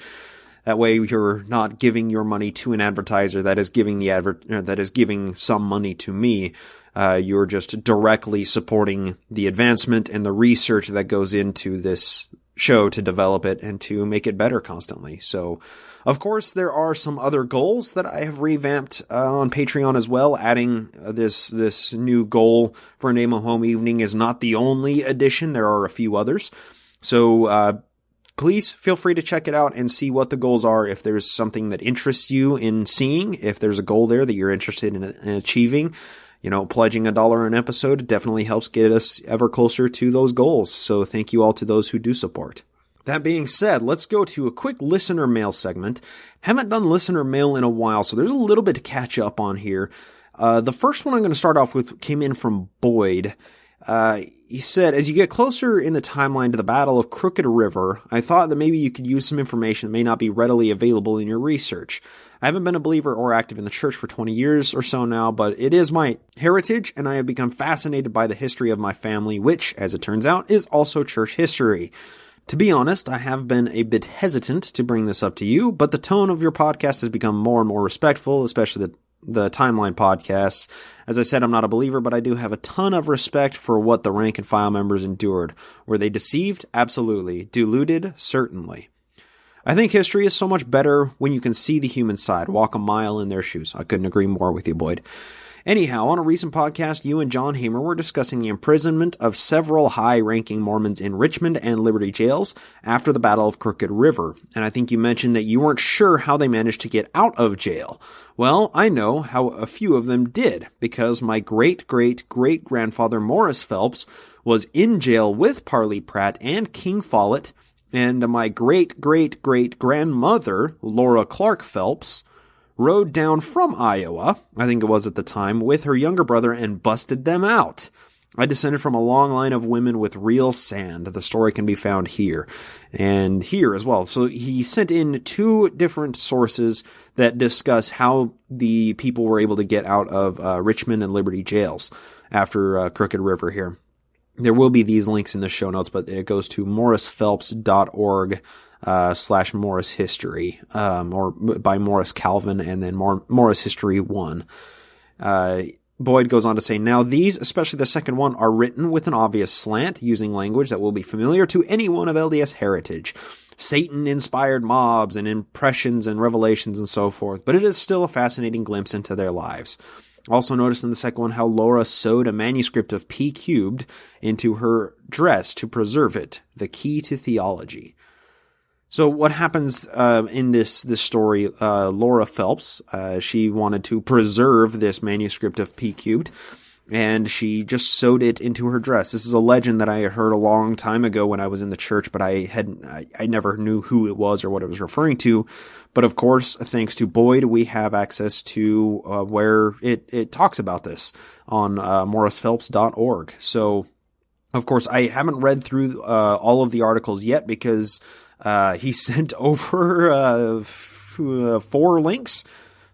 That way you're not giving your money to an advertiser that is giving that is giving some money to me. You're just directly supporting the advancement and the research that goes into this show to develop it and to make it better constantly. So, of course, there are some other goals that I have revamped on Patreon as well. Adding this new goal for Namo Home Evening is not the only addition. There are a few others. So, please feel free to check it out and see what the goals are. If there's something that interests you in seeing, if there's a goal there that you're interested in achieving, pledging $1 an episode definitely helps get us ever closer to those goals. So thank you all to those who do support. That being said, let's go to a quick listener mail segment. Haven't done listener mail in a while, so there's a little bit to catch up on here. The first one I'm going to start off with came in from Boyd. He said, as you get closer in the timeline to the Battle of Crooked River, I thought that maybe you could use some information that may not be readily available in your research. I haven't been a believer or active in the church for 20 years or so now, but it is my heritage, and I have become fascinated by the history of my family, which, as it turns out, is also church history. To be honest, I have been a bit hesitant to bring this up to you, but the tone of your podcast has become more and more respectful, especially the Timeline podcasts. As I said, I'm not a believer, but I do have a ton of respect for what the rank and file members endured. Were they deceived? Absolutely. Deluded? Certainly. I think history is so much better when you can see the human side, walk a mile in their shoes. I couldn't agree more with you, Boyd. Anyhow, on a recent podcast, you and John Hamer were discussing the imprisonment of several high-ranking Mormons in Richmond and Liberty jails after the Battle of Crooked River, and I think you mentioned that you weren't sure how they managed to get out of jail. Well, I know how a few of them did, because my great-great-great-grandfather Morris Phelps was in jail with Parley Pratt and King Follett, and my great-great-great-grandmother, Laura Clark Phelps, rode down from Iowa, I think it was at the time, with her younger brother and busted them out. I descended from a long line of women with real sand. The story can be found here and here as well. So he sent in 2 different sources that discuss how the people were able to get out of Richmond and Liberty jails after Crooked River here. There will be these links in the show notes, but it goes to morrisphelps.org / Morris History, or by Morris Calvin, and then Morris History 1. Boyd goes on to say, now these, especially the second one, are written with an obvious slant, using language that will be familiar to anyone of LDS heritage. Satan-inspired mobs and impressions and revelations and so forth, but it is still a fascinating glimpse into their lives. Also notice in the second one how Laura sewed a manuscript of P cubed into her dress to preserve it, the key to theology. So what happens in this story, Laura Phelps, she wanted to preserve this manuscript of P cubed, and she just sewed it into her dress. This is a legend that I had heard a long time ago when I was in the church, but I never knew who it was or what it was referring to. But of course, thanks to Boyd, we have access to where it talks about this on morrisphelps.org. So, of course, I haven't read through all of the articles yet because he sent over 4 links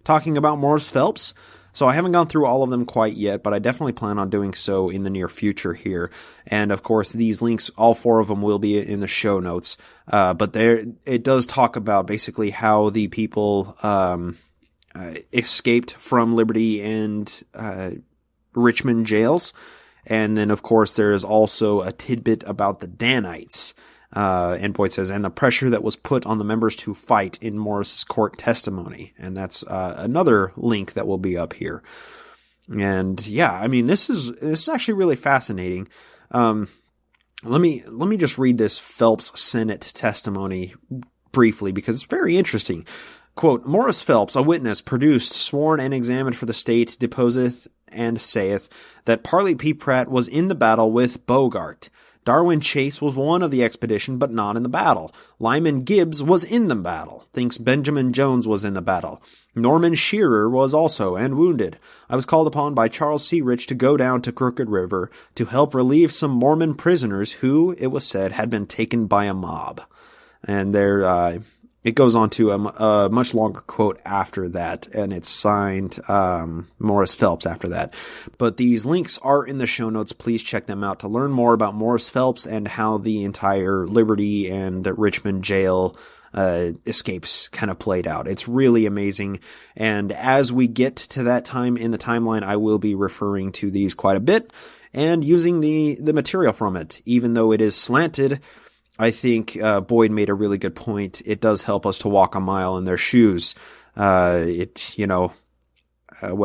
talking about Morris Phelps. So I haven't gone through all of them quite yet, but I definitely plan on doing so in the near future here. And of course, these links, all 4 of them will be in the show notes. But it does talk about basically how the people escaped from Liberty and Richmond jails. And then, of course, there is also a tidbit about the Danites. And Boyd says, and the pressure that was put on the members to fight in Morris's court testimony. And that's another link that will be up here. And yeah, I mean, this is actually really fascinating. Let me just read this Phelps Senate testimony briefly because it's very interesting. Quote, Morris Phelps, a witness produced, sworn and examined for the state, deposeth and saith that Parley P. Pratt was in the battle with Bogart. Darwin Chase was one of the expedition, but not in the battle. Lyman Gibbs was in the battle. Thinks Benjamin Jones was in the battle. Norman Shearer was also, and wounded. I was called upon by Charles C. Rich to go down to Crooked River to help relieve some Mormon prisoners who, it was said, had been taken by a mob. And there, it goes on to a much longer quote after that, and it's signed Morris Phelps after that. But these links are in the show notes. Please check them out to learn more about Morris Phelps and how the entire Liberty and Richmond jail escapes kind of played out. It's really amazing. And as we get to that time in the timeline, I will be referring to these quite a bit and using the material from it, even though it is slanted. I think Boyd made a really good point. It does help us to walk a mile in their shoes. What did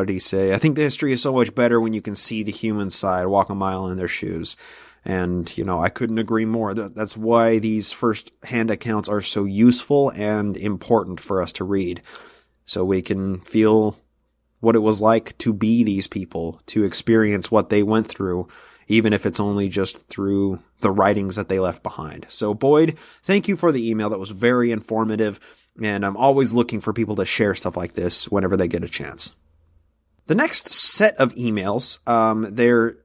he say? I think the history is so much better when you can see the human side, walk a mile in their shoes. And, I couldn't agree more. That's why these first-hand accounts are so useful and important for us to read. So we can feel what it was like to be these people, to experience what they went through, even if it's only just through the writings that they left behind. So Boyd, thank you for the email. That was very informative, and I'm always looking for people to share stuff like this whenever they get a chance. The next set of emails, there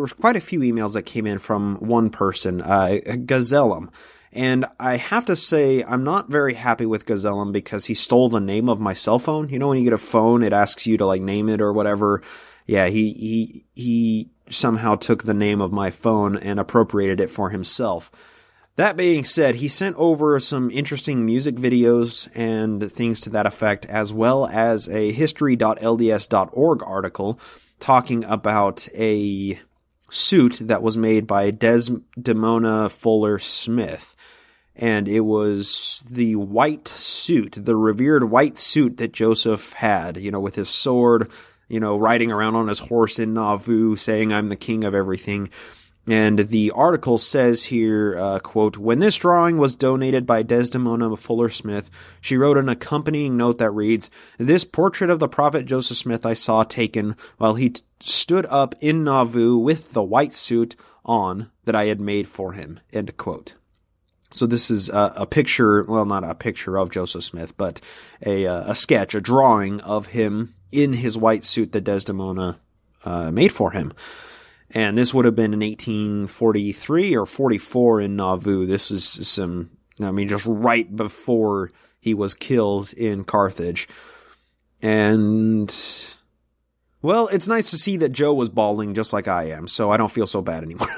were quite a few emails that came in from one person, Gazellum. And I have to say, I'm not very happy with Gazellum because he stole the name of my cell phone. When you get a phone, it asks you to name it or whatever. Yeah, he somehow took the name of my phone and appropriated it for himself. That being said, he sent over some interesting music videos and things to that effect, as well as a history.lds.org article talking about a suit that was made by Desdemona Fuller Smith. And it was the white suit, the revered white suit that Joseph had, with his sword, riding around on his horse in Nauvoo, saying, "I'm the king of everything." And the article says here, quote, "When this drawing was donated by Desdemona Fuller Smith, she wrote an accompanying note that reads, 'This portrait of the prophet Joseph Smith I saw taken while he stood up in Nauvoo with the white suit on that I had made for him,' end quote." So this is a picture, well, not a picture of Joseph Smith, but a sketch, a drawing of him in his white suit that Desdemona made for him. And this would have been in 1843 or 44 in Nauvoo. This is just right before he was killed in Carthage. And, well, it's nice to see that Joe was balding just like I am, so I don't feel so bad anymore.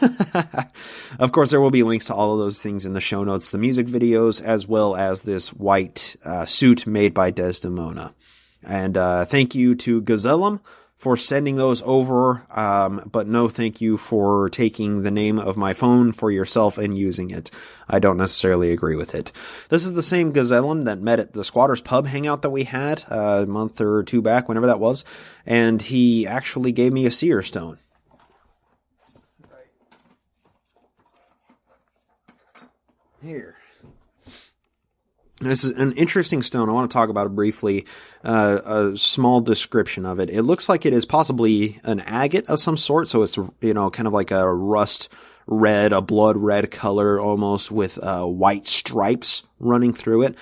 Of course, there will be links to all of those things in the show notes, the music videos, as well as this white suit made by Desdemona. And thank you to Gazellum for sending those over, but no thank you for taking the name of my phone for yourself and using it. I don't necessarily agree with it. This is the same Gazellum that met at the Squatters Pub hangout that we had a month or two back, whenever that was, and he actually gave me a seer stone. Here. This is an interesting stone. I want to talk about it briefly. A small description of it. It looks like it is possibly an agate of some sort. So it's, kind of like a rust red, a blood red color almost with white stripes running through it.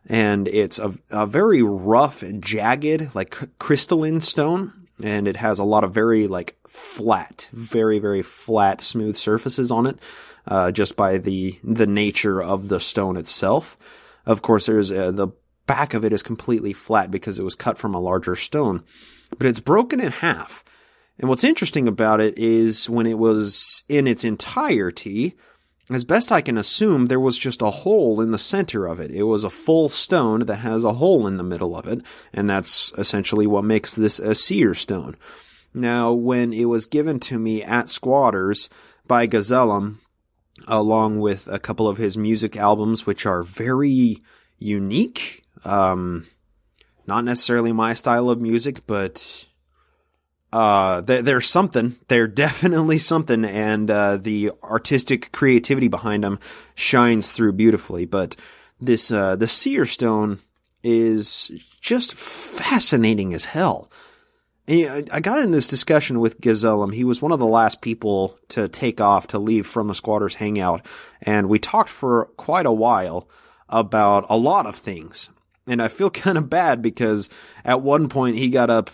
And it's a very rough, jagged, like crystalline stone. And it has a lot of very flat, very, very flat, smooth surfaces on it. Just by the nature of the stone itself. Of course, there's the back of it is completely flat because it was cut from a larger stone, but it's broken in half. And what's interesting about it is when it was in its entirety, as best I can assume, there was just a hole in the center of it. It was a full stone that has a hole in the middle of it, and that's essentially what makes this a seer stone. Now, when it was given to me at Squatters by Gazellum, along with a couple of his music albums, which are very unique. Not necessarily my style of music, but they're something. They're definitely something, and the artistic creativity behind them shines through beautifully. But this the seer stone is just fascinating as hell. And I got in this discussion with Gazellum. He was one of the last people to take off, to leave from the Squatters Hangout. And we talked for quite a while about a lot of things. And I feel kind of bad because at one point he got up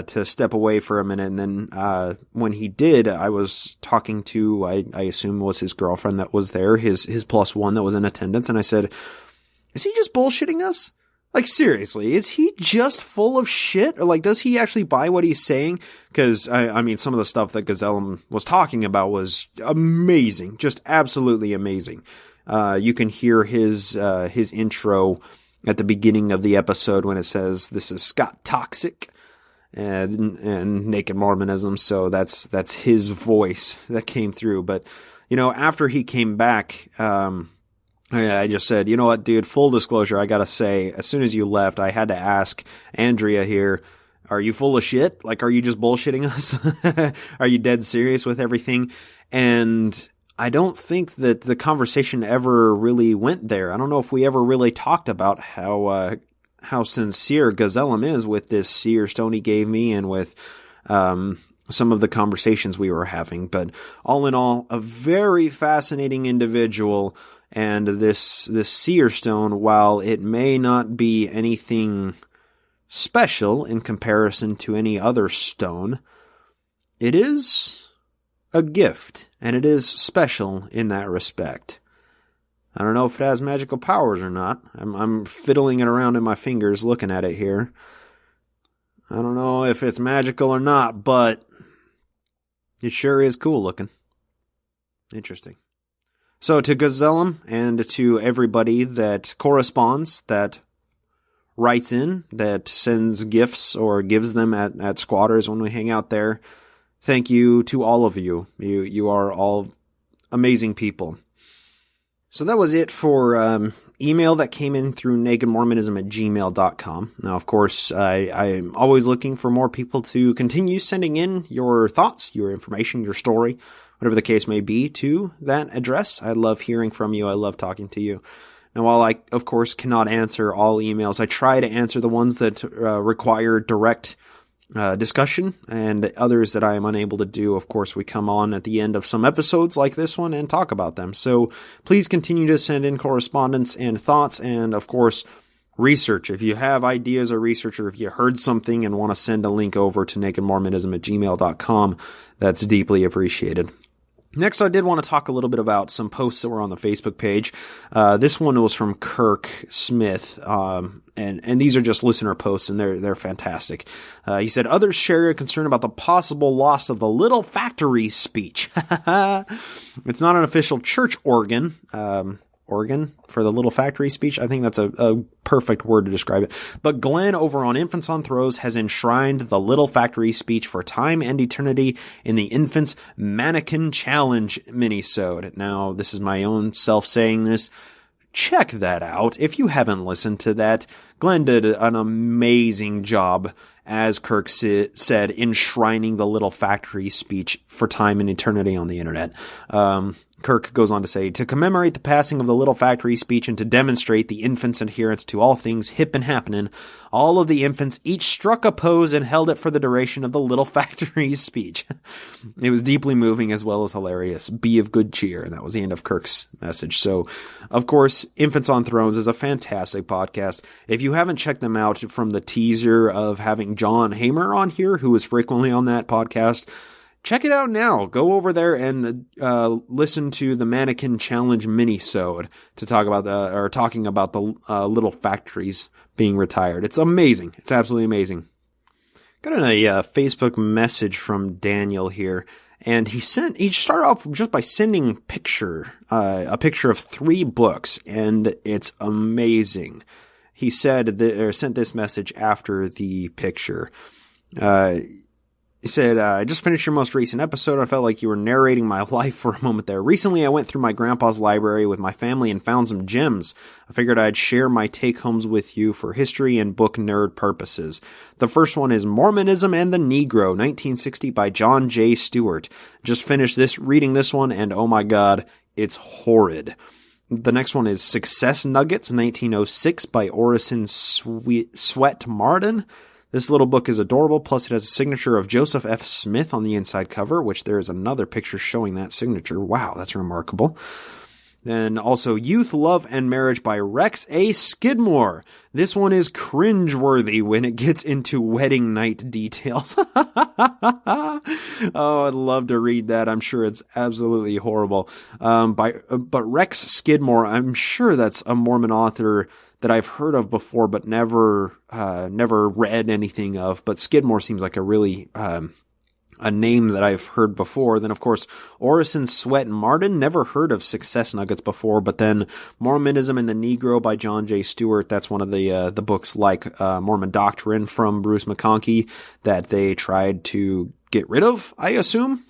to step away for a minute. And then when he did, I was talking to, I assume was his girlfriend that was there, his +1 that was in attendance. And I said, is he just bullshitting us? Seriously, is he just full of shit? Or, does he actually buy what he's saying? Because, I mean, some of the stuff that Gazellum was talking about was amazing. Just absolutely amazing. You can hear his intro at the beginning of the episode when it says, "This is Scott Toxic," and Naked Mormonism. So that's his voice that came through. But, after he came back, I just said, you know what, dude, full disclosure, I gotta say, as soon as you left, I had to ask Andrea here, are you full of shit? Are you just bullshitting us? Are you dead serious with everything? And I don't think that the conversation ever really went there. I don't know if we ever really talked about how sincere Gazellum is with this seer stone he gave me and with some of the conversations we were having. But all in all, a very fascinating individual. And this seer stone, while it may not be anything special in comparison to any other stone, it is a gift, and it is special in that respect. I don't know if it has magical powers or not. I'm fiddling it around in my fingers looking at it here. I don't know if it's magical or not, but it sure is cool looking. Interesting. So to Gazellum and to everybody that corresponds, that writes in, that sends gifts or gives them at Squatters when we hang out there, thank you to all of you. You are all amazing people. So that was it for email that came in through nakedmormonism@gmail.com. Now, of course, I'm always looking for more people to continue sending in your thoughts, your information, your story, whatever the case may be, to that address. I love hearing from you. I love talking to you. Now, while I, of course, cannot answer all emails, I try to answer the ones that require direct discussion, and others that I am unable to do. Of course, we come on at the end of some episodes like this one and talk about them. So please continue to send in correspondence and thoughts, and of course, research. If you have ideas or research, or if you heard something and want to send a link over to nakedmormonism@gmail.com, that's deeply appreciated. Next, I did want to talk a little bit about some posts that were on the Facebook page. This one was from Kirk Smith, and these are just listener posts, and they're fantastic. He said, others share a concern about the possible loss of the little factory speech. It's not an official church organ for the little factory speech. I think that's a perfect word to describe it. But Glenn over on Infants on Throws has enshrined the little factory speech for time and eternity in the Infants Mannequin Challenge minisode. Now, this is my own self saying this. Check that out. If you haven't listened to that, Glenn did an amazing job, as Kirk said, enshrining the little factory speech for time and eternity on the internet. Kirk goes on to say, to commemorate the passing of the little factory speech and to demonstrate the infants' adherence to all things hip and happening, all of the infants each struck a pose and held it for the duration of the little factory speech. It was deeply moving as well as hilarious. Be of good cheer. And that was the end of Kirk's message. So, of course, Infants on Thrones is a fantastic podcast. If you haven't checked them out from the teaser of having John Hamer on here, who is frequently on that podcast, check it out now. Go over there and listen to the Mannequin Challenge minisode to talking about the little factories being retired. It's amazing. It's absolutely amazing. Got a Facebook message from Daniel here, and he started off just by sending a picture of 3 books, and it's amazing. He said sent this message after the picture. He said, I just finished your most recent episode. I felt like you were narrating my life for a moment there. Recently, I went through my grandpa's library with my family and found some gems. I figured I'd share my take-homes with you for history and book nerd purposes. The first one is Mormonism and the Negro, 1960 by John J. Stewart. Just finished reading this one, and oh my god, it's horrid. The next one is Success Nuggets, 1906 by Orison Swett Martin. This little book is adorable, plus it has a signature of Joseph F. Smith on the inside cover, which there is another picture showing that signature. Wow, that's remarkable. Then also Youth, Love, and Marriage by Rex A. Skidmore. This one is cringeworthy when it gets into wedding night details. Oh, I'd love to read that. I'm sure it's absolutely horrible. But Rex Skidmore, I'm sure that's a Mormon author that I've heard of before, but never read anything of. But Skidmore seems like a really, a name that I've heard before. Then, of course, Orison Swett Martin, never heard of Success Nuggets before, but then Mormonism and the Negro by John J. Stewart. That's one of the books like, Mormon Doctrine from Bruce McConkie that they tried to get rid of, I assume,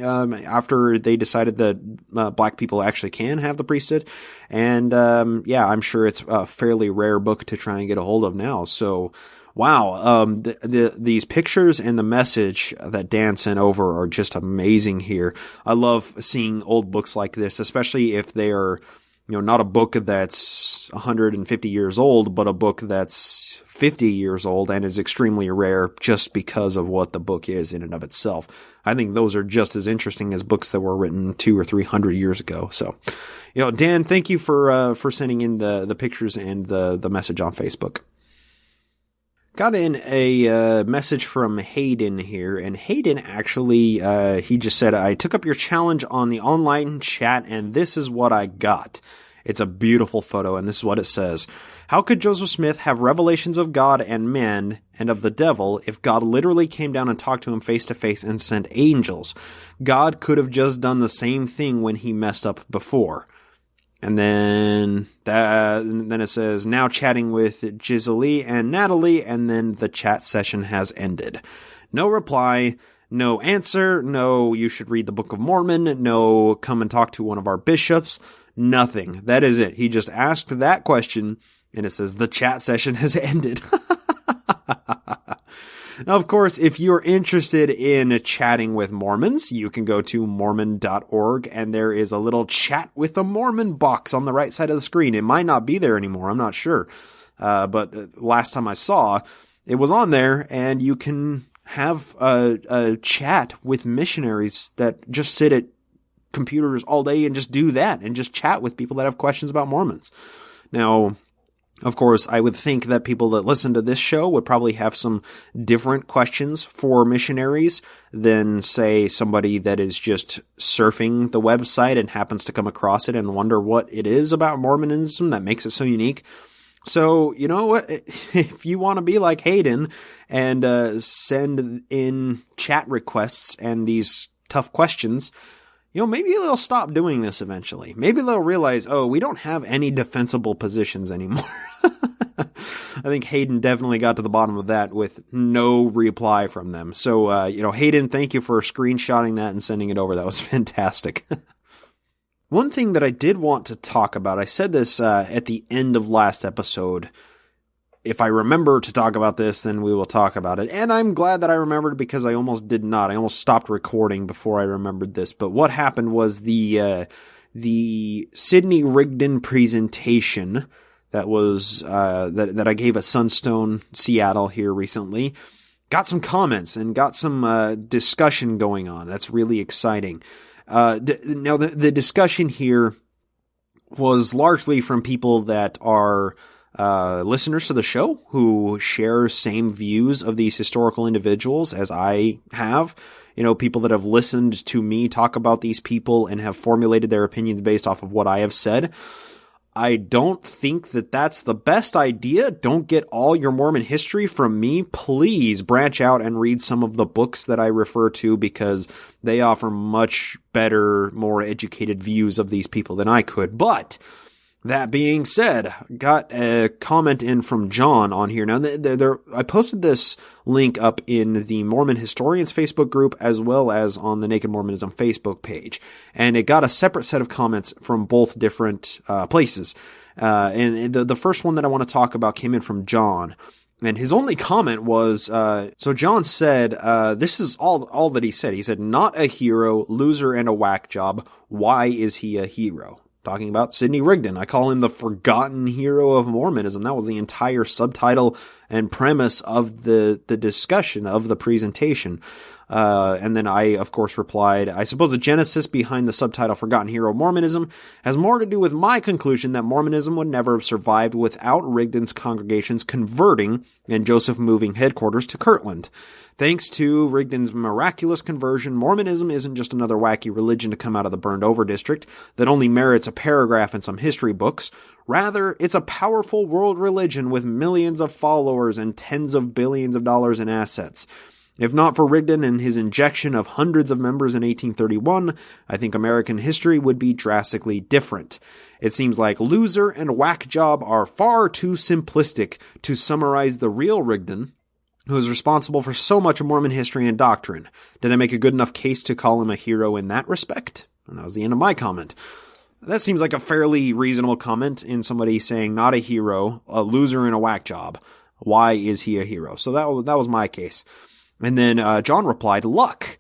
after they decided that black people actually can have the priesthood. And I'm sure it's a fairly rare book to try and get a hold of now. So, wow, these pictures and the message that Dan sent over are just amazing here. I love seeing old books like this, especially if they are, not a book that's 150 years old, but a book that's 50 years old and is extremely rare just because of what the book is in and of itself. I think those are just as interesting as books that were written 200 or 300 years ago. So, Dan, thank you for sending in the pictures and the message on Facebook. Got in a message from Hayden here, and Hayden actually, he just said, I took up your challenge on the online chat, and this is what I got. It's a beautiful photo, and this is what it says. How could Joseph Smith have revelations of God and man and of the devil if God literally came down and talked to him face to face and sent angels? God could have just done the same thing when he messed up before. And then it says, now chatting with Giselle and Natalie, and then the chat session has ended. No reply, no answer, no you should read the Book of Mormon, no come and talk to one of our bishops, nothing. That is it. He just asked that question, and it says the chat session has ended. Now, of course, if you're interested in chatting with Mormons, you can go to mormon.org, and there is a little chat with a Mormon box on the right side of the screen. It might not be there anymore. I'm not sure. But last time I saw, it was on there, and you can have a chat with missionaries that just sit at computers all day and just do that and just chat with people that have questions about Mormons. Now, of course, I would think that people that listen to this show would probably have some different questions for missionaries than, say, somebody that is just surfing the website and happens to come across it and wonder what it is about Mormonism that makes it so unique. So, you know what? If you want to be like Hayden and send in chat requests and these tough questions, you know, maybe they'll stop doing this eventually. Maybe they'll realize, oh, we don't have any defensible positions anymore. I think Hayden definitely got to the bottom of that with no reply from them. So, Hayden, thank you for screenshotting that and sending it over. That was fantastic. One thing that I did want to talk about, I said this at the end of last episode. If I remember to talk about this, then we will talk about it. And I'm glad that I remembered because I almost did not. I almost stopped recording before I remembered this. But what happened was the Sidney Rigdon presentation that was that I gave at Sunstone, Seattle here recently, got some comments and got some discussion going on. That's really exciting. Now, the discussion here was largely from people that are listeners to the show who share same views of these historical individuals as I have. You know, people that have listened to me talk about these people and have formulated their opinions based off of what I have said. I don't think that that's the best idea. Don't get all your Mormon history from me. Please branch out and read some of the books that I refer to because they offer much better, more educated views of these people than I could. But that being said, got a comment in from John on here. Now, I posted this link up in the Mormon Historians Facebook group as well as on the Naked Mormonism Facebook page. And it got a separate set of comments from both different places. And the first one that I want to talk about came in from John. And his only comment was, so John said, this is all that he said. He said, not a hero, loser, and a whack job. Why is he a hero? Talking about Sidney Rigdon. I call him the forgotten hero of Mormonism. That was the entire subtitle and premise of the discussion of the presentation. And then I, of course, replied, I suppose the genesis behind the subtitle Forgotten Hero of Mormonism has more to do with my conclusion that Mormonism would never have survived without Rigdon's congregations converting and Joseph moving headquarters to Kirtland. Thanks to Rigdon's miraculous conversion, Mormonism isn't just another wacky religion to come out of the burned-over district that only merits a paragraph in some history books. Rather, it's a powerful world religion with millions of followers and tens of billions of dollars in assets. If not for Rigdon and his injection of hundreds of members in 1831, I think American history would be drastically different. It seems like loser and whack job are far too simplistic to summarize the real Rigdon, who is responsible for so much of Mormon history and doctrine. Did I make a good enough case to call him a hero in that respect? And that was the end of my comment. That seems like a fairly reasonable comment in somebody saying not a hero, a loser and a whack job. Why is he a hero? So that was my case. And then John replied, luck.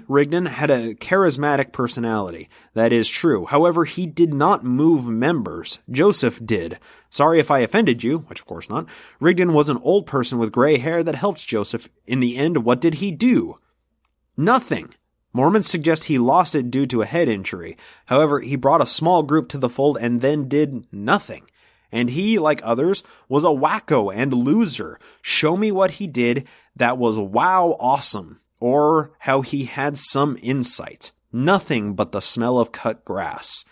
Rigdon, had a charismatic personality. That is true. However, he did not move members. Joseph did. Sorry if I offended you, which of course not. Rigdon was an old person with gray hair that helped Joseph. In the end, what did he do? Nothing. Mormons suggest he lost it due to a head injury. However, he brought a small group to the fold and then did nothing. And he, like others, was a wacko and loser. Show me what he did that was wow awesome. Or how he had some insight. Nothing but the smell of cut grass.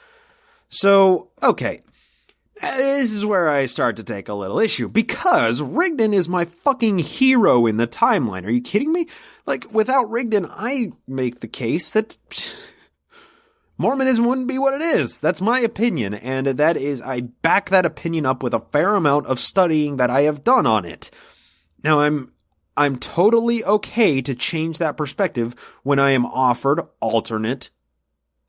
So, okay. This is where I start to take a little issue, because Rigdon is my fucking hero in the timeline. Are you kidding me? Like, without Rigdon, I make the case that Mormonism wouldn't be what it is. That's my opinion, and that is, I back that opinion up with a fair amount of studying that I have done on it. Now, I'm totally okay to change that perspective when I am offered alternate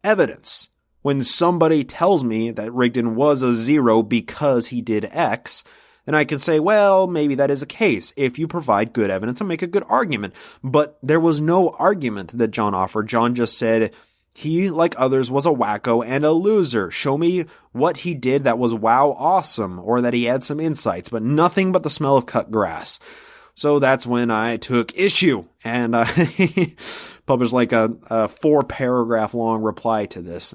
evidence. When somebody tells me that Rigdon was a zero because he did X, then I can say, well, maybe that is the case if you provide good evidence and make a good argument. But there was no argument that John offered. John just said he, like others, was a wacko and a loser. Show me what he did that was wow awesome, or that he had some insights, but nothing but the smell of cut grass. So that's when I took issue, and I published like a 4-paragraph long reply to this.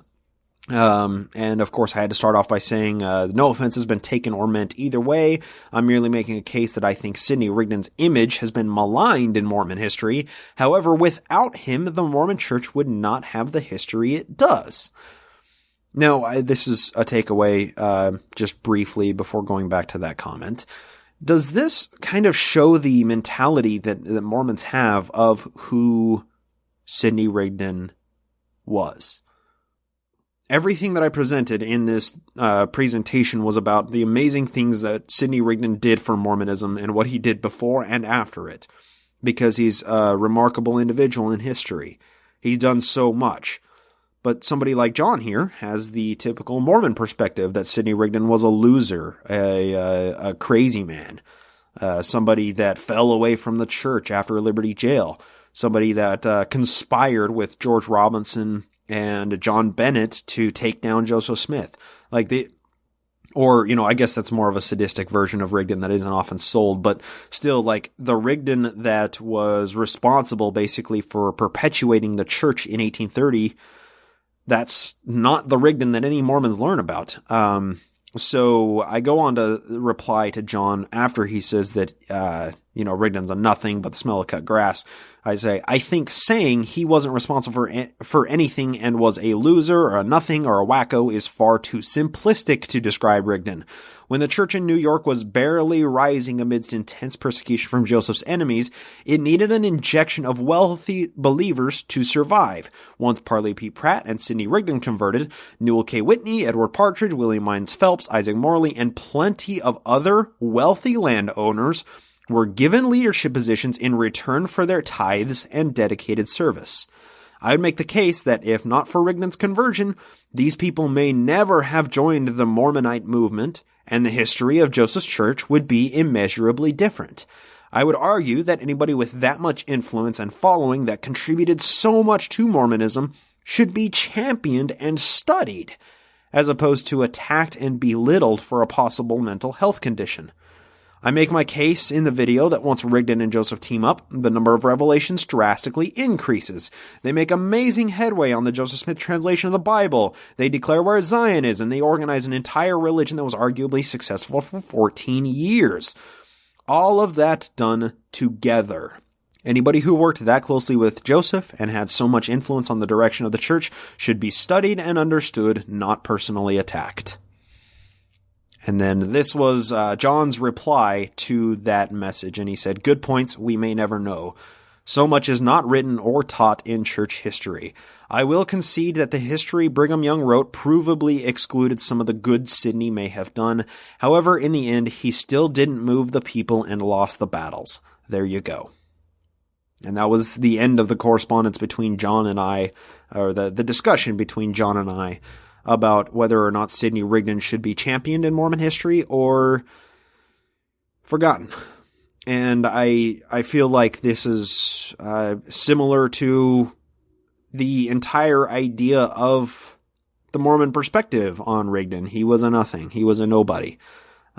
And of course I had to start off by saying, no offense has been taken or meant either way. I'm merely making a case that I think Sidney Rigdon's image has been maligned in Mormon history. However, without him, the Mormon Church would not have the history it does. Now, this is a takeaway, just briefly before going back to that comment. Does this kind of show the mentality that Mormons have of who Sidney Rigdon was? Everything that I presented in this presentation was about the amazing things that Sidney Rigdon did for Mormonism and what he did before and after it, because he's a remarkable individual in history. He's done so much. But somebody like John here has the typical Mormon perspective that Sidney Rigdon was a loser, a crazy man, somebody that fell away from the church after Liberty Jail, somebody that conspired with George Robinson and John Bennett to take down Joseph Smith. I guess that's more of a sadistic version of Rigdon that isn't often sold, but still, like, the Rigdon that was responsible basically for perpetuating the church in 1830, that's not the Rigdon that any Mormons learn about. So I go on to reply to John after he says that, Rigdon's a nothing but the smell of cut grass. I say, I think saying he wasn't responsible for anything and was a loser or a nothing or a wacko is far too simplistic to describe Rigdon. When the church in New York was barely rising amidst intense persecution from Joseph's enemies, it needed an injection of wealthy believers to survive. Once Parley P. Pratt and Sidney Rigdon converted, Newell K. Whitney, Edward Partridge, William Mines Phelps, Isaac Morley, and plenty of other wealthy landowners were given leadership positions in return for their tithes and dedicated service. I would make the case that if not for Rigdon's conversion, these people may never have joined the Mormonite movement, and the history of Joseph's church would be immeasurably different. I would argue that anybody with that much influence and following that contributed so much to Mormonism should be championed and studied, as opposed to attacked and belittled for a possible mental health condition. I make my case in the video that once Rigdon and Joseph team up, the number of revelations drastically increases. They make amazing headway on the Joseph Smith translation of the Bible. They declare where Zion is, and they organize an entire religion that was arguably successful for 14 years. All of that done together. Anybody who worked that closely with Joseph and had so much influence on the direction of the church should be studied and understood, not personally attacked. And then this was John's reply to that message, and he said, good points, we may never know. So much is not written or taught in church history. I will concede that the history Brigham Young wrote provably excluded some of the good Sidney may have done. However, in the end, he still didn't move the people and lost the battles. There you go. And that was the end of the correspondence between John and I, or the discussion between John and I, about whether or not Sidney Rigdon should be championed in Mormon history or forgotten. And I feel like this is similar to the entire idea of the Mormon perspective on Rigdon. He was a nothing. He was a nobody.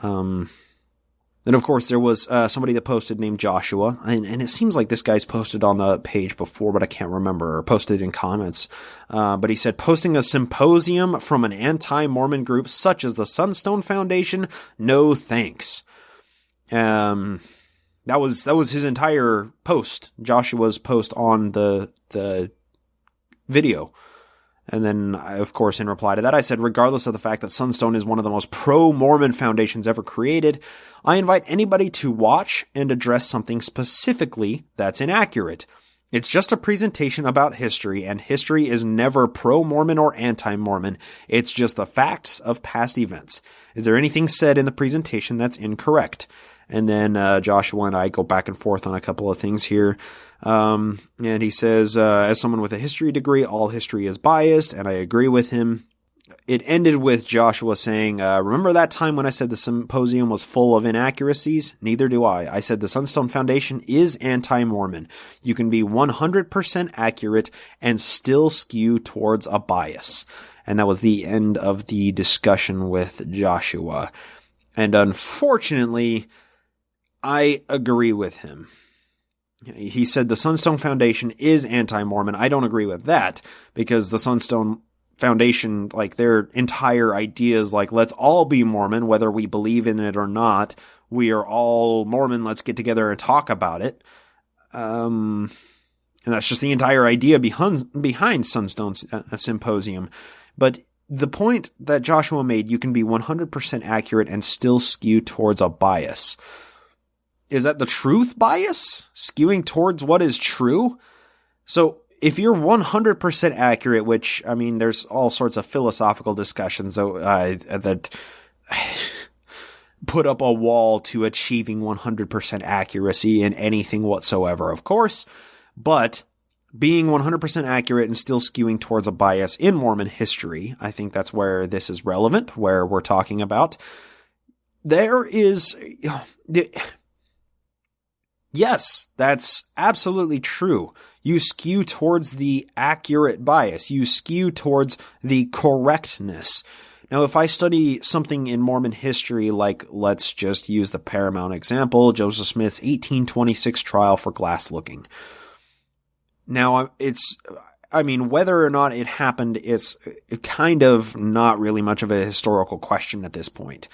Then, of course, there was somebody that posted named Joshua, and it seems like this guy's posted on the page before, but I can't remember, or posted in comments. But he said, posting a symposium from an anti-Mormon group such as the Sunstone Foundation, no thanks. That was his entire post, Joshua's post on the video. And then, of course, in reply to that, I said, regardless of the fact that Sunstone is one of the most pro-Mormon foundations ever created, I invite anybody to watch and address something specifically that's inaccurate. It's just a presentation about history, and history is never pro-Mormon or anti-Mormon. It's just the facts of past events. Is there anything said in the presentation that's incorrect? And then Joshua and I go back and forth on a couple of things here. And he says, as someone with a history degree, all history is biased, and I agree with him. It ended with Joshua saying, remember that time when I said the symposium was full of inaccuracies? Neither do I. I said the Sunstone Foundation is anti-Mormon. You can be 100% accurate and still skew towards a bias. And that was the end of the discussion with Joshua. And unfortunately, I agree with him. He said the Sunstone Foundation is anti-Mormon. I don't agree with that, because the Sunstone Foundation, like, their entire idea is like, let's all be Mormon, whether we believe in it or not. We are all Mormon. Let's get together and talk about it. And that's just the entire idea behind Sunstone Symposium. But the point that Joshua made, you can be 100% accurate and still skew towards a bias. Is that the truth bias? Skewing towards what is true? So if you're 100% accurate, which, I mean, there's all sorts of philosophical discussions that put up a wall to achieving 100% accuracy in anything whatsoever, of course, but being 100% accurate and still skewing towards a bias in Mormon history, I think that's where this is relevant, where we're talking about. There is... Yes, that's absolutely true. You skew towards the accurate bias. You skew towards the correctness. Now, if I study something in Mormon history, like, let's just use the paramount example, Joseph Smith's 1826 trial for glass looking. Now, whether or not it happened, it's kind of not really much of a historical question at this point.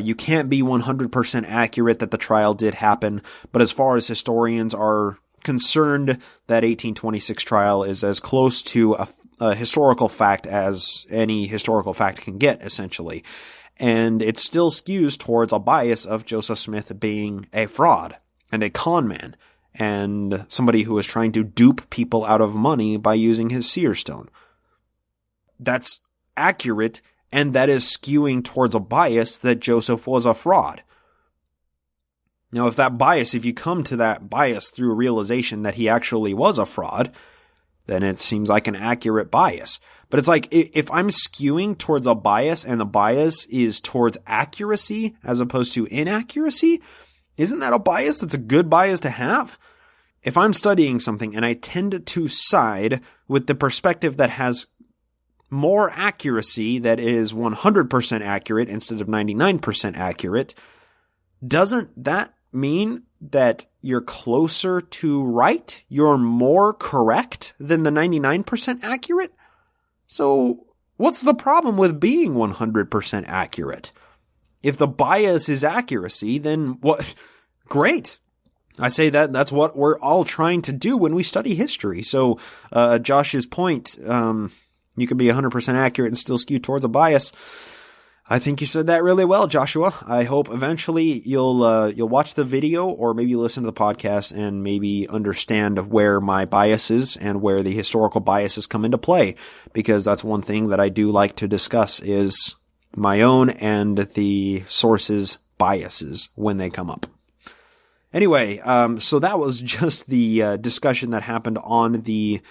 You can't be 100% accurate that the trial did happen, but as far as historians are concerned, that 1826 trial is as close to a historical fact as any historical fact can get, essentially. And it still skews towards a bias of Joseph Smith being a fraud and a con man, and somebody who is trying to dupe people out of money by using his seer stone. That's accurate, and that is skewing towards a bias that Joseph was a fraud. Now, if you come to that bias through realization that he actually was a fraud, then it seems like an accurate bias. But it's like, if I'm skewing towards a bias and the bias is towards accuracy as opposed to inaccuracy, isn't that a bias that's a good bias to have? If I'm studying something and I tend to side with the perspective that has more accuracy, that is 100% accurate instead of 99% accurate, doesn't that mean that you're closer to right? You're more correct than the 99% accurate? So what's the problem with being 100% accurate? If the bias is accuracy, then what? Great. I say that's what we're all trying to do when we study history. So Josh's point, you can be 100% accurate and still skew towards a bias. I think you said that really well, Joshua. I hope eventually you'll watch the video or maybe listen to the podcast and maybe understand where my biases and where the historical biases come into play, because that's one thing that I do like to discuss is my own and the sources' biases when they come up. Anyway, so that was just the discussion that happened on the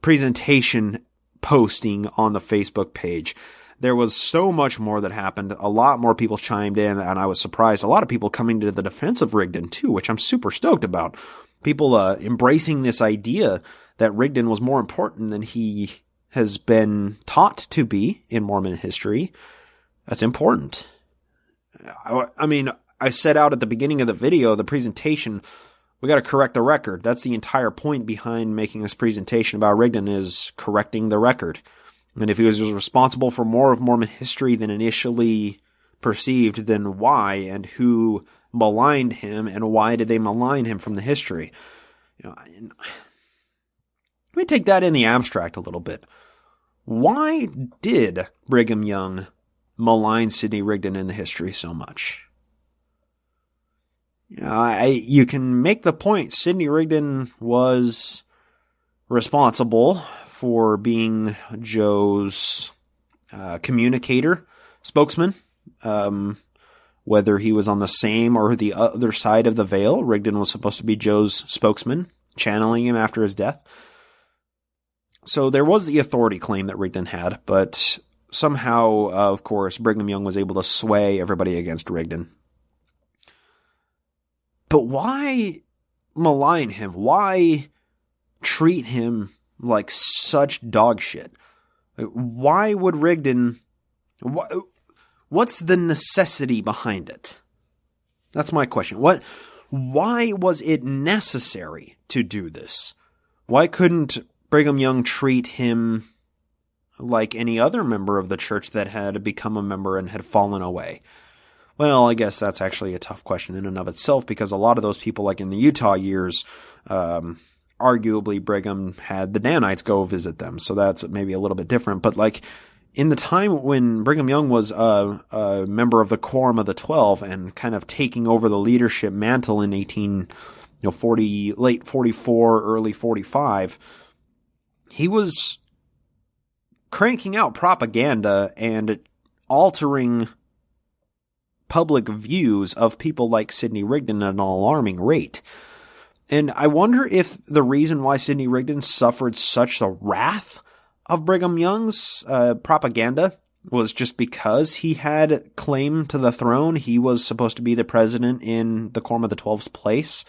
presentation posting on the Facebook page. There was so much more that happened. A lot more people chimed in, and I was surprised. A lot of people coming to the defense of Rigdon too, which I'm super stoked about. People embracing this idea that Rigdon was more important than he has been taught to be in Mormon history. That's important. I mean, I set out at the beginning of the video, the presentation, we got to correct the record. That's the entire point behind making this presentation about Rigdon, is correcting the record. And if he was responsible for more of Mormon history than initially perceived, then why, and who maligned him, and why did they malign him from the history? Let me take that in the abstract a little bit. Why did Brigham Young malign Sidney Rigdon in the history so much? You can make the point Sidney Rigdon was responsible for being Joe's communicator, spokesman. Whether he was on the same or the other side of the veil, Rigdon was supposed to be Joe's spokesman, channeling him after his death. So there was the authority claim that Rigdon had, but somehow, of course, Brigham Young was able to sway everybody against Rigdon. But why malign him? Why treat him like such dog shit? Why would Rigdon... What's the necessity behind it? That's my question. Why was it necessary to do this? Why couldn't Brigham Young treat him like any other member of the church that had become a member and had fallen away? Well, I guess that's actually a tough question in and of itself, because a lot of those people, like in the Utah years, arguably Brigham had the Danites go visit them, so that's maybe a little bit different. But like in the time when Brigham Young was a member of the Quorum of the 12 and kind of taking over the leadership mantle in late 44, early 45, he was cranking out propaganda and altering public views of people like Sidney Rigdon at an alarming rate. And I wonder if the reason why Sidney Rigdon suffered such the wrath of Brigham Young's propaganda was just because he had claim to the throne. He was supposed to be the president in the Quorum of the 12's place.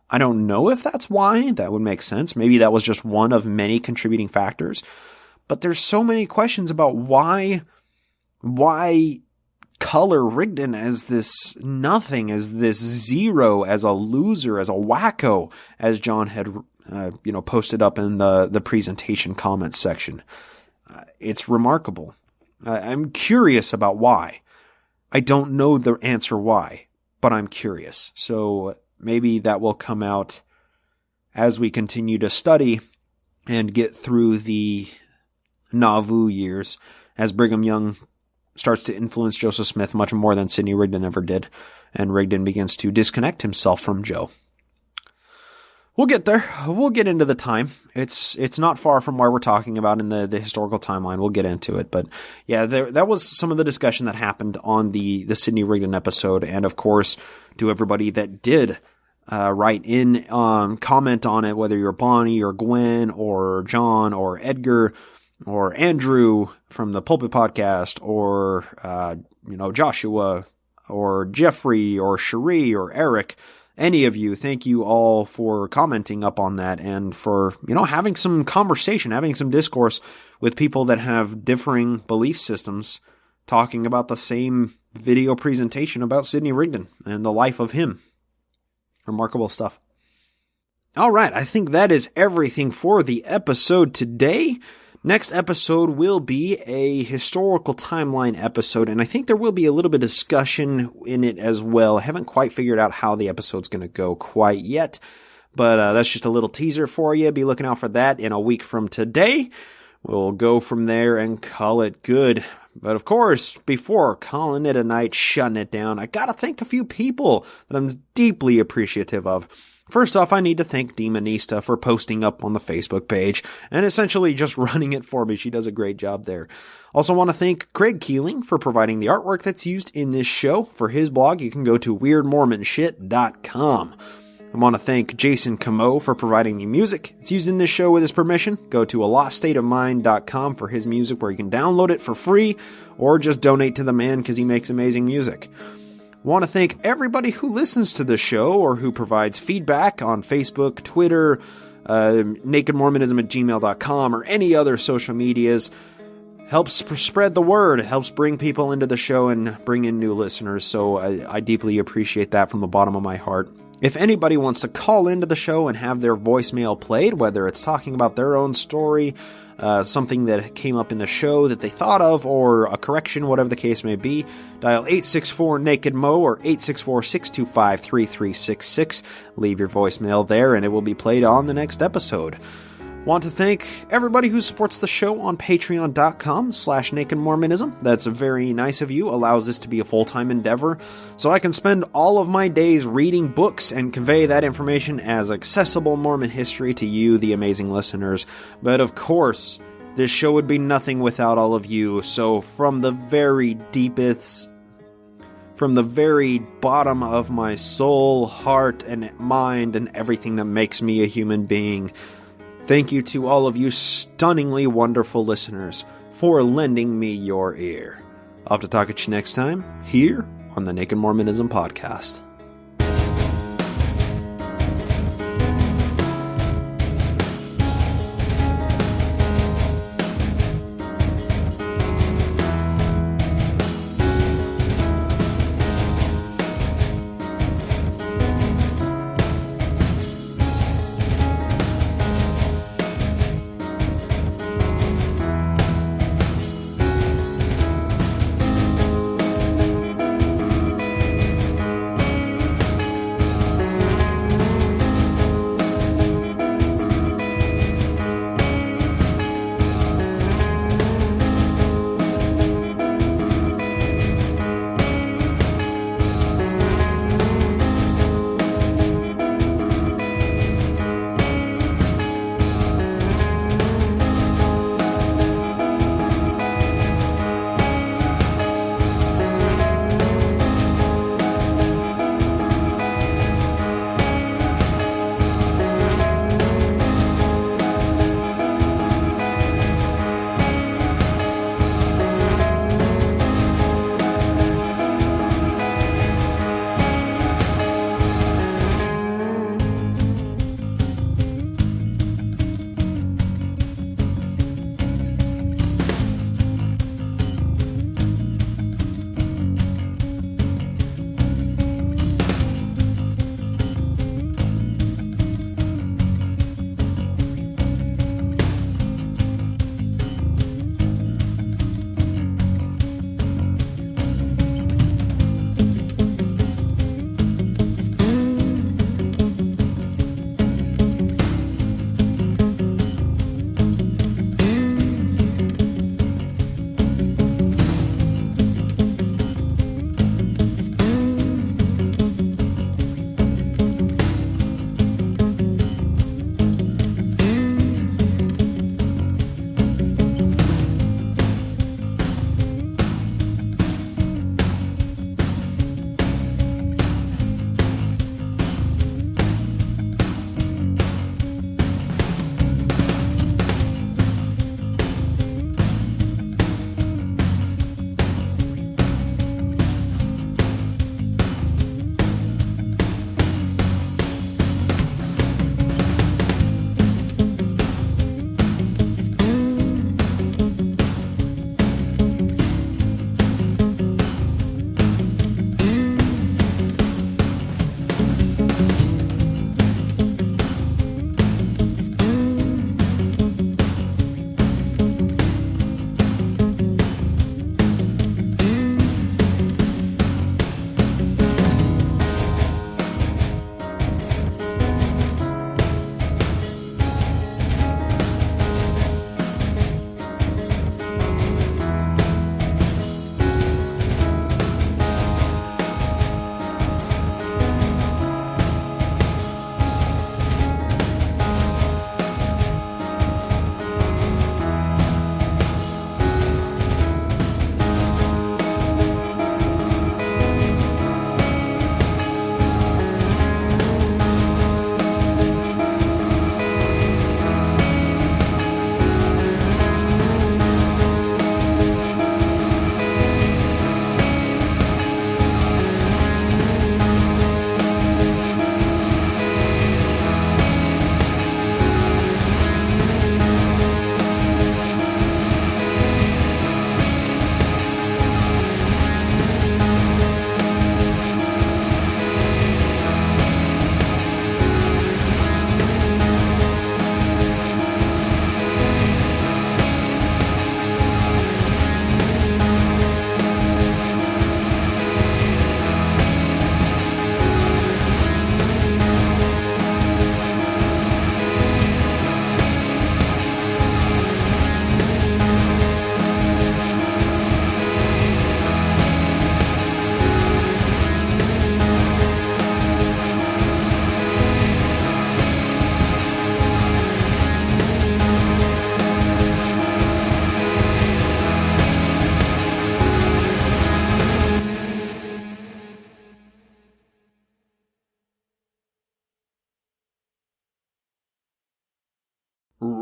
I don't know if that's why. That would make sense. Maybe that was just one of many contributing factors. But there's so many questions about why color Rigdon as this nothing, as this zero, as a loser, as a wacko, as John had posted up in the presentation comments section. It's remarkable. I'm curious about why. I don't know the answer why, but I'm curious. So maybe that will come out as we continue to study and get through the Nauvoo years, as Brigham Young starts to influence Joseph Smith much more than Sidney Rigdon ever did, and Rigdon begins to disconnect himself from Joe. We'll get there. We'll get into the time. It's not far from where we're talking about in the historical timeline. We'll get into it. But yeah, that was some of the discussion that happened on the Sidney Rigdon episode. And of course, to everybody that did write in, comment on it, whether you're Bonnie or Gwen or John or Edgar or Andrew from the Pulpit Podcast, or, Joshua or Jeffrey or Cherie or Eric, any of you, thank you all for commenting up on that and for, having some conversation, having some discourse with people that have differing belief systems, talking about the same video presentation about Sidney Rigdon and the life of him. Remarkable stuff. All right, I think that is everything for the episode today. Next episode will be a historical timeline episode, and I think there will be a little bit of discussion in it as well. I haven't quite figured out how the episode's going to go quite yet, but that's just a little teaser for you. Be looking out for that in a week from today. We'll go from there and call it good. But of course, before calling it a night, shutting it down, I gotta thank a few people that I'm deeply appreciative of. First off, I need to thank Demonista for posting up on the Facebook page and essentially just running it for me. She does a great job there. Also want to thank Craig Keeling for providing the artwork that's used in this show. For his blog, you can go to weirdmormonshit.com. I want to thank Jason Camo for providing the music. It's used in this show with his permission. Go to aloststateofmind.com for his music, where you can download it for free or just donate to the man because he makes amazing music. Want to thank everybody who listens to the show or who provides feedback on Facebook, Twitter, nakedmormonism@gmail.com, or any other social medias. Helps spread the word, helps bring people into the show and bring in new listeners, so I deeply appreciate that from the bottom of my heart. If anybody wants to call into the show and have their voicemail played, whether it's talking about their own story, something that came up in the show that they thought of, or a correction, whatever the case may be, dial 864-NAKED-MO or 864-625-3366. Leave your voicemail there and it will be played on the next episode. Want to thank everybody who supports the show on patreon.com/nakedmormonism. That's very nice of you, allows this to be a full-time endeavor, so I can spend all of my days reading books and convey that information as accessible Mormon history to you, the amazing listeners. But of course, this show would be nothing without all of you, so from the very bottom of my soul, heart, and mind, and everything that makes me a human being, thank you to all of you stunningly wonderful listeners for lending me your ear. I'll have to talk at you next time, here on the Naked Mormonism Podcast.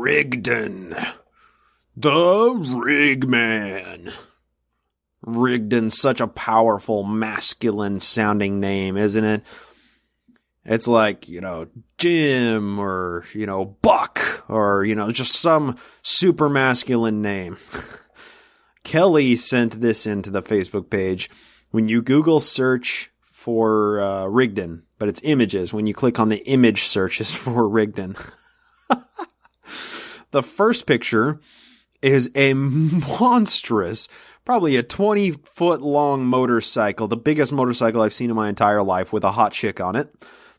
Rigdon. The Rigman. Rigdon's such a powerful, masculine-sounding name, isn't it? It's like, Jim, or, Buck, or, just some super masculine name. Kelly sent this into the Facebook page. When you Google search for Rigdon, but it's images. When you click on the image searches for Rigdon. The first picture is a monstrous, probably a 20-foot long motorcycle, the biggest motorcycle I've seen in my entire life, with a hot chick on it.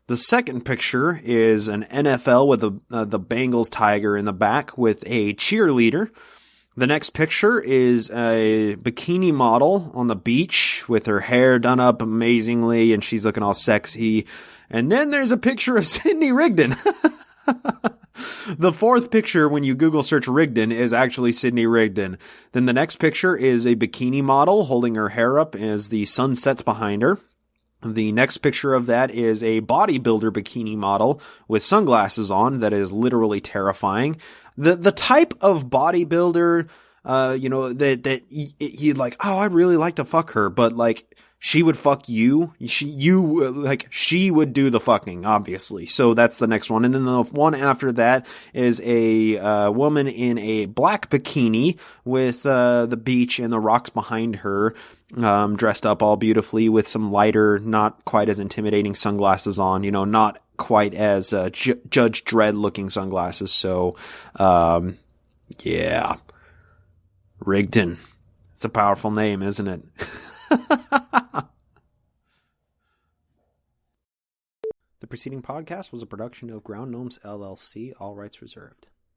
The second picture is an NFL with the Bengals tiger in the back with a cheerleader. The next picture is a bikini model on the beach with her hair done up amazingly, and she's looking all sexy. And then there's a picture of Sydney Rigdon. The fourth picture, when you Google search Rigdon, is actually Sydney Rigdon. Then the next picture is a bikini model holding her hair up as the sun sets behind her. The next picture of that is a bodybuilder bikini model with sunglasses on that is literally terrifying. The type of bodybuilder, that you'd like, oh, I'd really like to fuck her, but like, she would fuck you. She would do the fucking, obviously. So that's the next one. And then the one after that is a woman in a black bikini with the beach and the rocks behind her, dressed up all beautifully with some lighter, not quite as intimidating sunglasses on, not quite as Judge Dredd looking sunglasses. So, yeah. Rigdon. It's a powerful name, isn't it? The preceding podcast was a production of Ground Gnomes LLC, all rights reserved.